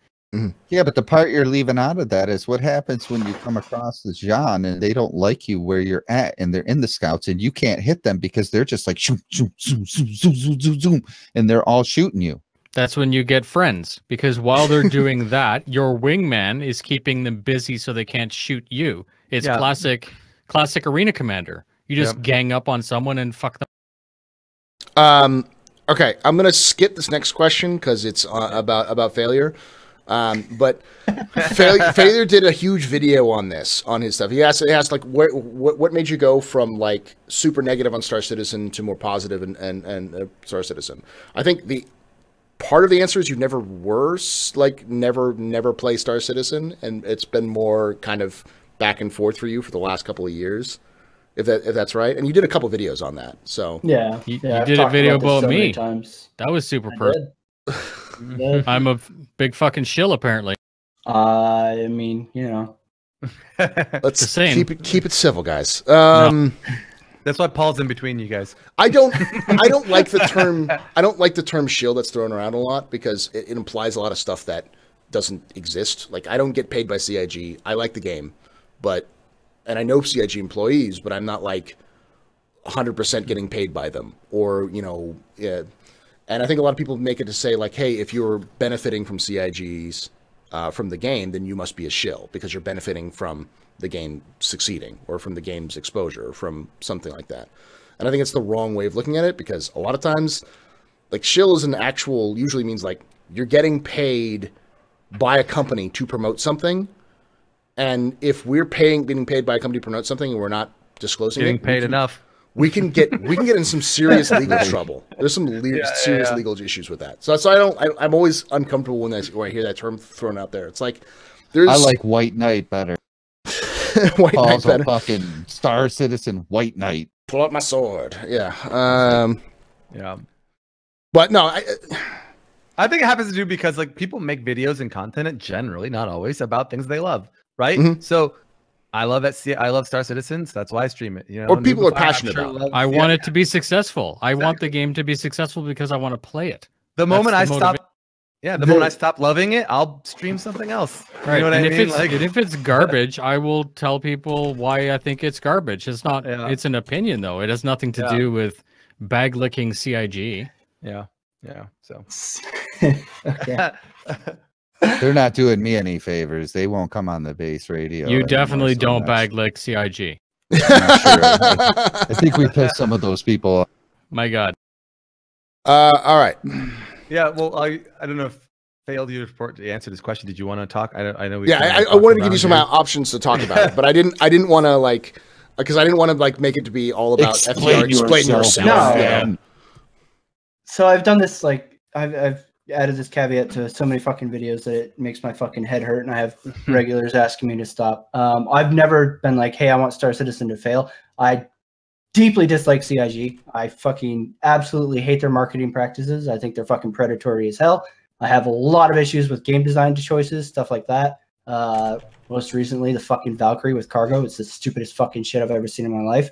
Yeah, but the part you're leaving out of that is what happens when you come across the Xi'an and they don't like you where you're at, and they're in the scouts and you can't hit them because they're just like zoom, zoom, zoom, zoom, zoom, zoom, zoom, zoom, and they're all shooting you. That's when you get friends, because while they're doing that, your wingman is keeping them busy so they can't shoot you. It's classic arena commander. You just gang up on someone and fuck them. Okay, I'm gonna skip this next question because it's about failure. But failure did a huge video on this, on his stuff. He asked like what made you go from like super negative on Star Citizen to more positive and Star Citizen. I think the part of the answer is you never were like never play Star Citizen, and it's been more kind of back and forth for you for the last couple of years. If that's right, and you did a couple videos on that, so you did a video about me. That was super perfect. I'm a big fucking shill, apparently. I mean, let's keep it civil, guys. That's why Paul's in between you guys. I don't like the term. I don't like the term shill that's thrown around a lot because it implies a lot of stuff that doesn't exist. Like, I don't get paid by CIG. I like the game, and I know CIG employees, but I'm not like 100% getting paid by them, or And I think a lot of people make it to say like, hey, if you're benefiting from CIGs from the game, then you must be a shill because you're benefiting from the game succeeding or from the game's exposure or from something like that. And I think it's the wrong way of looking at it, because a lot of times, like, shill is usually means like you're getting paid by a company to promote something, And if we're getting paid by a company to promote something and we're not disclosing Getting it, paid enough. we can get in some serious legal trouble. There's some serious legal issues with that. So I'm always uncomfortable when I hear that term thrown out there. It's like I like White Knight better. White Knight Also better. fucking Star Citizen White Knight. Pull out my sword. Yeah. Yeah. But no, I think it happens to do because like people make videos and content generally, not always, about things they love, right? Mhm. So I love Star Citizen, so that's why I stream it. You know, or people are passionate about it. I want it to be successful. I want the game to be successful because I want to play it. The moment I the stop, the moment I stop loving it, I'll stream something else. Right. You know what and I mean? if it's garbage, I will tell people why I think it's garbage. It's not. It's an opinion, though. It has nothing to do with bag licking CIG. Yeah. So. Okay. They're not doing me any favors. They won't come on the base radio. You anymore, definitely so don't that's- bag lick CIG. I'm not sure. I think we pissed some of those people off. My God. All right. Yeah. Well, I don't know if failed you to answer this question. Did you want to talk? I know. I wanted to give you some options to talk about it, but I didn't want to like because I didn't want to like make it to be all about FTR. Explain yourself. No. Yeah. So I've done this, like, I've added this caveat to so many fucking videos that it makes my fucking head hurt, and I have regulars asking me to stop. I've never been like, hey, I want Star Citizen to fail. I deeply dislike CIG. I fucking absolutely hate their marketing practices. I think they're fucking predatory as hell. I have a lot of issues with game design choices, stuff like that. Most recently, the fucking Valkyrie with cargo. It's the stupidest fucking shit I've ever seen in my life.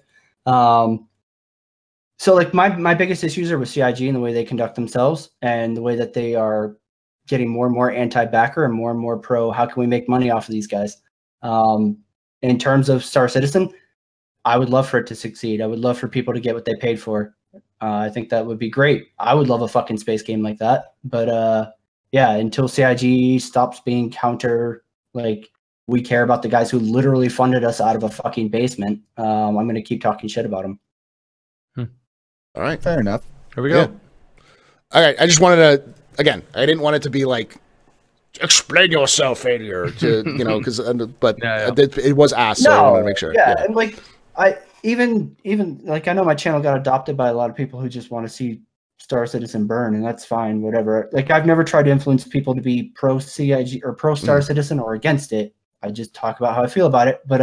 So like my biggest issues are with CIG and the way they conduct themselves and the way that they are getting more and more anti-backer and more pro. How can we make money off of these guys? In terms of Star Citizen, I would love for it to succeed. I would love for people to get what they paid for. I think that would be great. I would love a fucking space game like that. But yeah, until CIG stops being counter, like we care about the guys who literally funded us out of a fucking basement, I'm going to keep talking shit about them. All right. Fair enough. Here we go. Yeah. All right. I just wanted to, again, I didn't want it to be like, explain yourself, failure, to, you know, because, but it was asked, so I wanted to make sure. Yeah. And like, I even like, I know my channel got adopted by a lot of people who just want to see Star Citizen burn, and that's fine, whatever. Like, I've never tried to influence people to be pro CIG or pro Star Citizen or against it. I just talk about how I feel about it. But,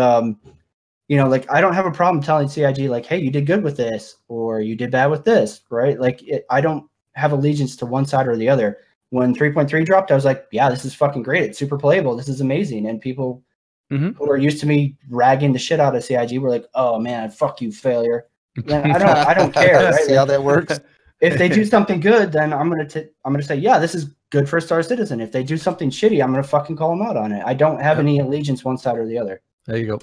you know, like, I don't have a problem telling CIG, like, hey, you did good with this, or you did bad with this, right? Like, I don't have allegiance to one side or the other. When 3.3 dropped, I was like, yeah, this is fucking great. It's super playable. This is amazing. And people who are used to me ragging the shit out of CIG were like, oh, man, fuck you, failure. And I don't care, right? See how that works? If they do something good, then I'm gonna say, yeah, this is good for Star Citizen. If they do something shitty, I'm gonna fucking call them out on it. I don't have any allegiance one side or the other. There you go.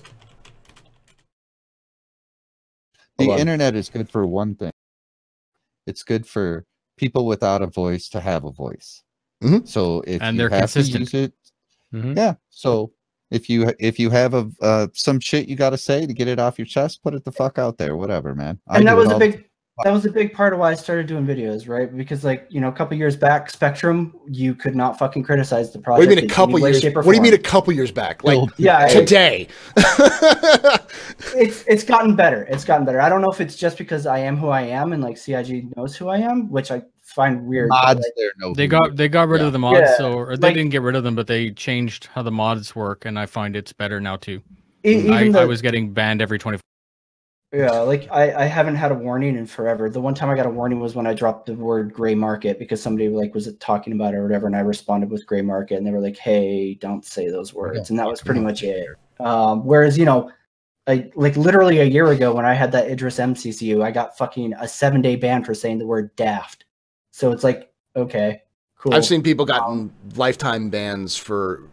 The internet is good for one thing. It's good for people without a voice to have a voice. So if and you they're have consistent. to use it, yeah. So if you have some shit you got to say to get it off your chest, put it the fuck out there. Whatever, man. And that was a big part of why I started doing videos, right? Because, like, you know, a couple years back, Spectrum, you could not fucking criticize the project. What do you mean a couple years? What do you mean a couple years back? Like, yeah, today. It's gotten better. It's gotten better. I don't know if it's just because I am who I am and like CIG knows who I am, which I find weird. Mods, like, they got rid of the mods, or they like, didn't get rid of them, but they changed how the mods work, and I find it's better now too. Even I was getting banned every 24. Yeah, like I haven't had a warning in forever. The one time I got a warning was when I dropped the word gray market because somebody like was talking about it or whatever, and I responded with gray market, and they were like, "Hey, don't say those words," and that was pretty much it. Whereas, you know, like literally a year ago when I had that Idris MCCU, I got fucking a 7-day ban for saying the word daft. So it's like, okay, cool. I've seen people gotten lifetime bans for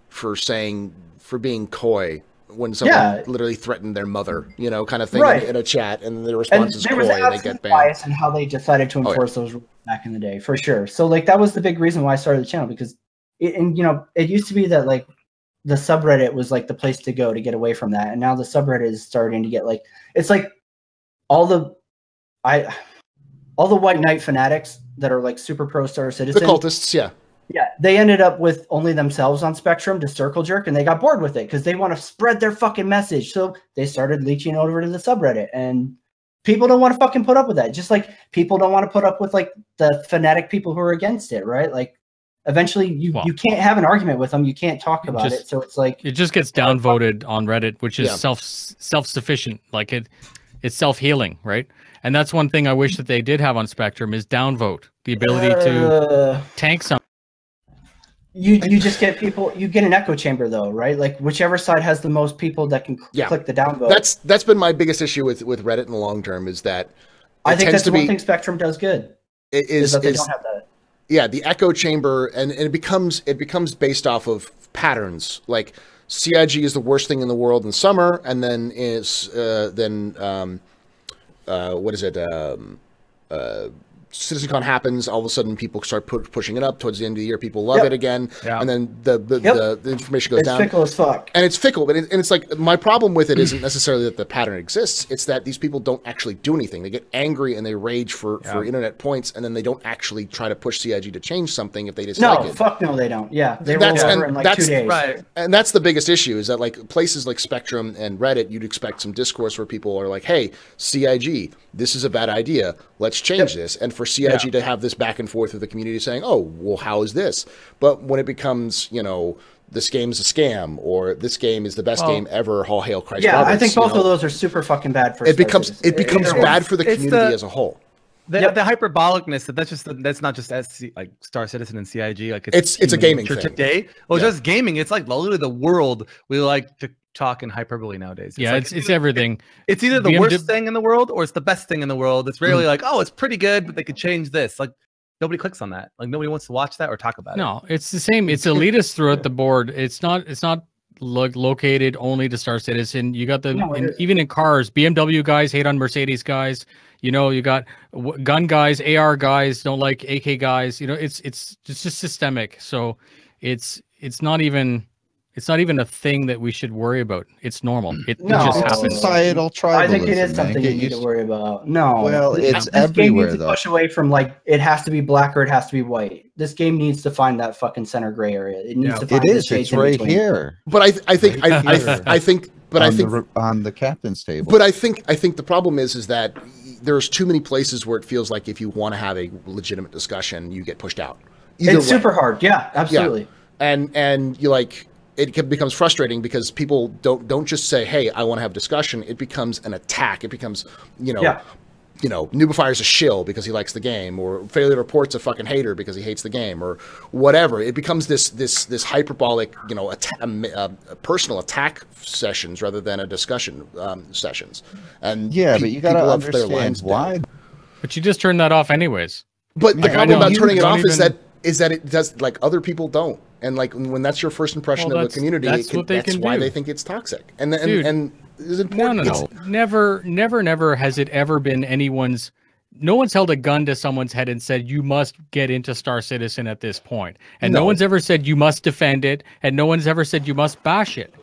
being coy when someone literally threatened their mother, you know, kind of thing in a chat, and the response is coy, and they get banned. Bias in how they decided to enforce those rules back in the day, for sure. So like that was the big reason why I started the channel, because you know, it used to be that like the subreddit was like the place to go to get away from that, and now the subreddit is starting to get like, it's like all the white knight fanatics that are like super pro Star Citizen, the cultists, Yeah, they ended up with only themselves on Spectrum to circle jerk, and they got bored with it because they want to spread their fucking message. So they started leeching over to the subreddit, and people don't want to fucking put up with that. Just like people don't want to put up with like the fanatic people who are against it, right? Like eventually you can't have an argument with them. You can't talk about it. So it's like it just gets downvoted on Reddit, which is self-sufficient. Like it's self-healing, right? And that's one thing I wish that they did have on Spectrum is downvote, the ability to tank something. You just get people. You get an echo chamber though, right? Like whichever side has the most people that can click the downvote. That's been my biggest issue with Reddit in the long term is that I think that's the one thing Spectrum does good. Is that they don't have that. Yeah, the echo chamber, and it becomes based off of patterns. Like CIG is the worst thing in the world in summer, and then what is it? CitizenCon happens, all of a sudden people start pushing it up towards the end of the year. People love it again, and then the information goes down. It's fickle as fuck. And it's fickle, but it's like my problem with it isn't necessarily that the pattern exists. It's that these people don't actually do anything. They get angry and they rage for internet points, and then they don't actually try to push CIG to change something if they dislike it. No, fuck no, they don't. Yeah, they roll over in like 2 days. Right. And that's the biggest issue is that like places like Spectrum and Reddit, you'd expect some discourse where people are like, hey, CIG, this is a bad idea. Let's change this. And for CIG to have this back and forth with the community saying, oh, well, how is this? But when it becomes, this game's a scam or this game is the best game ever, all hail Christ. Yeah, Roberts, I think both of those are super fucking bad for it becomes bad for the community as a whole. The hyperbolicness that's not just like Star Citizen and CIG. Like it's a gaming thing today. Well, just gaming. It's like literally the world. We like to talk in hyperbole nowadays. It's everything. It's either the worst thing in the world or it's the best thing in the world. It's rarely like, oh, it's pretty good, but they could change this. Like nobody clicks on that. Like nobody wants to watch that or talk about it. No, it's the same. It's elitist throughout the board. It's not located only to Star Citizen. You got even in cars, BMW guys hate on Mercedes guys. You got gun guys, AR guys don't like AK guys. It's just systemic. So it's not even a thing that we should worry about. It's normal. It just happens. Societal tribalism. I think it is something you need to worry about. No. Well, it's this everywhere, game needs to though. push away from like it has to be black or it has to be white. This game needs to find that fucking center gray area. It needs to find It's right here. But I think on the captain's table. But I think the problem is that there's too many places where it feels like if you want to have a legitimate discussion, you get pushed out. It's super hard. Yeah, absolutely. Yeah. And you like it becomes frustrating because people don't just say, "Hey, I want to have a discussion." It becomes an attack. It becomes, Nubifier's a shill because he likes the game, or Failure Report's a fucking hater because he hates the game, or whatever. It becomes this hyperbolic, personal attack sessions rather than a discussion sessions. And but you got to understand why. But you just turn that off anyways. But the problem about turning it off is that it does, like, other people don't. And like when that's your first impression of the community, that's why they think it's toxic. And is important. No. Never has it ever been anyone's. No one's held a gun to someone's head and said you must get into Star Citizen at this point, and no one's ever said you must defend it, and no one's ever said you must bash it.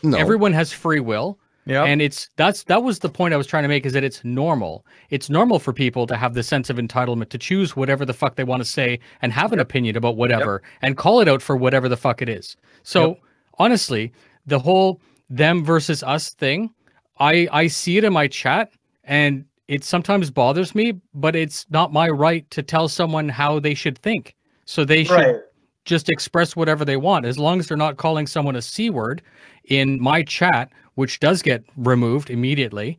Everyone has free will. Yeah, and that was the point I was trying to make, is that it's normal. It's normal for people to have the sense of entitlement to choose whatever the fuck they want to say and have an opinion about whatever and call it out for whatever the fuck it is. So honestly, the whole them versus us thing, I see it in my chat and it sometimes bothers me, but it's not my right to tell someone how they should think. So they should just express whatever they want, as long as they're not calling someone a C word in my chat, which does get removed immediately.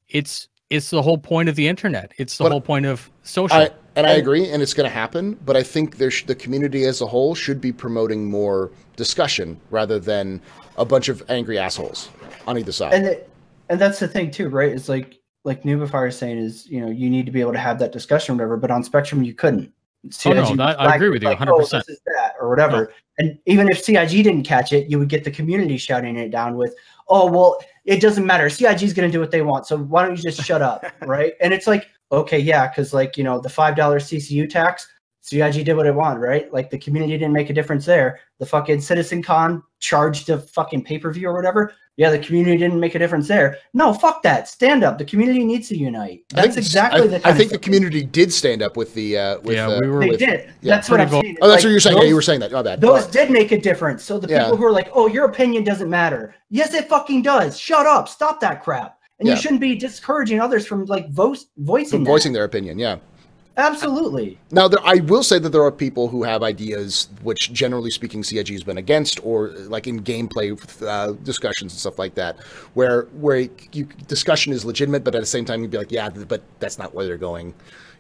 It's the whole point of the internet. It's the whole point of social. I agree, and it's going to happen. But I think the community as a whole should be promoting more discussion rather than a bunch of angry assholes on either side. And that's the thing too, right? It's like Nubifier is saying is, you need to be able to have that discussion or whatever. But on Spectrum, you couldn't. CIG I agree with you 100%. Oh, this is that, or whatever. And even if CIG didn't catch it, you would get the community shouting it down with, "Oh, well, it doesn't matter. CIG is going to do what they want. So why don't you just shut up?" Right? And it's like, okay, yeah, because the $5 CCU tax, CIG did what it wanted, right? Like the community didn't make a difference there. The fucking CitizenCon charged a fucking pay-per-view or whatever. Yeah, the community didn't make a difference there. No, fuck that. Stand up. The community needs to unite. That's exactly the. I think the community did stand up with the. They did. That's what I'm saying. Oh, that's what you're saying. Yeah, you were saying that. Oh, bad. Those did make a difference. So the people who are like, "Oh, your opinion doesn't matter." Yes, it fucking does. Shut up. Stop that crap. And you shouldn't be discouraging others from like voicing their opinion. Yeah. Absolutely. Now, I will say that there are people who have ideas which, generally speaking, CIG has been against, or like in gameplay discussions and stuff like that, where discussion is legitimate, but at the same time you'd be like, yeah, but that's not where they're going.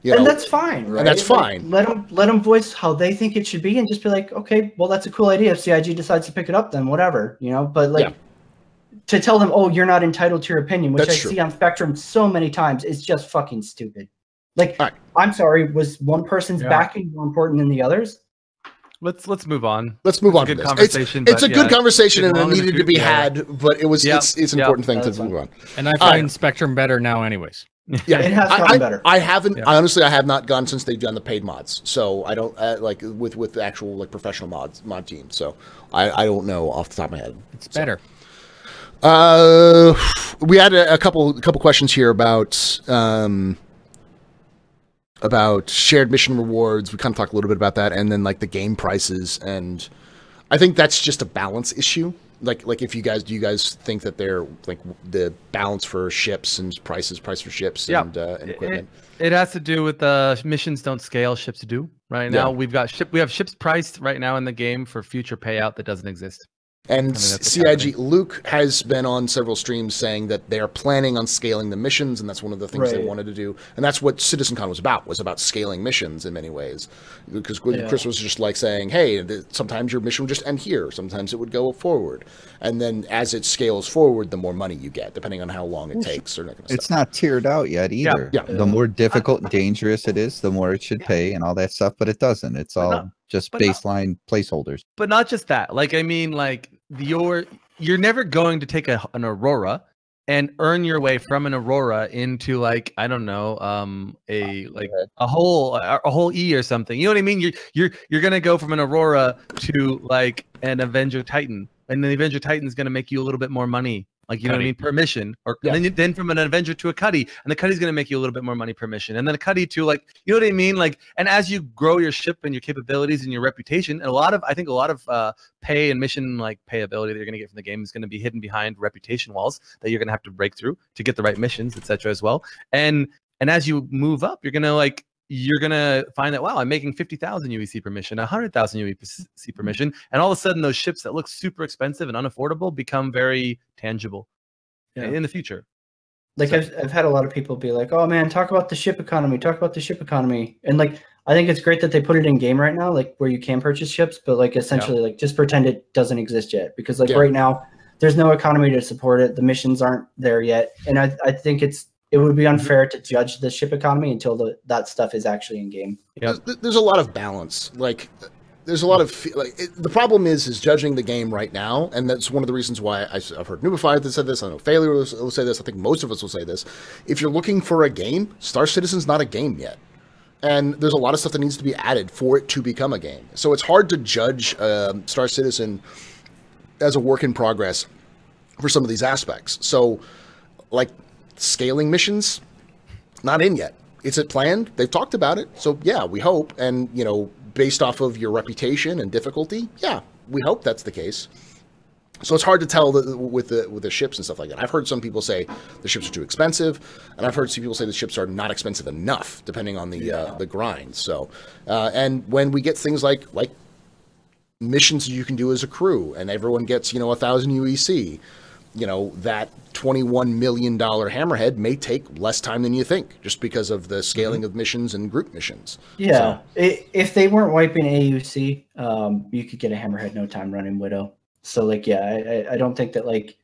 And that's fine, right? And that's fine. Like, let them voice how they think it should be, and just be like, okay, well, that's a cool idea. If CIG decides to pick it up, then whatever, But like, to tell them, oh, you're not entitled to your opinion, which that's I see on Spectrum so many times, is just fucking stupid. Like, I'm sorry, was one person's backing more important than the others? Let's move on. Let's move on. Good conversation. It's a good conversation, and it needed to be had. But it was it's an important thing to move on. And I find Spectrum better now, anyways. Yeah, it has gotten better. I haven't honestly. I have not gone since they've done the paid mods. So I don't like with the actual like professional mod team. So I don't know off the top of my head. It's better. We had a couple questions here about shared mission rewards. We kind of talked a little bit about that, and then like the game prices, and I think that's just a balance issue. Like if do you guys think that they're like the balance for ships and price for ships and equipment? It has to do with missions don't scale, ships do. Right now we have ships priced right now in the game for future payout that doesn't exist. And CIG Luke has been on several streams saying that they're planning on scaling the missions, and that's one of the things they wanted to do. And that's what CitizenCon was about scaling missions in many ways. Because Chris was just like saying, hey, sometimes your mission would just end here, sometimes it would go forward. And then as it scales forward, the more money you get, depending on how long it takes. Or that kind of it's stuff. Not tiered out yet either. Yeah. The more difficult and dangerous it is, the more it should pay and all that stuff, but it doesn't. It's all just baseline placeholders. But not just that. Like, I mean, like, you're never going to take an Aurora and earn your way from an Aurora into like, I don't know, a whole E or something. You know what I mean? You're gonna go from an Aurora to like an Avenger Titan, and the Avenger Titan is gonna make you a little bit more money. Like, you know what I mean, per mission, or then from an Avenger to a Cuddy, and the Cuddy's going to make you a little bit more money per mission, and then a Cuddy to like, you know what I mean, like, and as you grow your ship and your capabilities and your reputation, and I think a lot of pay and mission like payability that you're going to get from the game is going to be hidden behind reputation walls that you're going to have to break through to get the right missions, etc. as well, and as you move up, you're gonna find that, wow, I'm making 50,000 UEC per mission, 100,000 UEC per mission, and all of a sudden those ships that look super expensive and unaffordable become very tangible in the future. Like, I've had a lot of people be like, oh man, talk about the ship economy, and like, I think it's great that they put it in game right now, like where you can purchase ships, but like essentially like just pretend it doesn't exist yet, because like right now there's no economy to support it, the missions aren't there yet, and I think it would be unfair to judge the ship economy until that stuff is actually in game. Yeah, there's a lot of balance. Like, there's a lot of the problem is judging the game right now, and that's one of the reasons why I've heard Nubify that said this. I know Failure will say this. I think most of us will say this. If you're looking for a game, Star Citizen's not a game yet, and there's a lot of stuff that needs to be added for it to become a game. So it's hard to judge Star Citizen as a work in progress for some of these aspects. So, like, scaling missions, not in yet. Is it planned? They've talked about it. So yeah, we hope. And, based off of your reputation and difficulty, yeah, we hope that's the case. So it's hard to tell with the ships and stuff like that. I've heard some people say the ships are too expensive, and I've heard some people say the ships are not expensive enough, depending on the grind. So, and when we get things like missions you can do as a crew, and everyone gets 1,000 UEC, that $21 million Hammerhead may take less time than you think, just because of the scaling of missions and group missions. Yeah, if they weren't wiping AUC, you could get a Hammerhead no time running Widow. So like, yeah, I don't think that like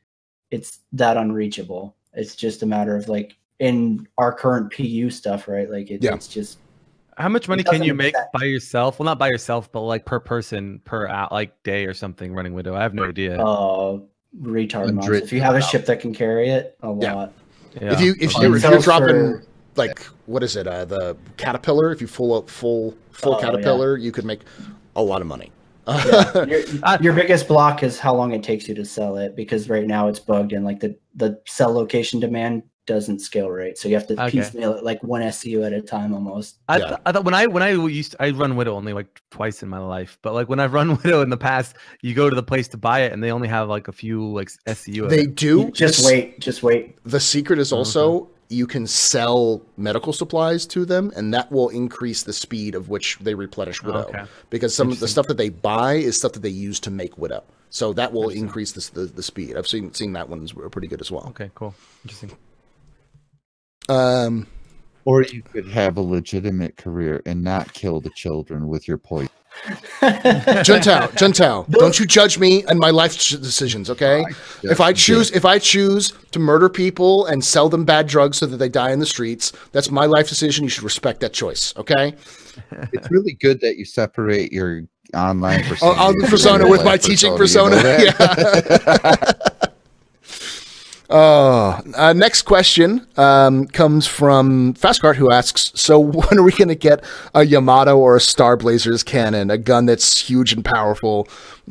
it's that unreachable. It's just a matter of like in our current PU stuff, right? Like it's just. How much money can you make by yourself? Well, not by yourself, but like per person per like day or something running Widow. I have no idea. Retard amounts. If you have a ship that can carry it, a lot. Yeah. If you're dropping like what is it? The Caterpillar. If you full Caterpillar, you could make a lot of money. Your biggest block is how long it takes you to sell it, because right now it's bugged and like the sell location demand doesn't scale right, so you have to piecemeal it like one SCU at a time almost. I thought when I run Widow only like twice in my life, but like when I've run Widow in the past, you go to the place to buy it and they only have like a few like SCU. They do. Just wait. The secret is also you can sell medical supplies to them, and that will increase the speed of which they replenish Widow. Because some of the stuff that they buy is stuff that they use to make Widow, so that will increase the speed. I've seen that one's pretty good as well. Okay, cool, interesting. Or you could have a legitimate career and not kill the children with your poison. Juntao, don't you judge me and my life decisions, okay? If I choose to murder people and sell them bad drugs so that they die in the streets, that's my life decision. You should respect that choice, okay? It's really good that you separate your online persona. I'll persona with my teaching persona. You know Next question comes from Fastcart, who asks, so when are we going to get a Yamato or a Star Blazers cannon, a gun that's huge and powerful?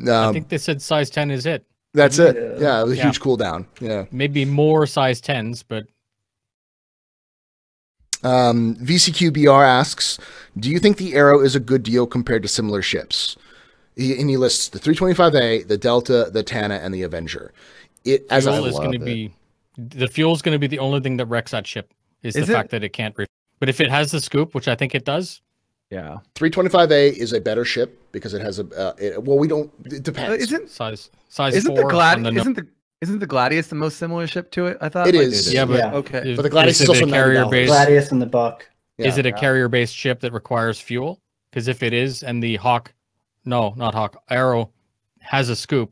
I think they said size 10 is it. That's it. Yeah, it was a huge cooldown. Yeah. Maybe more size 10s, but... VCQBR asks, do you think the Arrow is a good deal compared to similar ships? And he lists the 325A, the Delta, the Tana, and the Avenger. The fuel is going to be the only thing that wrecks that ship. Is the fact that it can't. But if it has the scoop, which I think it does, 325A is a better ship because it has it depends. Isn't size isn't 4 isn't the Gladius the most similar ship to it? I thought it is. Yeah, but but the Gladius is also carrier based. Gladius and the Buck. Yeah. Is it a carrier based ship that requires fuel? Because if it is, and the Arrow has a scoop,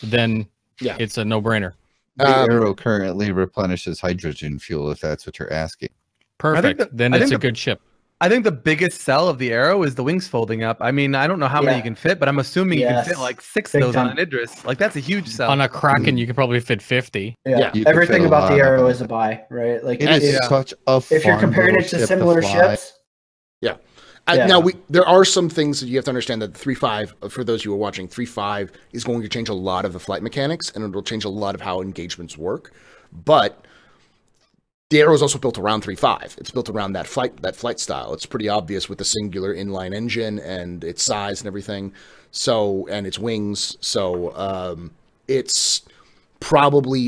then it's a no-brainer. The Arrow currently replenishes hydrogen fuel, if that's what you're asking. Perfect. Then it's a good ship. I think the biggest sell of the Arrow is the wings folding up. I mean, I don't know how many you can fit, but I'm assuming you can fit like 6 of those on an Idris. Like, that's a huge sell. On a Kraken, you could probably fit 50. Yeah. Everything about the Arrow is a buy, right? Like it is such a fun if you're comparing it to similar ships. Now, there are some things that you have to understand that the 3.5, for those who are watching, 3.5 is going to change a lot of the flight mechanics, and it'll change a lot of how engagements work. But the Arrow is also built around 3.5. It's built around that flight style. It's pretty obvious with the singular inline engine and its size and everything. So, and its wings. So, it's probably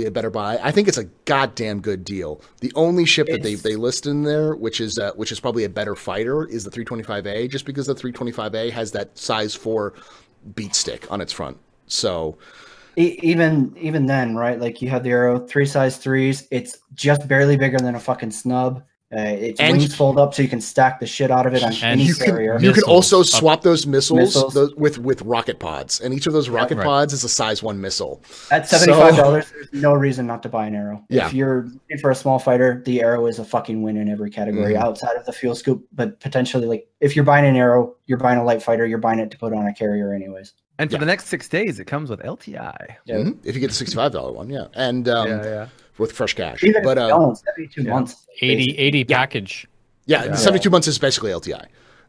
a better buy. I think it's a goddamn good deal. The only ship that they list in there, which is probably a better fighter, is the 325A, just because the 325A has that size 4 beat stick on its front. So even then, right? Like you have the Arrow 3 size 3s. It's just barely bigger than a fucking snub. Its wings fold up so you can stack the shit out of it on any carrier. You can also swap those missiles with rocket pods, and each of those rocket pods is a size 1 missile. At $75, there's no reason not to buy an Arrow. Yeah. If you're looking for a small fighter, the Arrow is a fucking win in every category outside of the fuel scoop. But potentially, like if you're buying an Arrow, you're buying a light fighter, you're buying it to put on a carrier anyways. And for the next 6 days, it comes with LTI. If you get the $65 one, and with fresh cash. Even but 72 months. 80 package. 72 months is basically LTI.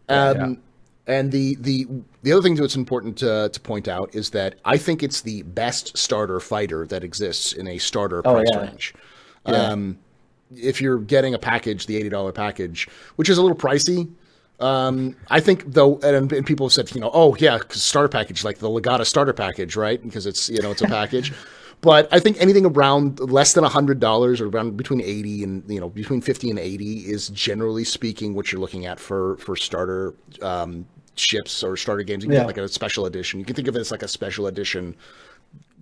And the other thing that's important to point out is that I think it's the best starter fighter that exists in a starter price range. If you're getting a package, the $80 package, which is a little pricey, I think though, and people have said, starter package, like the Legata starter package, right? Because it's, it's a package. But I think anything around less than $100 or around between 80 and, between 50 and 80 is generally speaking what you're looking at for starter ships or starter games. You can get like a special edition. You can think of it as like a special edition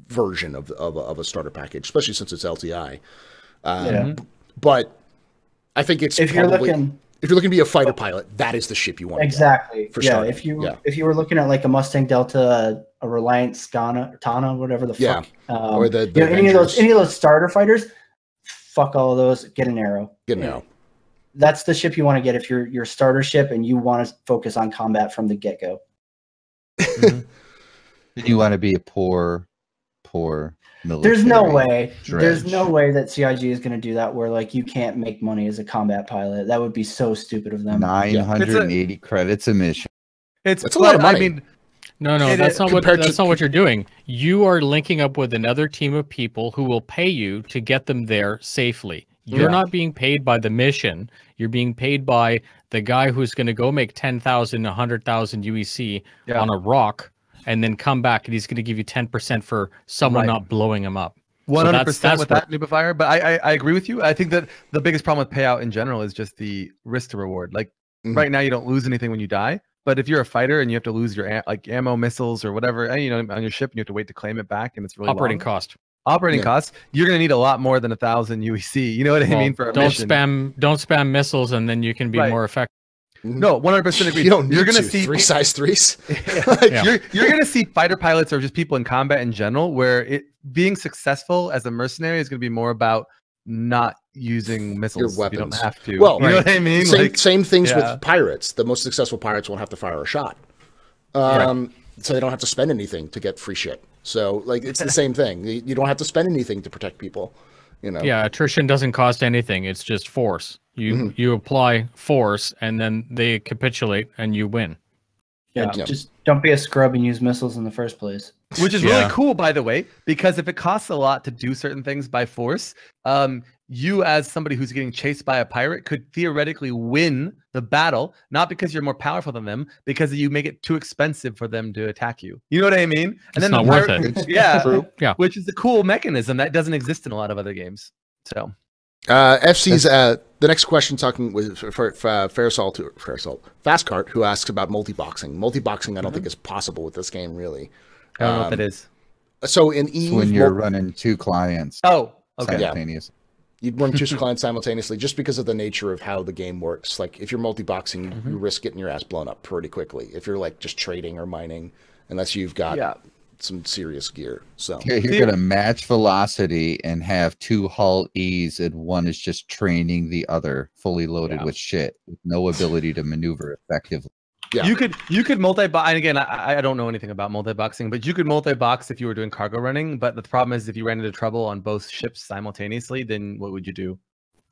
version of a starter package, especially since it's LTI. But I think it's if you're looking to be a fighter pilot, that is the ship you want. Exactly. For starting. If you were looking at like a Mustang Delta, a Reliance Tana, whatever the fuck, or the any of those starter fighters, fuck all of those. Get an Arrow. Get an Arrow. That's the ship you want to get if you're your starter ship and you want to focus on combat from the get go. You want to be a poor poor military. There's no way. dredge. There's no way that CIG is going to do that where like you can't make money as a combat pilot. That would be so stupid of them. 980 credits a mission. That's a lot of money. I mean, No, that's not what you're doing. You are linking up with another team of people who will pay you to get them there safely. You're not being paid by the mission. You're being paid by the guy who's going to go make 10,000, 100,000 UEC on a rock, and then come back, and he's going to give you 10% for someone not blowing him up. 100% with that, Nubifier. But I agree with you. I think that the biggest problem with payout in general is just the risk to reward. Like right now, you don't lose anything when you die. But if you're a fighter and you have to lose your ammo, missiles, or whatever, on your ship, and you have to wait to claim it back, and it's really operating long. Operating costs. You're going to need a lot more than 1,000 UEC. You know what I mean? For a mission. Don't spam missiles, and then you can be more effective. No, 100% agree. You don't need you're going to see see 3-3s. You're going to see fighter pilots or just people in combat in general, where being successful as a mercenary is going to be more about not using missiles. Your weapons. You don't have to. Well, you know what I mean? Same things with pirates. The most successful pirates won't have to fire a shot. So they don't have to spend anything to get free shit. So it's the same thing. You don't have to spend anything to protect people. Yeah, attrition doesn't cost anything. It's just force. You apply force, and then they capitulate, and you win. Just don't be a scrub and use missiles in the first place. Which is really cool, by the way, because if it costs a lot to do certain things by force, you as somebody who's getting chased by a pirate could theoretically win the battle, not because you're more powerful than them, because you make it too expensive for them to attack you. You know what I mean? And then not worth it. Yeah, which is a cool mechanism that doesn't exist in a lot of other games. So, FC's the next question talking with Fastcart, who asks about multi-boxing. Multi-boxing, I don't think is possible with this game, really. I don't know what that is. So in Eve, when you're running two clients. Oh, okay. Simultaneously. You'd run two clients simultaneously just because of the nature of how the game works. Like if you're multi-boxing, you risk getting your ass blown up pretty quickly. If you're like just trading or mining, unless you've got some serious gear. So you're gonna match velocity and have two hull E's, and one is just training the other fully loaded with shit with no ability to maneuver effectively. Yeah. You could multi-box, and again, I don't know anything about multi-boxing, but you could multi-box if you were doing cargo running. But the problem is, if you ran into trouble on both ships simultaneously, then what would you do?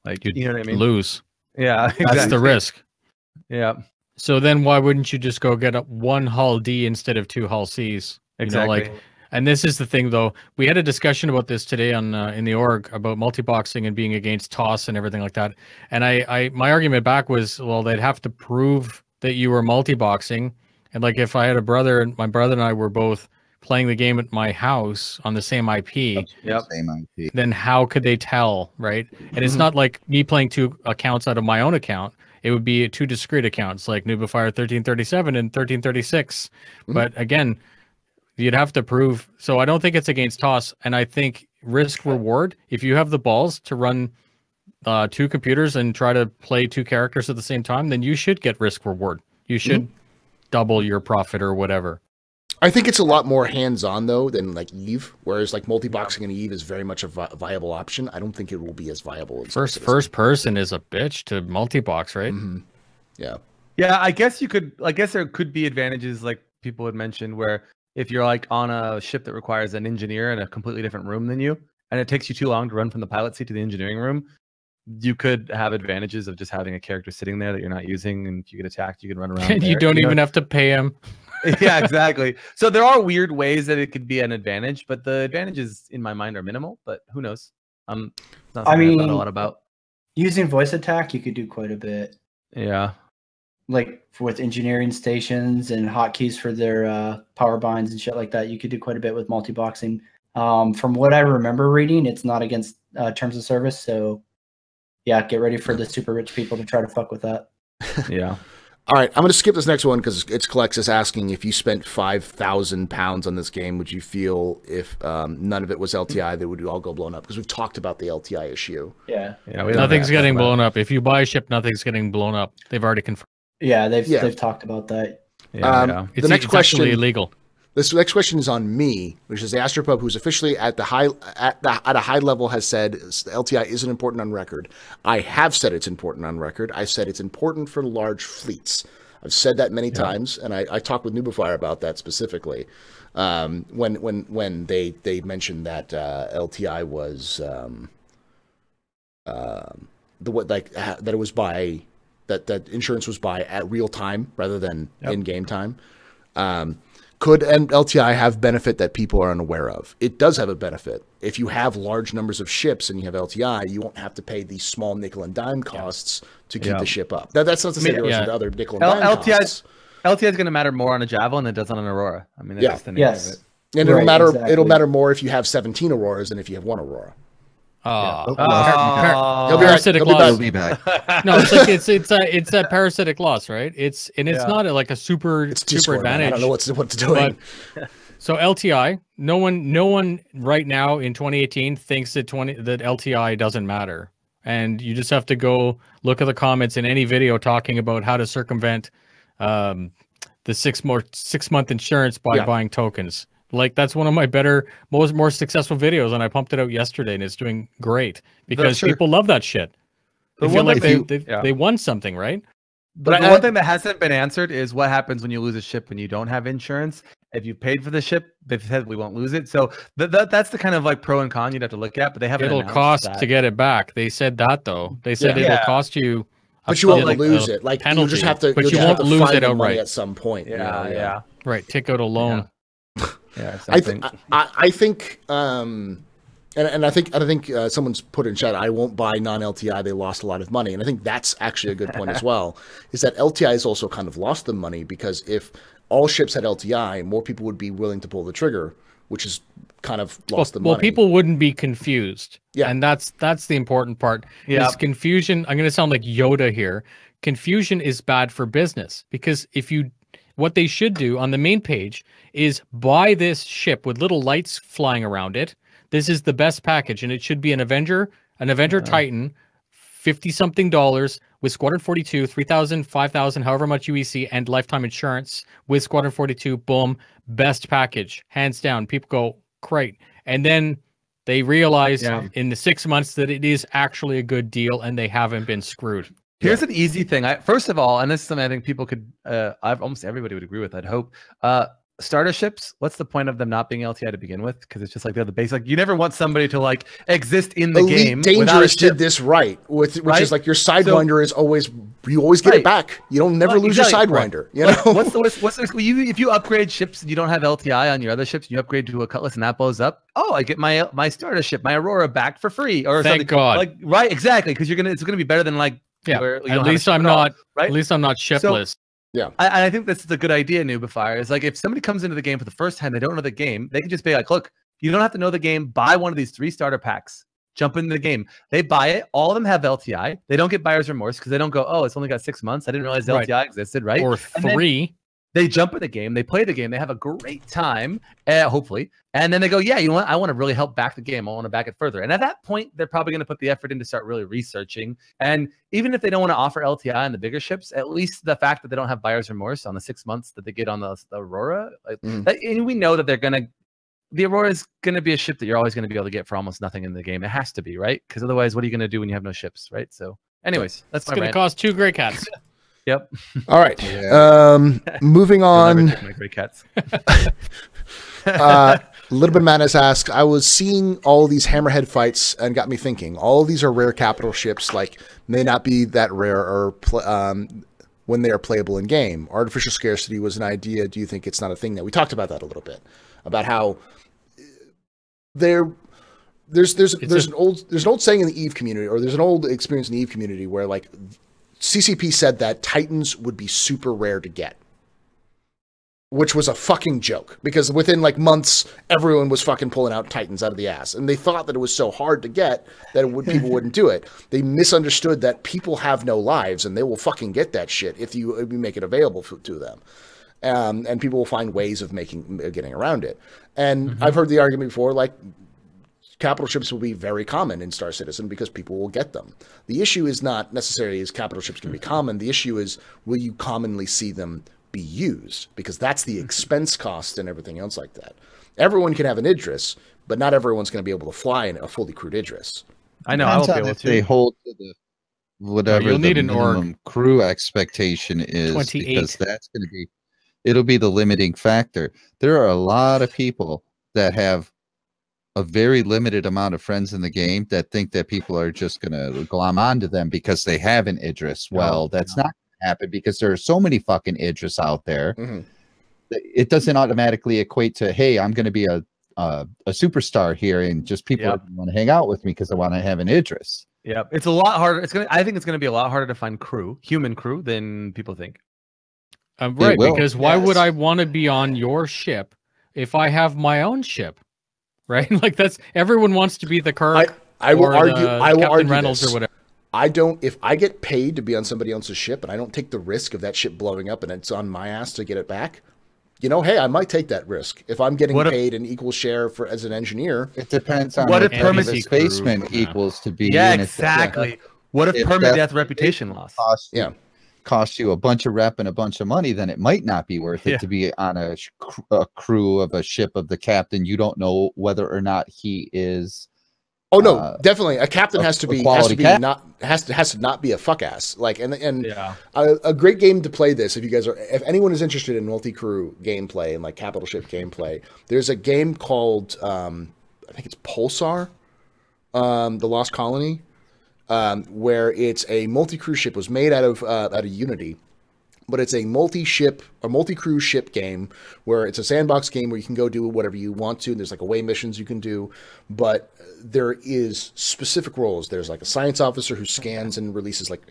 Like, you know what I mean? Lose. Yeah, exactly. That's the risk. Yeah. So then, why wouldn't you just go get one hull D instead of two hull C's? Exactly. And this is the thing, though. We had a discussion about this today on in the org about multi-boxing and being against TOS and everything like that. And my argument back was, well, they'd have to prove that you were multi-boxing, and like if I had a brother and my brother and I were both playing the game at my house on the same IP, same IP, then how could they tell, right? And it's not like me playing two accounts out of my own account. It would be two discrete accounts like Nubifier 1337 and 1336. But again, you'd have to prove. So I don't think it's against TOS, and I think risk reward, if you have the balls to run two computers and try to play two characters at the same time, then you should get risk reward. You should double your profit or whatever. I think it's a lot more hands-on though than like Eve, whereas like multi-boxing in Eve is very much a viable option. I don't think it will be as viable. First person is a bitch to multi-box, right? Yeah. I guess there could be advantages like people had mentioned where if you're like on a ship that requires an engineer in a completely different room than you, and it takes you too long to run from the pilot seat to the engineering room, you could have advantages of just having a character sitting there that you're not using, and if you get attacked, you can run around. And you don't even have to pay him. Yeah, exactly. So there are weird ways that it could be an advantage, but the advantages in my mind are minimal. But who knows? I mean, I've thought a lot about using voice attack. You could do quite a bit. Yeah, like with engineering stations and hotkeys for their power binds and shit like that. You could do quite a bit with multi-boxing. From what I remember reading, it's not against terms of service, so. Yeah, get ready for the super rich people to try to fuck with that. Yeah. All right, I'm going to skip this next one because it's Calexis asking if you spent £5,000 on this game, would you feel if none of it was LTI, they would all go blown up? Because we've talked about the LTI issue. Yeah. Nothing's getting blown up. If you buy a ship, nothing's getting blown up. They've already confirmed. Yeah, they've talked about that. The next question is illegal. This next question is on me, which is the Astropub, who's officially at a high level has said LTI isn't important on record. I have said it's important on record. I said it's important for large fleets. I've said that many times, and I talked with Nubify about that specifically. When they mentioned that LTI was that it was by that insurance was by at real time rather than in game time. Could LTI have benefit that people are unaware of? It does have a benefit. If you have large numbers of ships and you have LTI, you won't have to pay these small nickel and dime costs to keep the ship up. Now, that's not to say there isn't other nickel and dime costs. LTI is going to matter more on a Javelin than it does on an Aurora. I mean, that's just the nature of it. And it'll matter. Exactly. It'll matter more if you have 17 Auroras than if you have 1 Aurora. Parasitic loss. He'll be back. No, it's like it's a parasitic loss, right? It's not like a super advantage. Man. I don't know what to do. So LTI, no one right now in 2018 thinks that LTI doesn't matter, and you just have to go look at the comments in any video talking about how to circumvent the 6-month insurance by buying tokens. Like, that's one of my more successful videos, and I pumped it out yesterday, and it's doing great because people love that shit. They feel like they won something, right? But one thing that hasn't been answered is what happens when you lose a ship when you don't have insurance. If you paid for the ship, they've said we won't lose it. So that's the kind of like pro and con you'd have to look at, but they haven't. It'll cost to get it back. They said that though. They said it'll cost you. But you won't lose it. Like penalty. You just have to. But you won't lose it outright at some point. Yeah. Right. Take out a loan. Yeah, I think, and I think someone's put in chat, I won't buy non-LTI. They lost a lot of money, and I think that's actually a good point as well. Is that LTI has also kind of lost them money because if all ships had LTI, more people would be willing to pull the trigger, which is kind of lost the money. Well, people wouldn't be confused. Yeah, and that's the important part. Yeah, is confusion. I'm going to sound like Yoda here. Confusion is bad for business because what they should do on the main page is buy this ship with little lights flying around it. This is the best package, and it should be an Avenger Titan, $50-something with Squadron 42, 3,000, 5,000, however much UEC, and lifetime insurance with Squadron 42. Boom, best package, hands down. People go, great. And then they realize in the 6 months that it is actually a good deal, and they haven't been screwed. Here's an easy thing. First of all, and this is something I think people could, almost everybody would agree with, I'd hope. Starter ships, what's the point of them not being LTI to begin with? Because it's just like they're the base. Like, you never want somebody to like exist in the game. Dangerous did this right, which is like your Sidewinder is always, you always get it back. You don't never lose your Sidewinder. You know, if you upgrade ships and you don't have LTI on your other ships, and you upgrade to a Cutlass and that blows up. Oh, I get my starter ship, my Aurora back for free, or thank something. God. Like, right, exactly, because it's gonna be better than like. Yeah, at least I'm not shipless. Yeah, I think that's the good idea, Nubify. Is like if somebody comes into the game for the first time, they don't know the game, they can just be like, look, you don't have to know the game, buy one of these 3 starter packs, jump into the game. They buy it, all of them have LTI. They don't get buyer's remorse because they don't go, oh, it's only got 6 months. I didn't realize LTI existed, right? Or 3. They jump in the game, they play the game, they have a great time, hopefully, and then they go, yeah, you know what? I want to really help back the game. I want to back it further. And at that point, they're probably going to put the effort in to start really researching. And even if they don't want to offer LTI on the bigger ships, at least the fact that they don't have buyer's remorse on the 6 months that they get on the Aurora, and we know that the Aurora is going to be a ship that you're always going to be able to get for almost nothing in the game. It has to be, right? Because otherwise, what are you going to do when you have no ships, right? So anyways, that's going to cost 2 Grey Cats. Yep. All right. Moving on. My Grey Cats. A little bit of madness asks, I was seeing all these Hammerhead fights and got me thinking, all of these are rare capital ships, like may not be that rare or when they are playable in game. Artificial scarcity was an idea. Do you think it's not a thing? That we talked about that a little bit, about how there's an old saying in the EVE community, or there's an old experience in the EVE community where like CCP said that Titans would be super rare to get, which was a fucking joke because within like months, everyone was fucking pulling out Titans out of the ass. And they thought that it was so hard to get that people wouldn't do it. They misunderstood that people have no lives and they will fucking get that shit if you make it available to them. And people will find ways of getting around it. And I've heard the argument before, like, capital ships will be very common in Star Citizen because people will get them. The issue is not necessarily is capital ships going to be common. The issue is, will you commonly see them be used? Because that's the expense cost and everything else like that. Everyone can have an Idris, but not everyone's going to be able to fly in a fully crewed Idris. I know. I'll be able to. They hold to the whatever you'll the need an org. minimum crew expectation is, 28. because that's going to be, it'll be the limiting factor. There are a lot of people that have a very limited amount of friends in the game that think that people are just going to glom onto them because they have an Idris. Well, that's not going to happen because there are so many fucking Idris out there. Mhm. It doesn't automatically equate to, hey, I'm going to be a superstar here, and just people want to hang out with me because I want to have an Idris. Yeah, it's a lot harder. I think it's gonna be a lot harder to find human crew, than people think. Right, because why would I want to be on your ship if I have my own ship? Right, like that's everyone wants to be the Kirk. I will argue. I will Captain argue Reynolds this. or whatever. I don't. If I get paid to be on somebody else's ship and I don't take the risk of that ship blowing up and it's on my ass to get it back, hey, I might take that risk if I'm getting paid an equal share for as an engineer. It depends on what what if the spaceman equals to be. Yeah, and exactly. What if permadeath reputation loss? Cost you a bunch of rep and a bunch of money, then it might not be worth it to be on a crew of a ship of the captain. You don't know whether or not he is. Oh no, definitely. A captain has to not be a fuck ass. Like a great game to play this. If anyone is interested in multi-crew gameplay and like capital ship gameplay, there's a game called I think it's Pulsar, The Lost Colony, where it's a multi-crew ship. It was made out of Unity. But it's a multi-crew ship game where it's a sandbox game where you can go do whatever you want to. And there's like away missions you can do, but there is specific roles. There's like a science officer who scans and releases like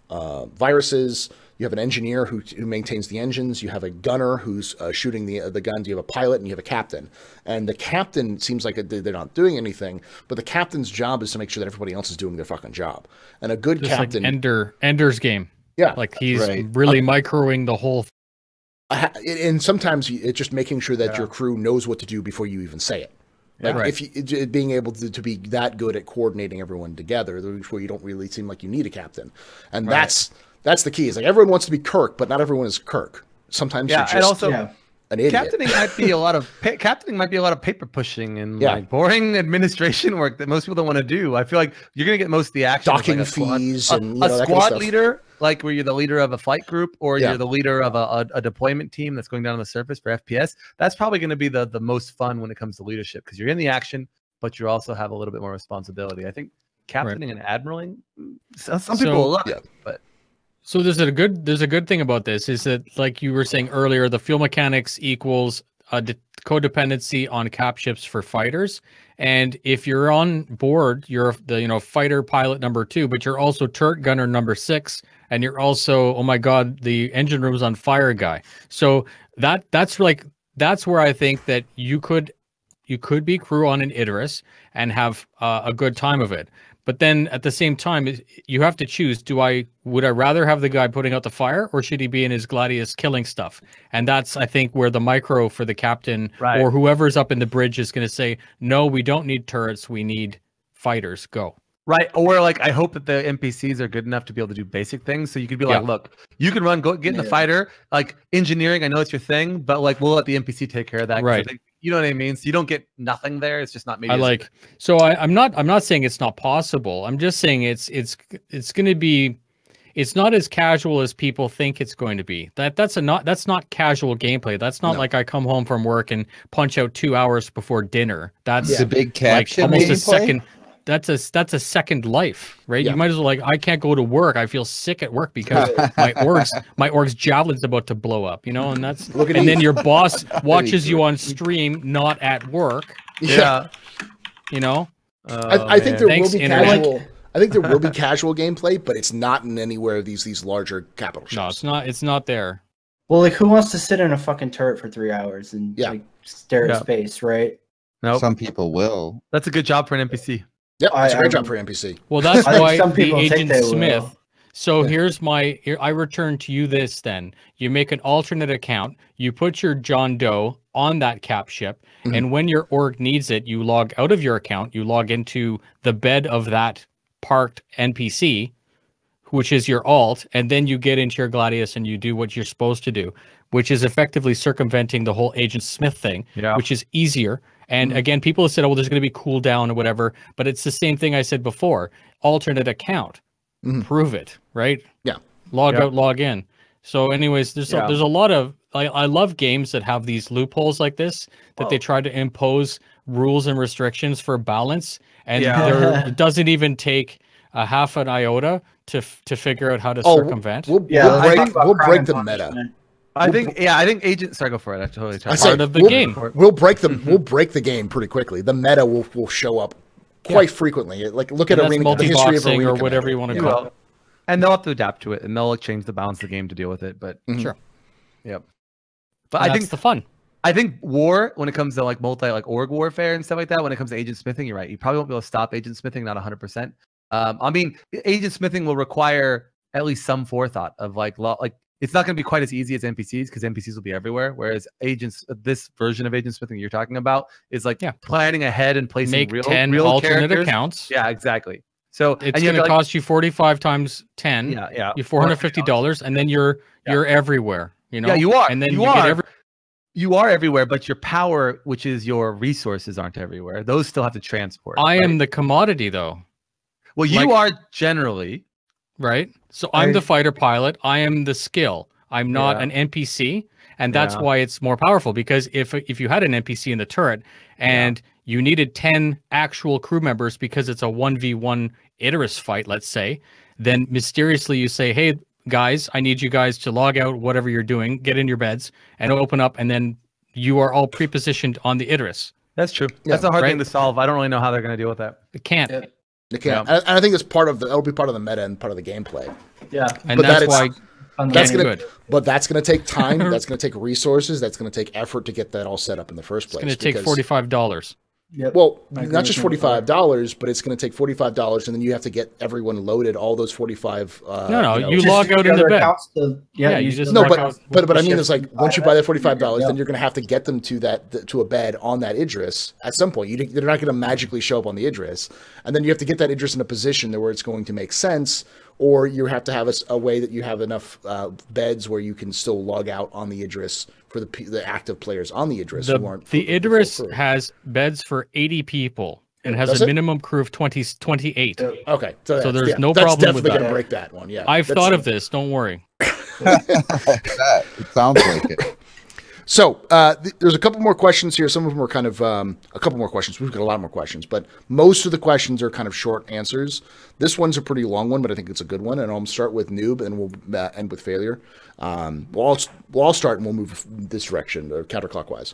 viruses. You have an engineer who maintains the engines. You have a gunner who's shooting the guns. You have a pilot and you have a captain. And the captain seems like they're not doing anything, but the captain's job is to make sure that everybody else is doing their fucking job. And a good captain, like Ender's Game. Yeah, like he's really microing the whole. And sometimes it's just making sure that your crew knows what to do before you even say it. Like being able to be that good at coordinating everyone together, before you don't really seem like you need a captain, and that's the key. Is like everyone wants to be Kirk, but not everyone is Kirk. Sometimes you're just an idiot. Captaining might be a lot of paper pushing and like boring administration work that most people don't want to do. I feel like you're gonna get most of the action. Docking fees and a squad leader, like where you're the leader of a flight group or you're the leader of a deployment team that's going down on the surface for FPS. That's probably going to be the most fun when it comes to leadership because you're in the action, but you also have a little bit more responsibility. I think captaining and admiraling, some people will love it, but. So there's a good thing about this is that, like you were saying earlier, the fuel mechanics equals codependency on cap ships for fighters. And if you're on board, you're the fighter pilot number 2, but you're also turret gunner number 6, and you're also, oh my god, the engine room's on fire guy. So that's where I think that you could be crew on an Idris and have a good time of it. But then at the same time, you have to choose. Would I rather have the guy putting out the fire, or should he be in his Gladius killing stuff? And that's, I think, where the micro for the captain or whoever's up in the bridge is going to say, no, we don't need turrets. We need fighters. Go. Right. Or like, I hope that the NPCs are good enough to be able to do basic things. So you could be like, look, you can go get in the fighter, like engineering. I know it's your thing, but like, we'll let the NPC take care of that. Right. You know what I mean? So you don't get nothing there. It's just not maybe. I'm not saying it's not possible. I'm just saying it's going to be, it's not as casual as people think it's going to be. That's not casual gameplay. That's not like I come home from work and punch out 2 hours before dinner. That's a big caption. Like almost a second. That's a second life, right? Yeah. You might as well I can't go to work. I feel sick at work because my org's javelin's about to blow up, and that's then your boss watches you on stream, not at work. Yeah. I think there will be casual. I think there will be casual gameplay, but it's not in anywhere of these larger capital shops. No, it's not there. Well, like who wants to sit in a fucking turret for 3 hours and stare at space, right? No, some people will. That's a good job for an NPC. Yep, it's a great job for NPC. Well, that's why the Agent Smith. So I return to you this then. You make an alternate account. You put your John Doe on that cap ship. And when your org needs it, you log out of your account. You log into the bed of that parked NPC, which is your alt. And then you get into your Gladius and you do what you're supposed to do, which is effectively circumventing the whole Agent Smith thing, which is easier. And again, people have said, oh, well, there's going to be cooldown or whatever, but it's the same thing I said before. Alternate account. prove it, right? Yeah. Log out, log in. So anyways, there's a lot of I love games that have these loopholes like this that they try to impose rules and restrictions for balance, and it doesn't even take a half an iota to figure out how to circumvent. We'll break the meta. I think Agent. Sorry, go for it. I totally part of the game. We'll break them. We'll break the game pretty quickly. The meta will show up quite frequently. Like look at Arena, the history of Arena or whatever you want to call it. And they'll have to adapt to it, and they'll change the balance of the game to deal with it. But sure, yep. But I think the fun. I think war, when it comes to like org warfare and stuff like that, when it comes to agent smithing, you're right. You probably won't be able to stop agent smithing, not 100%. I mean, agent smithing will require at least some forethought of like it's not going to be quite as easy as NPCs because NPCs will be everywhere. Whereas agents, this version of agent smithing you're talking about is like planning ahead and placing real 10 real alternate characters. accounts. Yeah, exactly. So it's going to cost you 45 times 10. Yeah. You $450, and then you're everywhere. You know. Yeah, you are. And then you are everywhere, but your power, which is your resources, aren't everywhere. Those still have to transport. I am the commodity, though. Well, you are generally. Right. So I'm the fighter pilot. I am the skill. I'm not an NPC. And that's why it's more powerful, because if you had an NPC in the turret and you needed 10 actual crew members because it's a 1v1 Idris fight, let's say, then mysteriously you say, hey, guys, I need you guys to log out whatever you're doing, get in your beds, and open up, and then you are all pre-positioned on the Idris. That's true. That's a hard thing to solve. I don't really know how they're going to deal with that. It can't. It can't. And I think it's that'll be part of the meta and part of the gameplay. Yeah. And that's why that's gonna take time. That's gonna take resources. That's gonna take effort to get that all set up in the first place. It's gonna take $45. Yep. Well, not just $45, but it's going to take $45, and then you have to get everyone loaded. All those 45. You log out in the bed. You just but I mean, it's like once you buy that $45, then you're going to have to get them to a bed on that Idris at some point. They're not going to magically show up on the Idris, and then you have to get that Idris in a position where it's going to make sense. Or you have to have a way that you have enough beds where you can still log out on the Idris for the active players on the Idris. The Idris has beds for 80 people and has a minimum crew of 28. Okay. So there's no problem with that. That's definitely going to break that one, yeah. I've thought of this, don't worry. It sounds like it. So there's a couple more questions here. Some of them are kind of a couple more questions. We've got a lot more questions, but most of the questions are kind of short answers. This one's a pretty long one, but I think it's a good one. And I'll start with noob, and we'll end with failure. We'll all start, and we'll move this direction, or counterclockwise.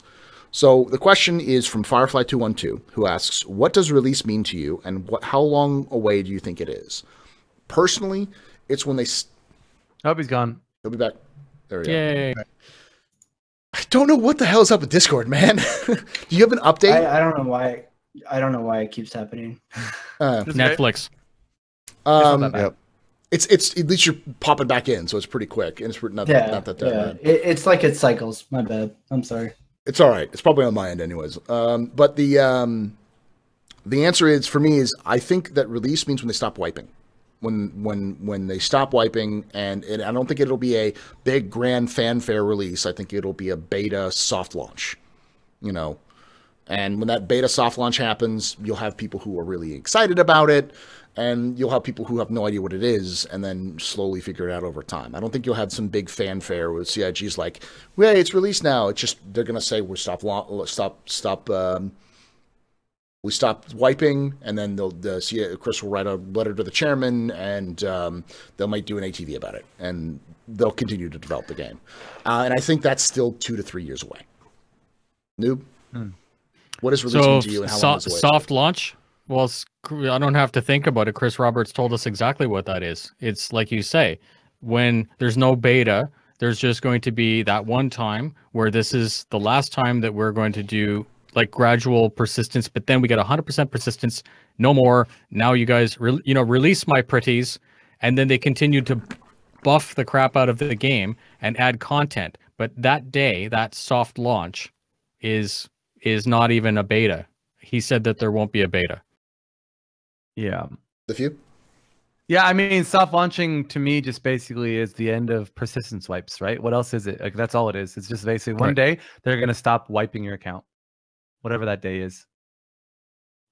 So the question is from Firefly212, who asks, "What does release mean to you, and how long away do you think it is?" Personally, it's when they. I hope he's gone. He'll be back. There we go. Yay. I don't know what the hell is up with Discord, man. Do you have an update? I don't know why. I don't know why it keeps happening. Netflix. Yep. It's at least you're popping back in, so it's pretty quick, and it's not that bad. It's like it cycles. My bad. I'm sorry. It's all right. It's probably on my end, anyways. But the answer is for me is I think that release means when they stop wiping. When they stop wiping, and I don't think it'll be a big grand fanfare release. I think it'll be a beta soft launch, and when that beta soft launch happens, you'll have people who are really excited about it, and you'll have people who have no idea what it is, and then slowly figure it out over time. I don't think you'll have some big fanfare with CIG's like, "Hey, it's released now." It's just they're gonna say we stopped wiping, and then Chris will write a letter to the chairman, and they might do an ATV about it, and they'll continue to develop the game. And I think that's still 2 to 3 years away. Noob, what is releasing to you, and how long is it away? Soft launch? Well, I don't have to think about it. Chris Roberts told us exactly what that is. It's like you say, when there's no beta, there's just going to be that one time where this is the last time that we're going to do like gradual persistence, but then we get 100% persistence, no more. Now you guys, release my pretties, and then they continue to buff the crap out of the game and add content. But that day, that soft launch is not even a beta. He said that there won't be a beta. Yeah. The few? Yeah, I mean, soft launching to me just basically is the end of persistence wipes, right? What else is it? Like that's all it is. It's just basically one day they're going to stop wiping your account. Whatever that day is.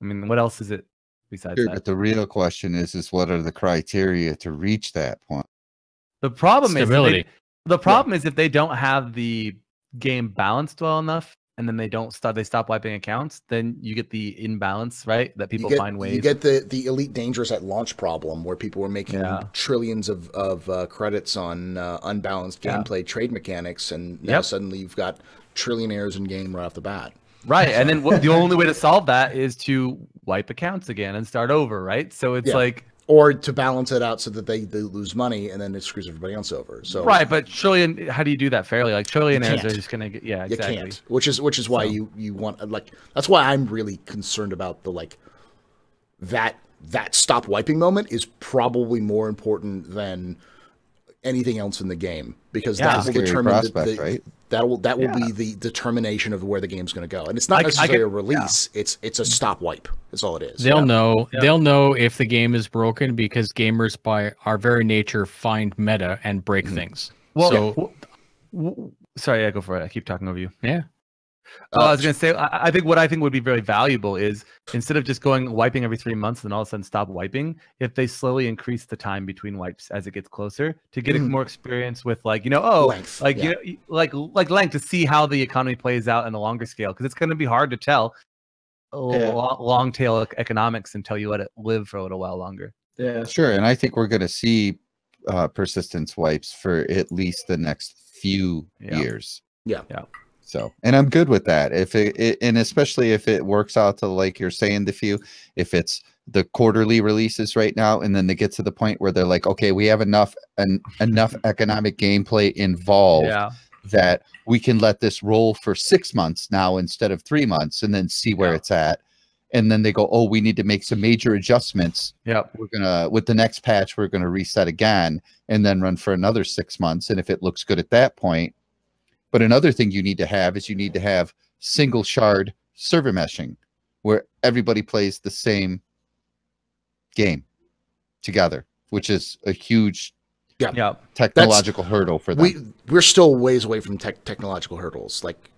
I mean, what else is it? besides Sure, that. but the real question is what are the criteria to reach that point? The problem Stability. is if they don't have the game balanced well enough, and then they stop wiping accounts, then you get the imbalance, right? That people find ways. You get the Elite Dangerous at launch problem where people were making trillions of credits on unbalanced gameplay trade mechanics, and now suddenly you've got trillionaires in game right off the bat. Right, and then the only way to solve that is to wipe accounts again and start over, right? So it's like, or to balance it out so that they lose money and then it screws everybody else over. So right, but how do you do that fairly? Like trillionaires are just gonna get exactly. You can't, which is why you want, like, that's why I'm really concerned about the, like, that stop wiping moment is probably more important than anything else in the game, because that will determine right? that will be the determination of where the game's going to go. And it's not necessarily a release; it's a stop wipe. That's all it is. They'll know. Yeah. They'll know if the game is broken because gamers, by our very nature, find meta and break things. Well, sorry, go for it. I keep talking over you. Yeah. I was going to say, I think what I think would be very valuable is, instead of just wiping every 3 months and then all of a sudden stop wiping, if they slowly increase the time between wipes as it gets closer, to get more experience with, like, length. Like length, to see how the economy plays out in the longer scale, because it's going to be hard to tell long tail economics until you let it live for a little while longer. Yeah, sure. And I think we're going to see persistence wipes for at least the next few years. Yeah. So, and I'm good with that. If and especially if it works out to, like you're saying, if it's the quarterly releases right now, and then they get to the point where they're like, okay, we have enough economic gameplay involved that we can let this roll for 6 months now instead of 3 months, and then see where it's at. And then they go, oh, we need to make some major adjustments. Yeah, we're gonna, with the next patch, we're gonna reset again, and then run for another 6 months. And if it looks good at that point. But another thing you need to have is single shard server meshing, where everybody plays the same game together, which is a huge technological hurdle for them. We're still ways away from technological hurdles. Like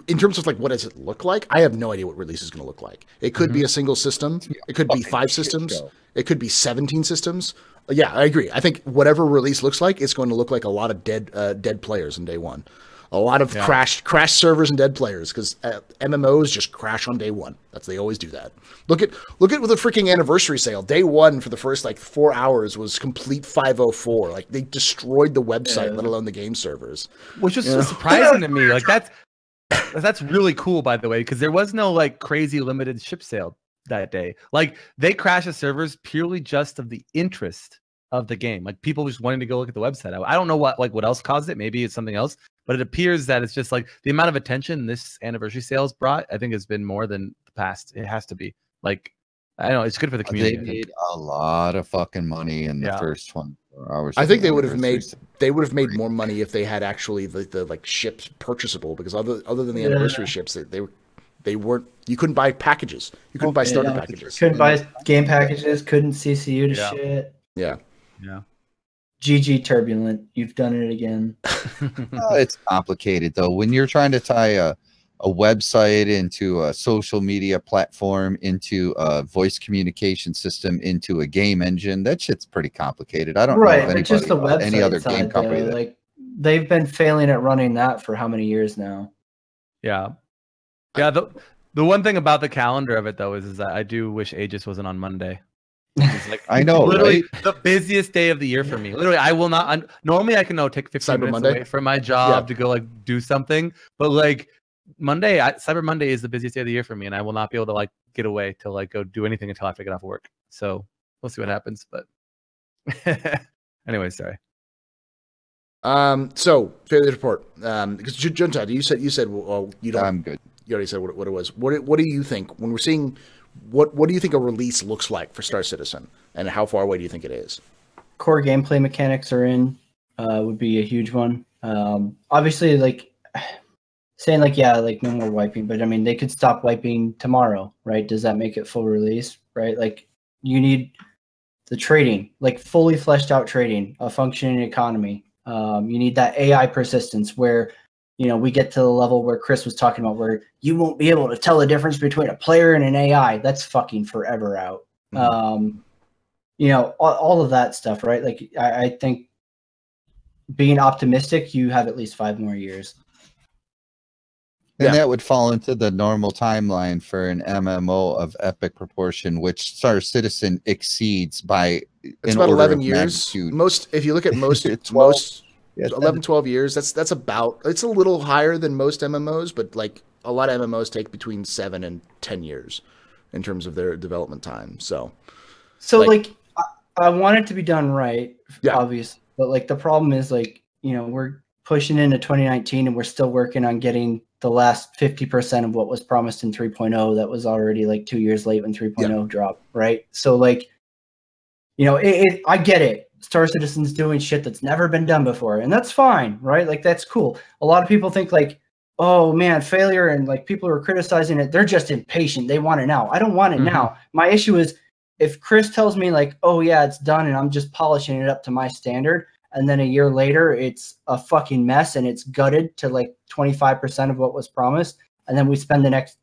in terms of, like, what does it look like? I have no idea what release is going to look like. It could be a single system. It could be 5 systems. It could be 17 systems. Yeah, I agree. I think whatever release looks like, it's going to look like a lot of dead players in day one. A lot of crashed servers and dead players, because MMOs just crash on day one. They always do that. Look at with the freaking anniversary sale. Day one for the first 4 hours was complete 504. Like, they destroyed the website, let alone the game servers. Which is surprising to me. Like, that's really cool, by the way, because there was no crazy limited ship sale that day. Like, they crashed the servers purely just of the interest of the game. Like, people just wanting to go look at the website. I don't know what else caused it. Maybe it's something else. But it appears that it's just the amount of attention this anniversary sales brought, I think, has been more than the past. It has to be. I don't know, it's good for the community. They made a lot of fucking money in the first 24 hours. I think they would have made more money if they had actually the ships purchasable, because other than the anniversary ships, they weren't. You couldn't buy packages. You couldn't buy starter packages. Couldn't buy game packages. Couldn't CCU to shit. Yeah. GG Turbulent, you've done it again. It's complicated, though. When you're trying to tie a website into a social media platform, into a voice communication system, into a game engine, that shit's pretty complicated. I don't know if anybody, just the website any other side, game company they've been failing at running that for how many years now? Yeah. The one thing about the calendar of it, though, is that I do wish Aegis wasn't on Monday. I know, literally right? The busiest day of the year for me. Literally, I will not. Normally, I can take 15 minutes away from my job to go do something. But Monday, Cyber Monday is the busiest day of the year for me, and I will not be able to get away to go do anything until after I get off work. So we'll see what happens. But anyway, sorry. So failure report. Because Junta, you said well, you don't. I'm good. You already said what it was. What do you think when we're seeing? What do you think a release looks like for Star Citizen, and how far away do you think it is? Core gameplay mechanics are in. Would be a huge one. Obviously, saying no more wiping, but I mean they could stop wiping tomorrow, right? Does that make it full release, right? You need the trading, fully fleshed out trading, a functioning economy. You need that AI persistence where we get to the level where Chris was talking about, where you won't be able to tell the difference between a player and an AI. That's fucking forever out. You know, all of that stuff, right? Like, I think being optimistic, you have at least 5 more years. And that would fall into the normal timeline for an MMO of epic proportion, which Star Citizen exceeds by it's about 11 years. Most, if you look at most, 11, 12 years. That's about. It's a little higher than most MMOs, but like a lot of MMOs take between 7 and 10 years in terms of their development time. So like I want it to be done right, obviously, but like the problem is, like, you know, we're pushing into 2019 and we're still working on getting the last 50% of what was promised in 3.0 that was already like 2 years late when 3.0 dropped, right? So like, you know, I get it. Star Citizen's doing shit that's never been done before, and that's fine, right? Like, that's cool. A lot of people think like, oh man, failure, and like people who are criticizing it, they're just impatient. They want it now. I don't want it now. My issue is if Chris tells me like, oh yeah, it's done, and I'm just polishing it up to my standard, and then a year later it's a fucking mess and it's gutted to like 25% of what was promised, and then we spend the next,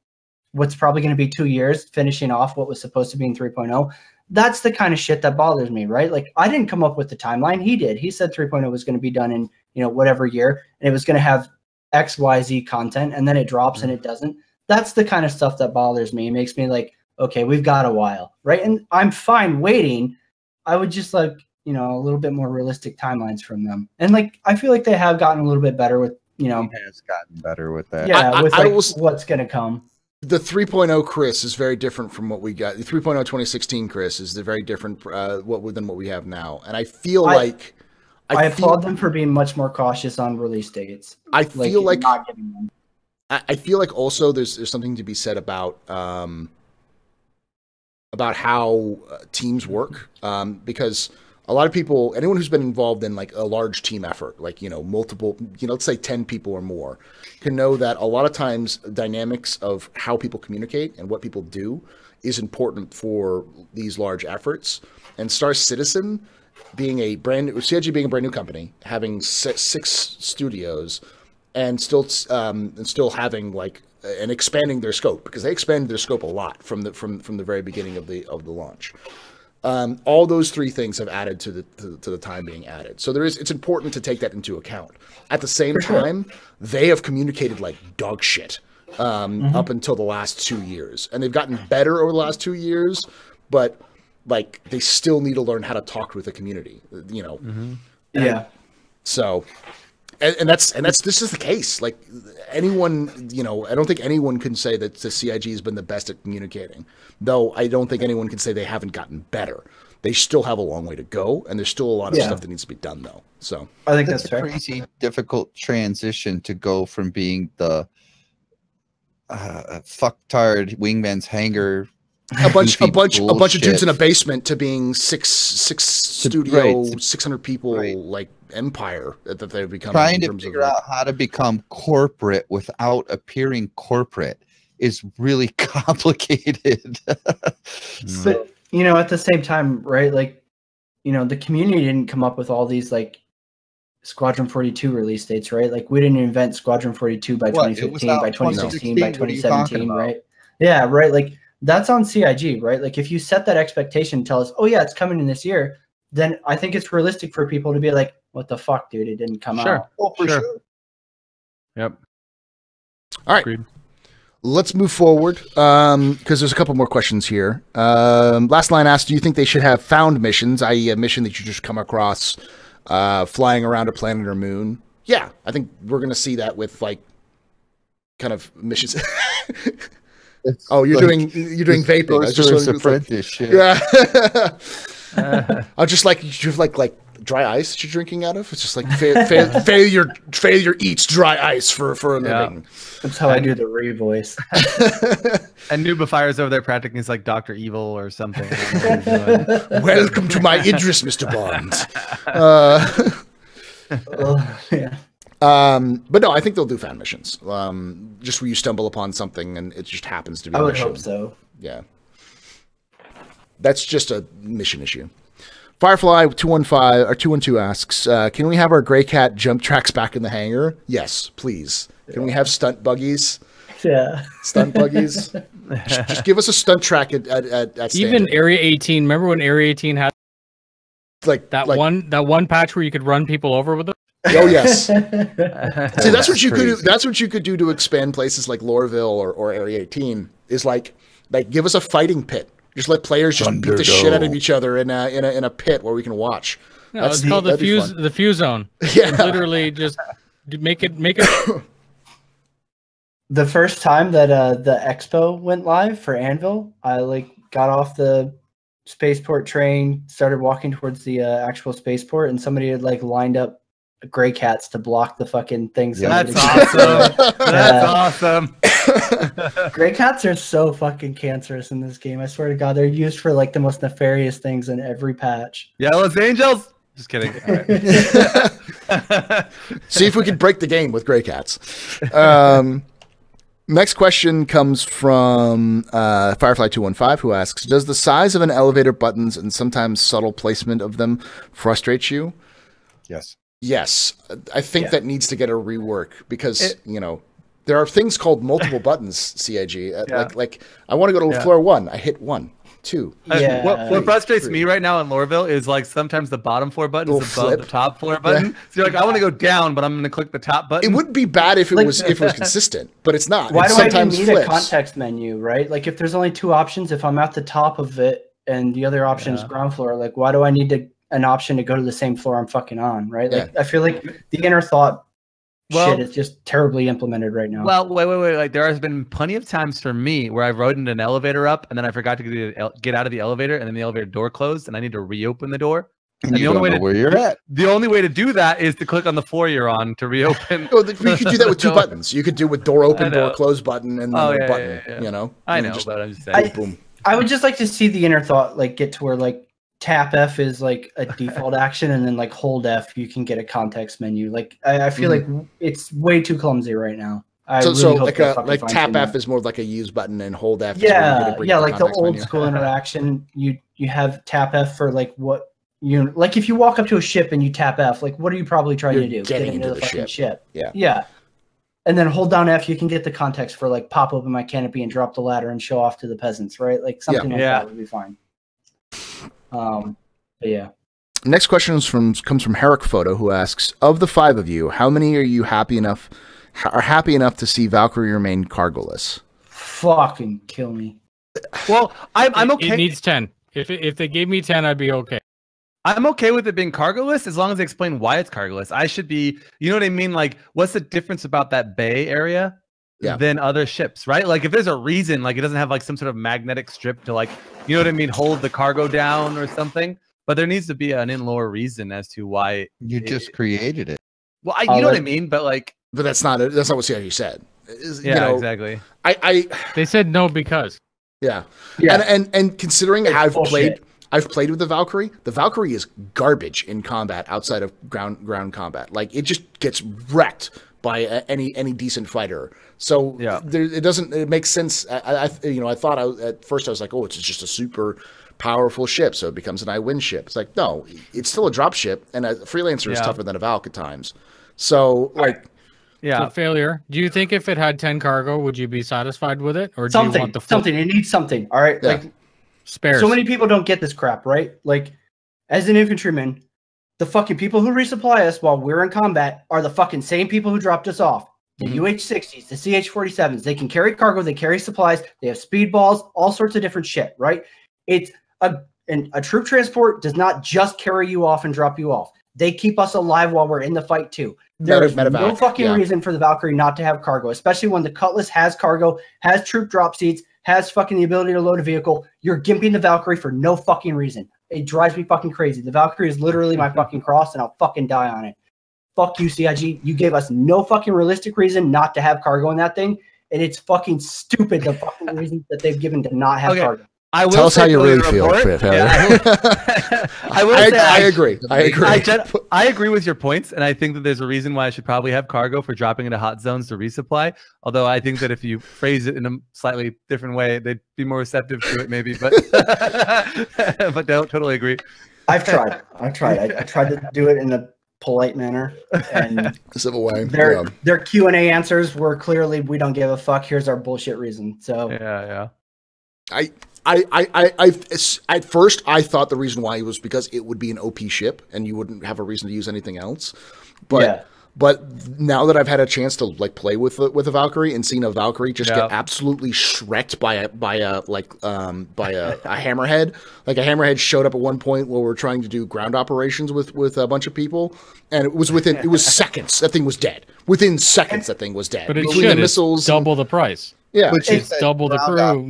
what's probably going to be 2 years finishing off what was supposed to be in 3.0. That's the kind of shit that bothers me, right? Like, I didn't come up with the timeline. He did. He said 3.0 was going to be done in, you know, whatever year, and it was going to have XYZ content, and then it drops and it doesn't. That's the kind of stuff that bothers me. It makes me like, okay, we've got a while, right? And I'm fine waiting. I would just like, you know, a little bit more realistic timelines from them. And like, I feel like they have gotten a little bit better with, you know, he has gotten better with that. Yeah, with like what's going to come. The 3.0 Chris is very different from what we got. The 3.0 2016 Chris is very different than what we have now. And I feel like I applaud them for being much more cautious on release dates. I feel like not giving them. I feel like also there's something to be said about how teams work, because a lot of people, anyone who's been involved in like a large team effort, like, you know, multiple, you know, let's say 10 people or more, can know that a lot of times dynamics of how people communicate and what people do is important for these large efforts. And Star Citizen being a CIG being a brand new company, having 6 studios, and still having like and expanding their scope, because they expanded their scope a lot from the very beginning of the launch. All those 3 things have added to the time being added. So it's important to take that into account. At the same time, they have communicated like dog shit up until the last 2 years, and they've gotten better over the last 2 years, but like they still need to learn how to talk with the community, you know. Yeah. So, and this is the case. Like anyone, you know, I don't think anyone can say that the CIG has been the best at communicating, though I don't think anyone can say they haven't gotten better. They still have a long way to go, and there's still a lot of stuff that needs to be done, though. So I think that's a crazy, difficult transition to go from being the fucktard Wingman's hangar, a bunch of dudes in a basement, to being six studio, 600 people, like empire that they've become. Trying to figure out how to become corporate without appearing corporate is really complicated. But, you know, at the same time, right, like, you know, the community didn't come up with all these like Squadron 42 release dates, right? Like, we didn't invent Squadron 42 by 2015, by 2016, by 2017, right? Yeah, right. Like, that's on CIG, right? Like, if you set that expectation, tell us, oh yeah, it's coming in this year, then I think it's realistic for people to be like, what the fuck, dude? It didn't come out. Oh, for sure. Yep. All right. Agreed. Let's move forward, because there's a couple more questions here. Last line asked, do you think they should have found missions, i.e. a mission that you just come across flying around a planet or moon? Yeah, I think we're going to see that with, like, kind of missions. Oh, you're like, doing vaping. I just apprentice shit. Yeah. I just like you have like dry ice that you're drinking out of. It's just like failure eats dry ice for a living. That's how I do the Ree voice. And Nubifire's over there practicing is like Dr. Evil or something. Welcome to my Idris, Mr. Bond. Yeah. But no, I think they'll do fan missions. Just where you stumble upon something and it just happens to be. I would hope so. Yeah. That's just a mission issue. Firefly 215 or 212 asks, can we have our Gray Cat jump tracks back in the hangar? Yes, please. Can we have stunt buggies? Yeah. Stunt buggies. Just give us a stunt track at Even Standard. Area 18. Remember when Area 18 had that one patch where you could run people over with it? Oh yes. See, that's what you could do. crazy. That's what you could do to expand places like Loreville or Area 18. Is like give us a fighting pit. Just let players just beat the shit out of each other in a pit where we can watch. No, it's called the fuse zone. Yeah. Literally just make it. The first time that the expo went live for Anvil, I got off the spaceport train, started walking towards the actual spaceport, and somebody had lined up gray cats to block the fucking things. Yeah. That's awesome. That's awesome. Gray cats are so fucking cancerous in this game. I swear to God, they're used for the most nefarious things in every patch. Yeah, Los Angels. Just kidding. All right. See if we can break the game with gray cats. Next question comes from Firefly215, who asks, does the size of an elevator buttons and sometimes subtle placement of them frustrate you? Yes. Yes. I think that needs to get a rework because, there are things called multiple buttons, CIG. Like I want to go to floor 1. I hit 1, 2. Yeah. What frustrates me right now in Loreville is sometimes the bottom floor button is above the top floor button. So you're I want to go down, but I'm going to click the top button. It wouldn't be bad if it was consistent, but it's not. Why it do I even sometimes need flips. a context menu, right? If there's only 2 options, if I'm at the top of it and the other option is ground floor, why do I need an option to go to the same floor I'm fucking on, right? I feel like the inner thought shit is just terribly implemented right now. Well, wait. There has been plenty of times for me where I've rode an elevator up and then I forgot to get out of the elevator and then the elevator door closed and I need to reopen the door. And you don't know where you're at. The only way to do that is to click on the floor you're on to reopen. You could do that with 2 buttons. You could do with door open, door close button, and then a button. Yeah. I know, but I'm just saying. Boom. I would just like to see the inner thought get to where tap F is a default action, and then hold F you can get a context menu. I feel like it's way too clumsy right now. Tap F is more like a use button, and hold F. Yeah, the old school interaction. You have tap F for what you if you walk up to a ship and you tap F, what are you probably trying to do? Get into the fucking ship. Yeah. Yeah. And then hold down F, you can get the context for pop open my canopy and drop the ladder and show off to the peasants, right? Something like that would be fine. But yeah. Next question comes from Herrick Photo, who asks, of the 5 of you, how many are you happy enough to see Valkyrie remain cargoless? Fucking kill me. Well, I'm okay. It needs 10. If they gave me 10, I'd be okay. I'm okay with it being cargoless as long as they explain why it's cargoless. I should be, you know what I mean? What's the difference about that bay area than other ships, right? If there's a reason, it doesn't have some sort of magnetic strip to you know what I mean, hold the cargo down or something. But there needs to be an in-lore reason as to why you just created it. Well, you know what I mean, but but that's not what CIG said. Exactly. They said no because. Yeah. And considering I've played with the Valkyrie is garbage in combat outside of ground combat. It just gets wrecked by any decent fighter. So it makes sense. I thought at first I was at first, it's just a super powerful ship, so it becomes an I-win ship. It's no, it's still a drop ship, and a freelancer is tougher than a Valk at times. So So failure. Do you think if it had 10 cargo, would you be satisfied with it, or do something? You want the full... Something. It needs something. All right. Spares. So many people don't get this crap, right? As an infantryman, the fucking people who resupply us while we're in combat are the fucking same people who dropped us off. The UH-60s, the CH-47s, they can carry cargo, they carry supplies, they have speedballs, all sorts of different shit, right? It's a troop transport does not just carry you off and drop you off. They keep us alive while we're in the fight too. There is no fucking reason for the Valkyrie not to have cargo, especially when the Cutlass has cargo, has troop drop seats, has fucking the ability to load a vehicle. You're gimping the Valkyrie for no fucking reason. It drives me fucking crazy. The Valkyrie is literally my fucking cross, and I'll fucking die on it. Fuck you, CIG. You gave us no fucking realistic reason not to have cargo in that thing, and it's fucking stupid the fucking reasons that they've given to not have cargo. Tell us how you really feel. I agree. I agree with your points, and I think that there's a reason why I should probably have cargo for dropping into hot zones to resupply. Although I think that if you phrase it in a slightly different way, they'd be more receptive to it, maybe. But but don't totally agree. I tried to do it in a polite manner, and Civil way. their Q&A answers were clearly, we don't give a fuck. Here's our bullshit reason. So yeah. At first I thought the reason why was because it would be an OP ship and you wouldn't have a reason to use anything else. But now that I've had a chance to like play with a Valkyrie and seen a Valkyrie just get absolutely shreked by a hammerhead. Like a hammerhead showed up at one point where we were trying to do ground operations with a bunch of people, and it was seconds. That thing was dead. Within seconds, that thing was dead. But it should. It's double the price. Yeah, which is double the crew.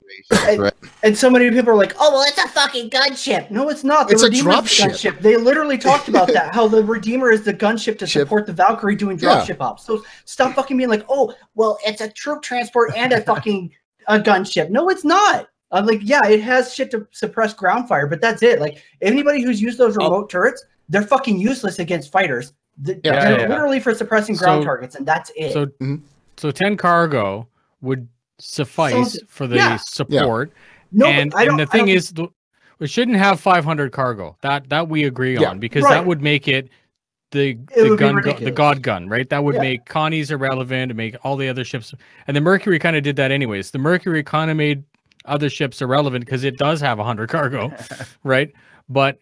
And so many people are like, "Oh, well, it's a fucking gunship." No, it's not. It's a dropship. They literally talked about that. How the Redeemer is the gunship to support the Valkyrie doing dropship ops. So stop fucking being like, "Oh, well, it's a troop transport and a fucking a gunship." No, it's not. I'm like, yeah, it has shit to suppress ground fire, but that's it. Like anybody who's used those remote turrets, they're fucking useless against fighters. They're literally for suppressing ground targets, and that's it. So 10 cargo would suffice for the support. No, and the thing is, we shouldn't have 500 cargo. That we agree on, because that would make it the god gun, right? That would make Connie's irrelevant, and make all the other ships. And the Mercury kind of did that anyways. The Mercury kind of made other ships irrelevant because it does have 100 cargo, right? But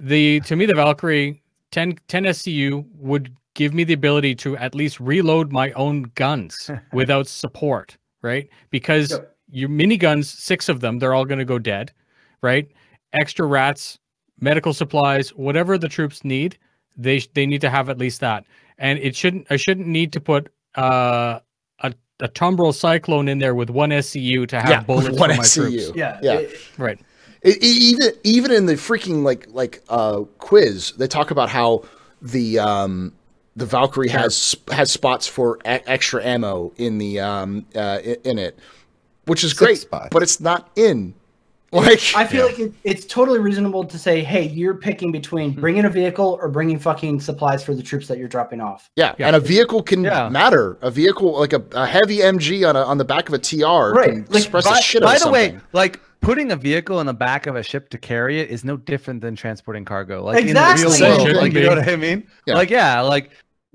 to me, the Valkyrie 10 SCU would give me the ability to at least reload my own guns without support. Right? Because your miniguns, 6 of them, they're all going to go dead, right? Extra rats, medical supplies, whatever the troops need, they need to have at least that. And I shouldn't need to put a Tumbril Cyclone in there with 1 SCU to have bullets for my troops. Right. Even in the freaking quiz, they talk about how the Valkyrie has spots for extra ammo in the in it, which is great, but it's not in. Like, I feel like it's totally reasonable to say, hey, you're picking between bringing a vehicle or bringing fucking supplies for the troops that you're dropping off. And a vehicle can matter. A vehicle like a heavy MG on the back of a TR can express the shit out of something. By the way, like, putting a vehicle in the back of a ship to carry it is no different than transporting cargo. Like exactly. In the real world, like, you know what I mean? Yeah.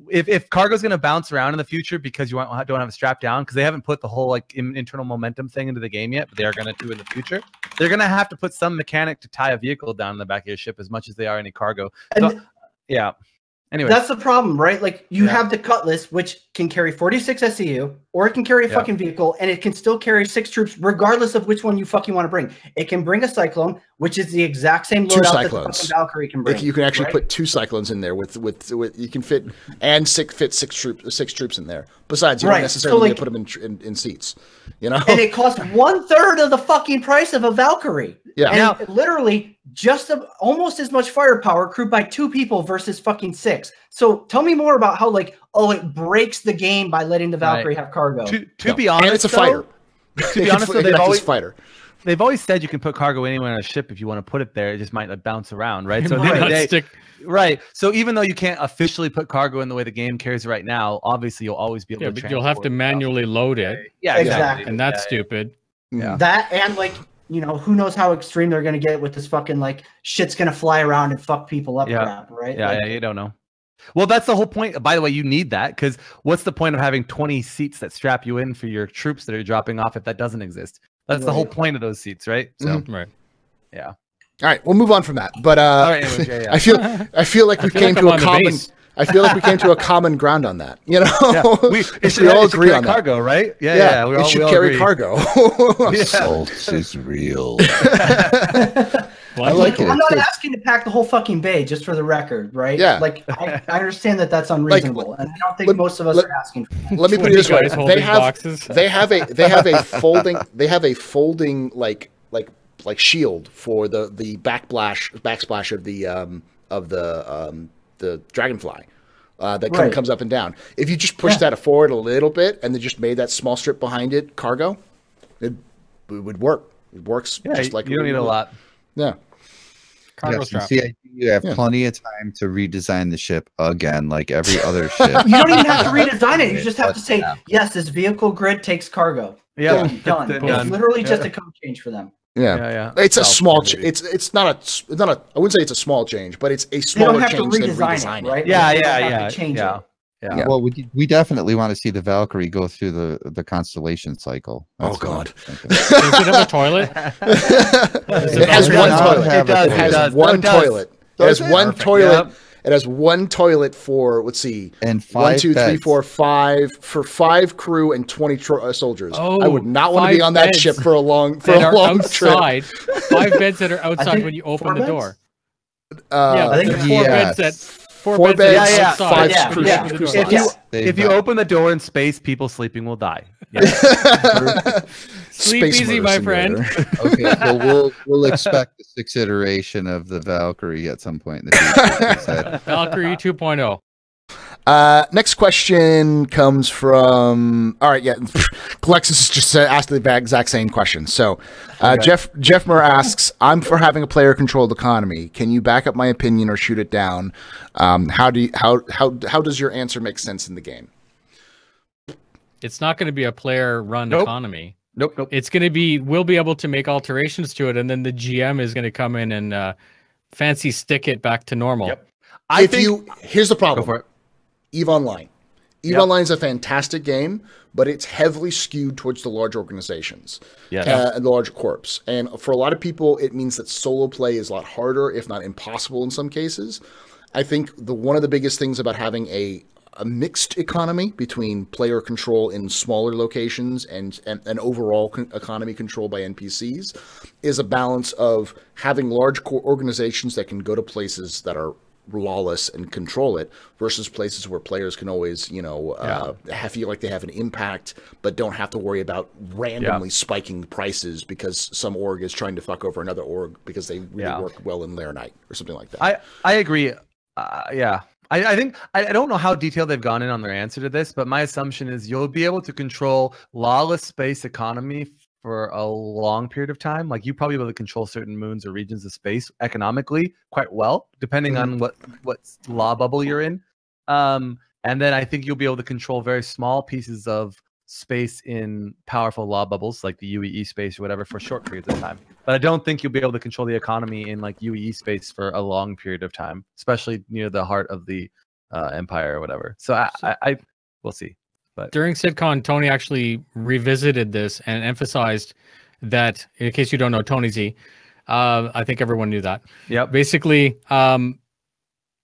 If cargo's going to bounce around in the future because you don't have it strapped down, because they haven't put the whole internal momentum thing into the game yet, but they are going to do in the future. They're going to have to put some mechanic to tie a vehicle down in the back of your ship as much as they are any cargo. So, anyway, that's the problem, right? Like you have the Cutlass, which can carry 46 SCU, or it can carry a fucking vehicle, and it can still carry 6 troops, regardless of which one you fucking want to bring. It can bring a Cyclone, which is the exact same loadout that the fucking Valkyrie can bring. You can actually put 2 Cyclones in there with you can fit six troops in there. Besides, you don't necessarily need to put them in seats, you know. And it costs 1/3 of the fucking price of a Valkyrie. Yeah, and literally almost as much firepower crewed by 2 people versus fucking 6. So tell me more about how it breaks the game by letting the Valkyrie have cargo. To be honest, and it's a fighter. To be honest, they've always said you can put cargo anywhere on a ship if you want to put it there. It just might bounce around, right? So so even though you can't officially put cargo in the way the game carries right now, obviously you'll always be able to. But you'll have to manually load it. Yeah, exactly. And that's stupid. Yeah. That and who knows how extreme they're going to get with this fucking shit's going to fly around and fuck people up crap, right? Yeah, you don't know. Well, that's the whole point. By the way, you need that, because what's the point of having 20 seats that strap you in for your troops that are dropping off if that doesn't exist? That's the whole point of those seats, right? So, yeah. All right, we'll move on from that. But anyway, I feel like we came to a common. I feel like we came to a common ground on that. You know, we all agree on cargo, right? Yeah. It should carry cargo. Assault is real. I'm not asking to pack the whole fucking bay, just for the record, right? Yeah. I understand that that's unreasonable, and I don't think most of us are asking for that. Let me put it this way: they have a folding shield for the backsplash of the Dragonfly. That kind of comes up and down. If you just push that forward a little bit and then just made that small strip behind it cargo, it would work. It works just like you don't need a lot. Yeah. Cargo strap. You have plenty of time to redesign the ship again, like every other ship. You don't even have to redesign it. You just have to say, yes, this vehicle grid takes cargo. Yeah. Done. It's literally just a code change for them. Yeah. It's a small. It's not a. I wouldn't say it's a small change, but it's a smaller change than redesign it. Right? Yeah. Well, we definitely want to see the Valkyrie go through the constellation cycle. Oh God! Does it have a toilet? It has one toilet. It has one toilet. It has one toilet. It has one toilet for, let's see, and 1, 2, 3, 4, 5 for 5 crew and 20 soldiers. Oh, I would not want to be on that ship for a long trip. Outside, 5 beds that are outside when you open the door. I think 4 beds that. 4 beds, outside. 5 crew. If you open the door in space, people sleeping will die. Sleep easy, my friend. Okay, so we'll expect the 6th iteration of the Valkyrie at some point in the future. Valkyrie 2.0. Next question comes from. All right, Alexis just asked the exact same question. So, Jeff Murr asks, "I'm for having a player-controlled economy. Can you back up my opinion or shoot it down? How does your answer make sense in the game?" It's not going to be a player-run economy. Nope. It's going to be. We'll be able to make alterations to it, and then the GM is going to come in and fancy stick it back to normal. Yep. Here's the problem. Go for it. EVE Online. EVE Online is a fantastic game, but it's heavily skewed towards the large organizations and the large corps. And for a lot of people, it means that solo play is a lot harder, if not impossible in some cases. I think one of the biggest things about having a mixed economy between player control in smaller locations and an overall economy control by NPCs is a balance of having large organizations that can go to places that are lawless and control it versus places where players can always, feel like they have an impact, but don't have to worry about randomly spiking prices because some org is trying to fuck over another org because they really work well in Lair Night or something like that. I agree. I think I don't know how detailed they've gone in on their answer to this, but my assumption is you'll be able to control lawless space economy for a long period of time. Like you probably be able to control certain moons or regions of space economically quite well, depending on what law bubble you're in. And then I think you'll be able to control very small pieces of space in powerful law bubbles, like the UEE space or whatever, for short periods of time. But I don't think you'll be able to control the economy in like UEE space for a long period of time, especially near the heart of the empire or whatever. So I we'll see. But during SidCon, Tony actually revisited this and emphasized that, in case you don't know Tony Z, I think everyone knew that. Yeah. Basically,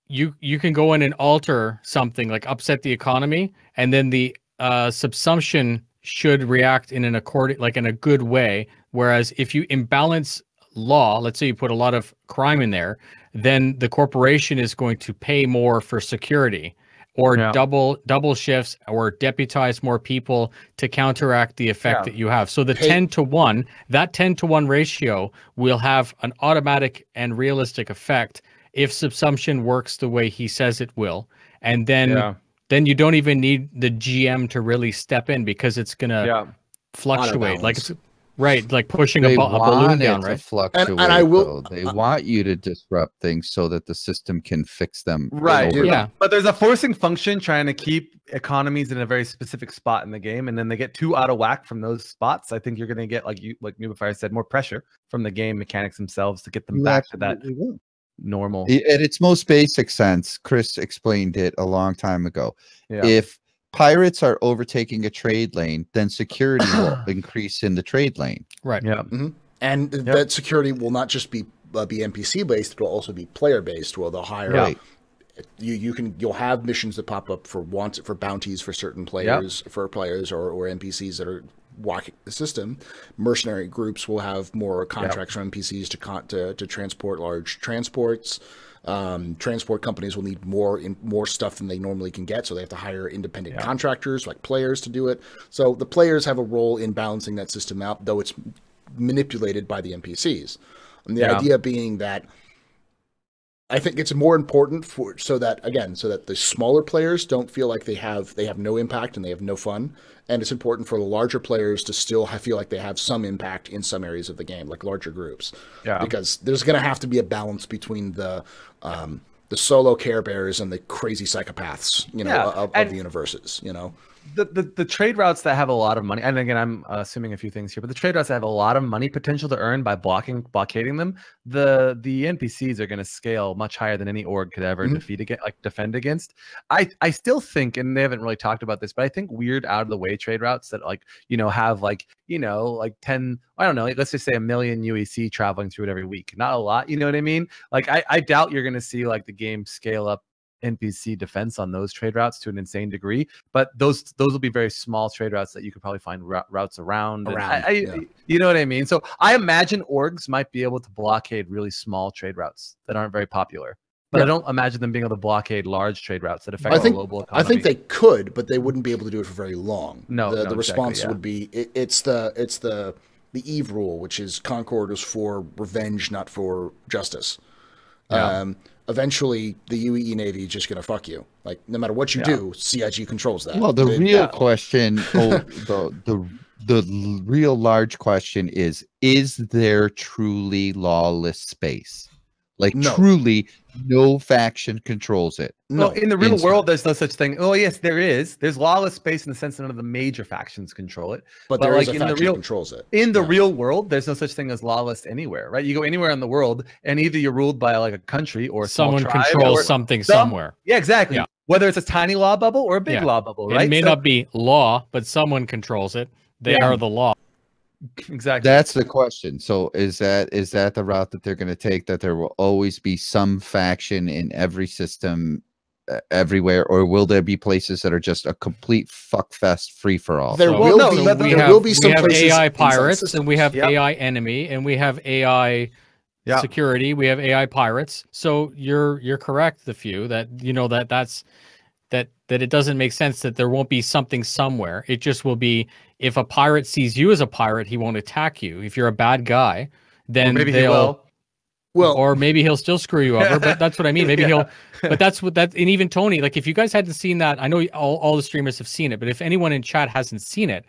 you can go in and alter something, like upset the economy, and then the subsumption should react in a good way. Whereas if you imbalance law, let's say you put a lot of crime in there, then the corporation is going to pay more for security, or double shifts, or deputize more people to counteract the effect that you have. So the 10-to-1, that 10-to-1 ratio will have an automatic and realistic effect if subsumption works the way he says it will. And then you don't even need the GM to really step in, because it's going to fluctuate. Like it's like pushing a balloon down, right? Fluctuate, and I will. They want you to disrupt things so that the system can fix them. Right. But there's a forcing function trying to keep economies in a very specific spot in the game, and then they get too out of whack from those spots. I think you're going to get, like Nubifire said, more pressure from the game mechanics themselves to get them back to that normal. At its most basic sense, Chris explained it a long time ago. If pirates are overtaking a trade lane, then security will increase in the trade lane. Right. Yeah. Mm-hmm. And that security will not just be NPC based; it will also be player based. Where they'll hire you'll have missions that pop up for bounties for certain players, or NPCs that are walking the system. Mercenary groups will have more contracts for NPCs to transport large transports. Transport companies will need more stuff than they normally can get, so they have to hire independent contractors like players to do it. So the players have a role in balancing that system out, though it's manipulated by the NPCs. And the idea being that I think it's more important so that the smaller players don't feel like they have no impact and they have no fun, and it's important for the larger players to still feel like they have some impact in some areas of the game, like larger groups. Yeah. Because there's going to have to be a balance between the solo Care Bears and the crazy psychopaths, of the universes. the trade routes that have a lot of money, and again, I'm assuming a few things here, but the trade routes that have a lot of money potential to earn by blockading them, the NPCs are going to scale much higher than any org could ever defend against. I still think, and they haven't really talked about this, but I think weird out of the way trade routes that have 10, I don't know, let's just say 1 million UEC traveling through it every week. Not a lot, you know what I mean? Like I doubt you're going to see like the game scale up NPC defense on those trade routes to an insane degree, but those will be very small trade routes that you could probably find routes around. You know what I mean? So I imagine orgs might be able to blockade really small trade routes that aren't very popular, but I don't imagine them being able to blockade large trade routes that affect the global economy. I think they could, but they wouldn't be able to do it for very long. No, the response would be it's the Eve rule, which is Concord is for revenge, not for justice. Yeah. Eventually, the UEE Navy is just going to fuck you. Like, no matter what you do, CIG controls that. Well, the real question, the real large question is there truly lawless space? Like, truly, no faction controls it. No, in the real world, there's no such thing. Oh, yes, there is. There's lawless space in the sense that none of the major factions control it. But there is a faction that controls it. In the real world, there's no such thing as lawless anywhere, right? You go anywhere in the world, and either you're ruled by like a country or someone controls something somewhere. Yeah, exactly. Yeah. Whether it's a tiny law bubble or a big law bubble, right? It may not be law, but someone controls it. They are the law. Exactly. That's the question. So is that the route that they're going to take, that there will always be some faction in every system everywhere, or will there be places that are just a complete fuckfest free for all? There will be some places. We have AI pirates, and we have AI enemy, and we have AI security. We have AI pirates. So you're correct, the few that that it doesn't make sense that there won't be something somewhere. It just will be, if a pirate sees you as a pirate, he won't attack you. If you're a bad guy, then maybe he will. Well, or maybe he'll still screw you over, but that's what I mean. Maybe he'll, but that's what that, and even Tony, like if you guys hadn't seen that, I know all the streamers have seen it, but if anyone in chat hasn't seen it,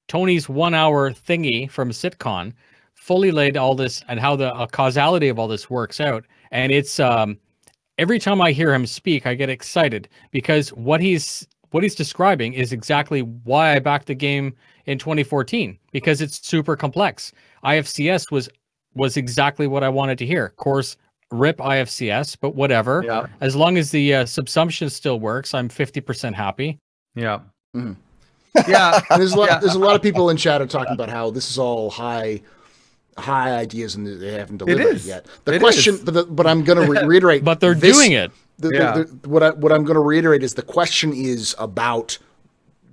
Tony's 1 hour thingy from SitCon fully laid all this and how the causality of all this works out. And it's, every time I hear him speak, I get excited because what he's describing is exactly why I backed the game in 2014, because it's super complex. IFCS was exactly what I wanted to hear. Of course, rip IFCS, but whatever. Yeah. As long as the subsumption still works, I'm 50% happy. Yeah. Mm. Yeah. There's a lot of people in chat are talking about how this is all high ideas and they haven't delivered it yet. The question, but I'm going to reiterate. But they're doing it. What I'm going to reiterate is the question is about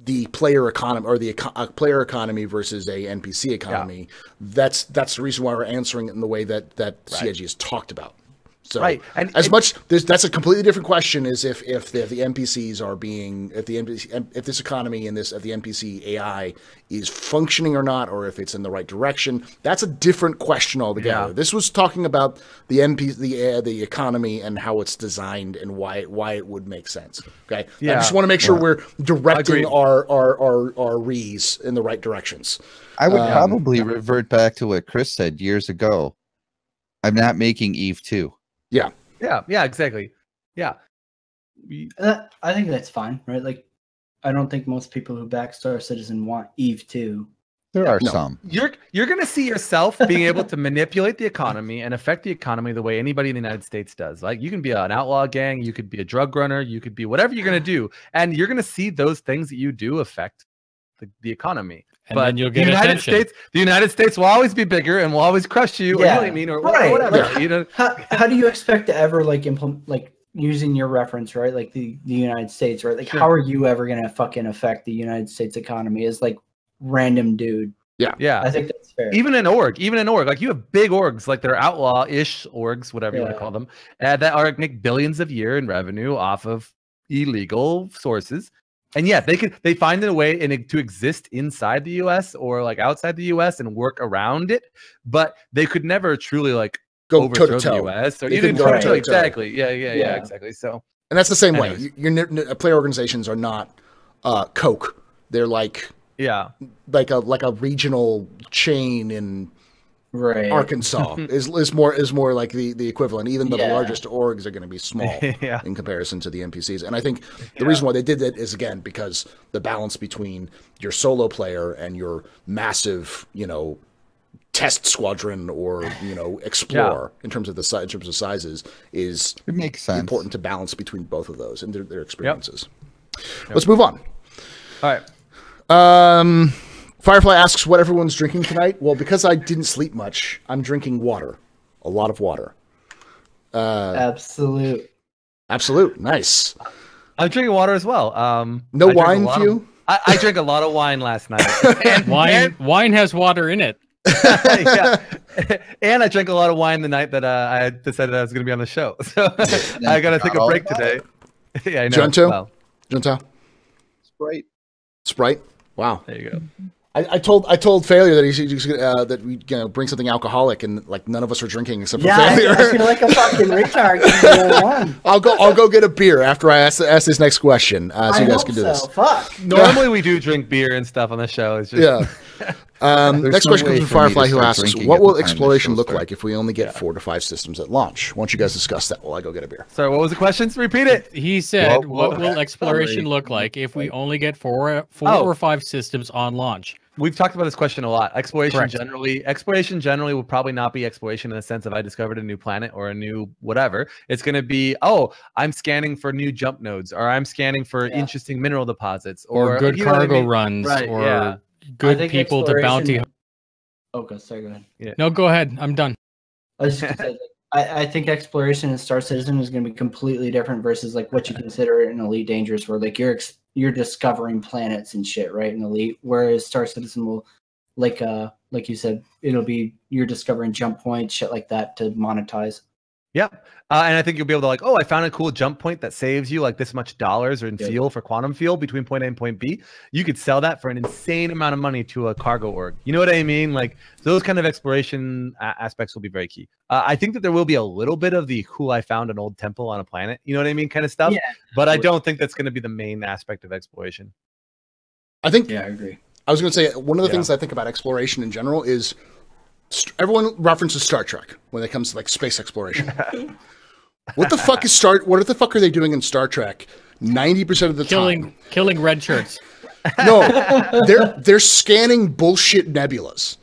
the player economy, or the player economy versus a NPC economy. Yeah. That's the reason why we're answering it in the way that CIG has talked about. So that's a completely different question, is if the NPCs are being, if this economy and if the NPC AI is functioning or not, or if it's in the right direction. That's a different question altogether. Yeah. This was talking about the economy and how it's designed and why it would make sense. Okay. Yeah. I just want to make sure we're directing our rees in the right directions. I would probably revert back to what Chris said years ago. I'm not making Eve 2. Yeah. Yeah, exactly. Yeah. I think that's fine, right? Like, I don't think most people who back Star Citizen want Eve 2. There are some. You're going to see yourself being able to manipulate the economy and affect the economy the way anybody in the United States does. Like, you can be an outlaw gang, you could be a drug runner, you could be whatever you're going to do, and you're going to see those things that you do affect the economy. And then you'll get attention. The United States will always be bigger and will always crush you. Yeah. Or, you know what I mean? Or whatever. Yeah. You know? How do you expect to ever implement, using your reference, right? Like the United States, right? Like, how are you ever going to fucking affect the United States economy as random dude? Yeah. Yeah. I think that's fair. Even an org, like you have big orgs, like they're outlaw-ish orgs, whatever you want to call them, that make billions a year in revenue off of illegal sources. And yeah, they find a way to exist inside the U.S. or outside the U.S. and work around it, but they could never truly go overthrow toe-to-toe. the U.S. or even toe-to-toe. Exactly. Yeah, exactly. So, and that's the same way. Your player organizations are not Coke. They're like a regional chain in Right. Arkansas is more like the equivalent, even though the Yeah. largest orgs are going to be small Yeah. in comparison to the NPCs. And I think the reason why they did that is, again, because the balance between your solo player and your massive, test squadron or explore in terms of sizes is It makes sense. important to balance between both of those and their experiences. Let's move on. All right. Firefly asks what everyone's drinking tonight. Well, because I didn't sleep much, I'm drinking water, a lot of water. Absolute. Nice. I'm drinking water as well. No I drank a wine lot for you? I drank a lot of wine last night. And, Wine has water in it. yeah. And I drank a lot of wine the night that I decided I was going to be on the show. So I got to take a break today. Yeah, I know. Junto? Wow. Junto? Sprite? Wow. There you go. I told Failure that he's that we bring something alcoholic, and like none of us are drinking except for Failure. I feel like a fucking retard. I'll go get a beer after I ask this next question, so you guys can do this. Fuck. Normally we do drink beer and stuff on the show. It's just Next no question way comes from for me to Firefly, who start asks, drinking "What at the will time the exploration show look starts." like if we only get 4 to 5 systems at launch?" Why don't you guys discuss that while I go get a beer? Sorry, what was the question? Repeat it. He said, Well, "What will exploration look like if we only get four or 5 systems on launch?" We've talked about this question a lot. Exploration Correct. generally will probably not be exploration in the sense of I discovered a new planet or a new whatever. It's going to be, I'm scanning for new jump nodes, or I'm scanning for interesting mineral deposits, Or good you know what I cargo mean? runs, Right, or yeah. good I think people to bounty. exploration- Okay, sorry, go ahead. No, go ahead. I'm done. I was just gonna say, I think exploration in Star Citizen is going to be completely different versus like what you consider in Elite Dangerous, where like you're discovering planets and shit, right? In Elite, whereas Star Citizen will, like you said, it'll be you're discovering jump points, shit like that to monetize. Yep. And I think you'll be able to I found a cool jump point that saves you like this much dollars or in fuel for quantum fuel between point A and point B. You could sell that for an insane amount of money to a cargo org. You know what I mean? Like those kind of exploration aspects will be very key. I think that there will be a little bit of the cool, I found an old temple on a planet, you know what I mean, kind of stuff. Yeah, but I don't think that's going to be the main aspect of exploration. I think. Yeah, I agree. I was going to say one of the things I think about exploration in general is everyone references Star Trek when it comes to like space exploration. What the fuck are they doing in Star Trek 90% of the time? Killing red shirts. No, they're scanning bullshit nebulas.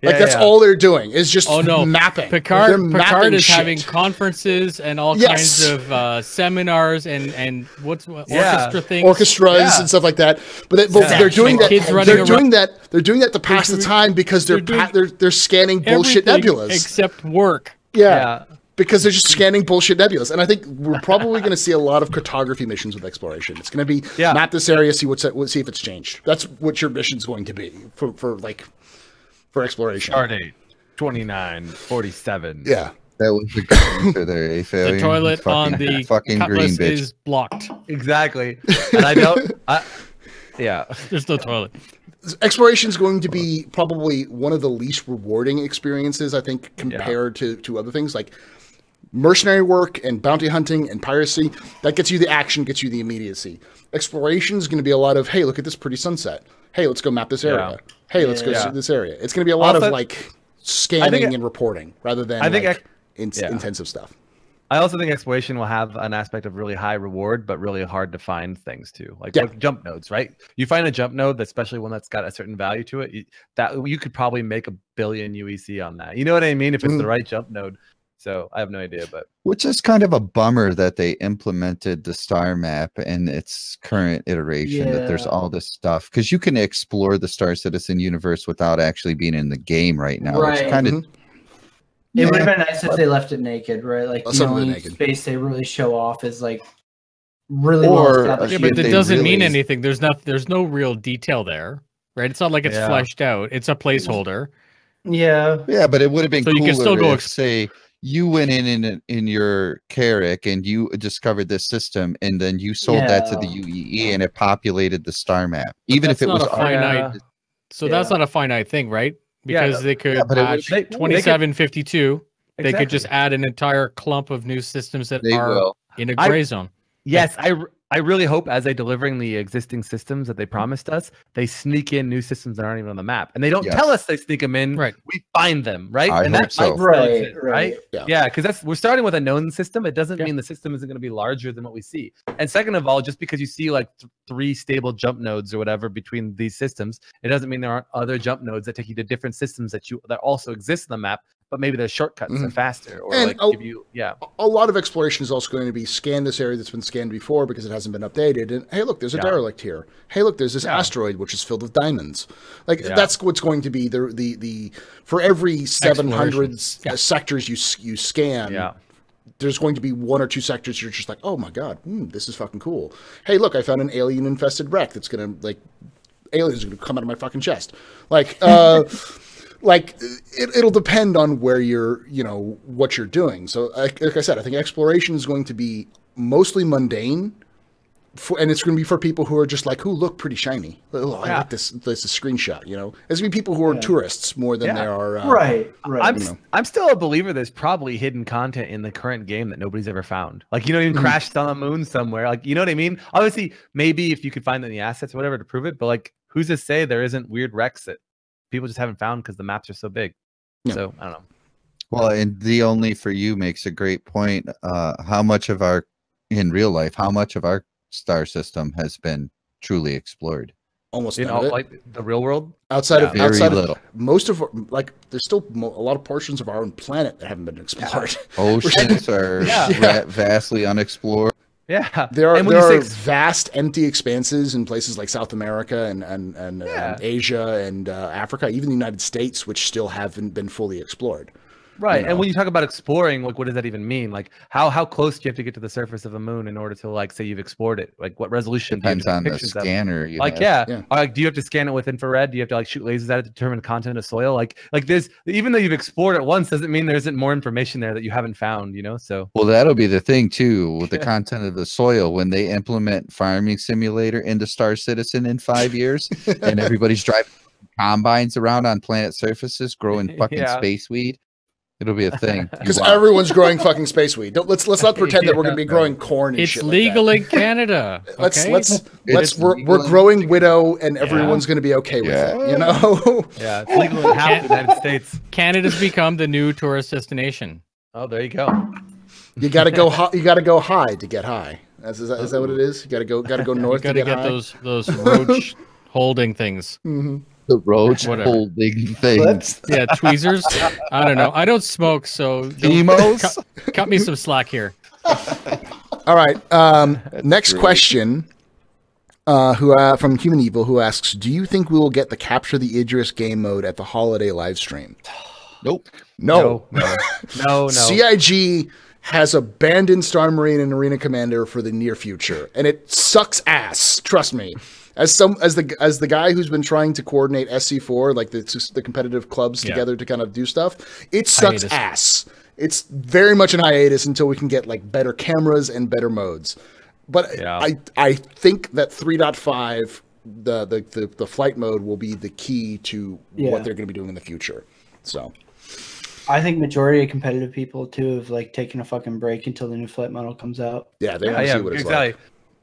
Like that's all they're doing is just mapping. Picard mapping is shit. having conferences and all kinds of seminars and orchestra things. Orchestras and stuff like that. But they're doing that. Kids They're doing that to pass the time because they're scanning bullshit everything nebulas. except work. Yeah. Because they're just scanning bullshit nebulas. And I think we're probably going to see a lot of cartography missions with exploration. It's going to be map this area, see if it's changed. That's what your mission's going to be for exploration. Stardate 2947. Yeah. That was the good answer there, eh, Failure? The toilet Fucking- on the fucking green cutlass bitch. is blocked. Exactly. And I don't. There's no toilet. Exploration is going to be probably one of the least rewarding experiences, I think, compared to other things like mercenary work and bounty hunting and piracy. That gets you the action, gets you the immediacy. Exploration is going to be a lot of, hey, look at this pretty sunset. Hey, let's go map this area. Hey, let's go see this area. It's going to be a lot of like scanning and reporting rather than intensive stuff. I also think exploration will have an aspect of really high reward, but really hard to find things too. Like jump nodes, right? You find a jump node, especially one that's got a certain value to it, that you could probably make $1 billion UEC on that. You know what I mean? If it's the right jump node. So I have no idea, but which is kind of a bummer that they implemented the star map in its current iteration. That there's all this stuff because you can explore the Star Citizen universe without actually being in the game right now. Right. It's kind of. It would have been nice if they left it naked, right? Like the only naked. space they really show off is like really but that doesn't mean anything. There's no real detail there, right? It's not like it's fleshed out. It's a placeholder. Yeah, but it would have been so cooler you can still go if, say you went in your Carrack and you discovered this system and then you sold that to the UEE and it populated the star map, even if it was finite. So that's not a finite thing, right? Because they could patch 2752. They could just add an entire clump of new systems that are in a gray zone. Yes, I really hope as they delivering the existing systems that they promised us, they sneak in new systems that aren't even on the map, and they don't tell us they sneak them in. Right. We find them, right? I and hope that so. might still exist, Right. Yeah, because we're starting with a known system. It doesn't mean the system isn't going to be larger than what we see. And second of all, just because you see like 3 stable jump nodes or whatever between these systems, it doesn't mean there aren't other jump nodes that take you to different systems that also exist on the map. But maybe there's shortcuts that are faster, or And like give you, a lot of exploration is also going to be scan this area that's been scanned before because it hasn't been updated. And hey, look, there's a derelict here. Hey, look, there's this asteroid which is filled with diamonds. Like that's what's going to be the for every 700 sectors you scan. There's going to be 1 or 2 sectors you're just like, oh my god, this is fucking cool. Hey, look, I found an alien infested wreck that's gonna like aliens are gonna come out of my fucking chest. Like like it'll depend on where you're, what you're doing. So like I said, I think exploration is going to be mostly mundane, and it's going to be for people who are just like, look pretty shiny. Oh, I like this. This is a screenshot. It's going to be people who are tourists more than there are. Right. I'm still a believer. There's probably hidden content in the current game that nobody's ever found. Like, even crashed on the moon somewhere. Like, you know what I mean? Obviously, maybe if you could find the assets or whatever to prove it, but like, who's to say there isn't weird wrecks that people just haven't found because the maps are so big? So I don't know. Well, and the only for you makes a great point. How much of our star system has been truly explored? Almost in none of it. Like the real world. Outside of little. Most of there's still a lot of portions of our own planet that haven't been explored. Oceans are vastly unexplored. Yeah, there are vast empty expanses in places like South America and Asia and Africa, even the United States, which still haven't been fully explored. Right. And when you talk about exploring, like, what does that even mean? Like, how close do you have to get to the surface of a moon in order to, like, say you've explored it? Like, what resolution? Depends on the scanner. Like, like, do you have to scan it with infrared? Do you have to, like, shoot lasers at it to determine the content of soil? Like there's, even though you've explored it once, doesn't mean there isn't more information there that you haven't found, So. Well, that'll be the thing, too, with the content of the soil. When they implement Farming Simulator into Star Citizen in 5 years, and everybody's driving combines around on planet surfaces growing fucking space weed. It'll be a thing. Because everyone's growing fucking space weed. Let's not pretend that we're going to be growing corn and it's shit. It's legal like in Canada. Okay? We're growing widow, and everyone's going to be okay with it. Yeah, it's legal in half the United States. Canada's become the new tourist destination. Oh, there you go. You got to go. You got to go high to get high. Is that what it is? You got to go north to get high. those roach holding things. Mm-hmm. The roach holding things. Yeah, tweezers. I don't know. I don't smoke, so cut me some slack here. All right. Next question. From Human Evil, who asks, "Do you think we will get the Capture the Idris game mode at the holiday live stream?" Nope. No. No. CIG has abandoned Star Marine and Arena Commander for the near future, and it sucks ass. Trust me. As the guy who's been trying to coordinate SC4, like the competitive clubs together to kind of do stuff, it sucks ass. It's very much an hiatus until we can get like better cameras and better modes. But I think that 3.5, the flight mode, will be the key to what they're going to be doing in the future. So I think majority of competitive people too have like taken a fucking break until the new flight model comes out. Yeah, they want to see what it's like.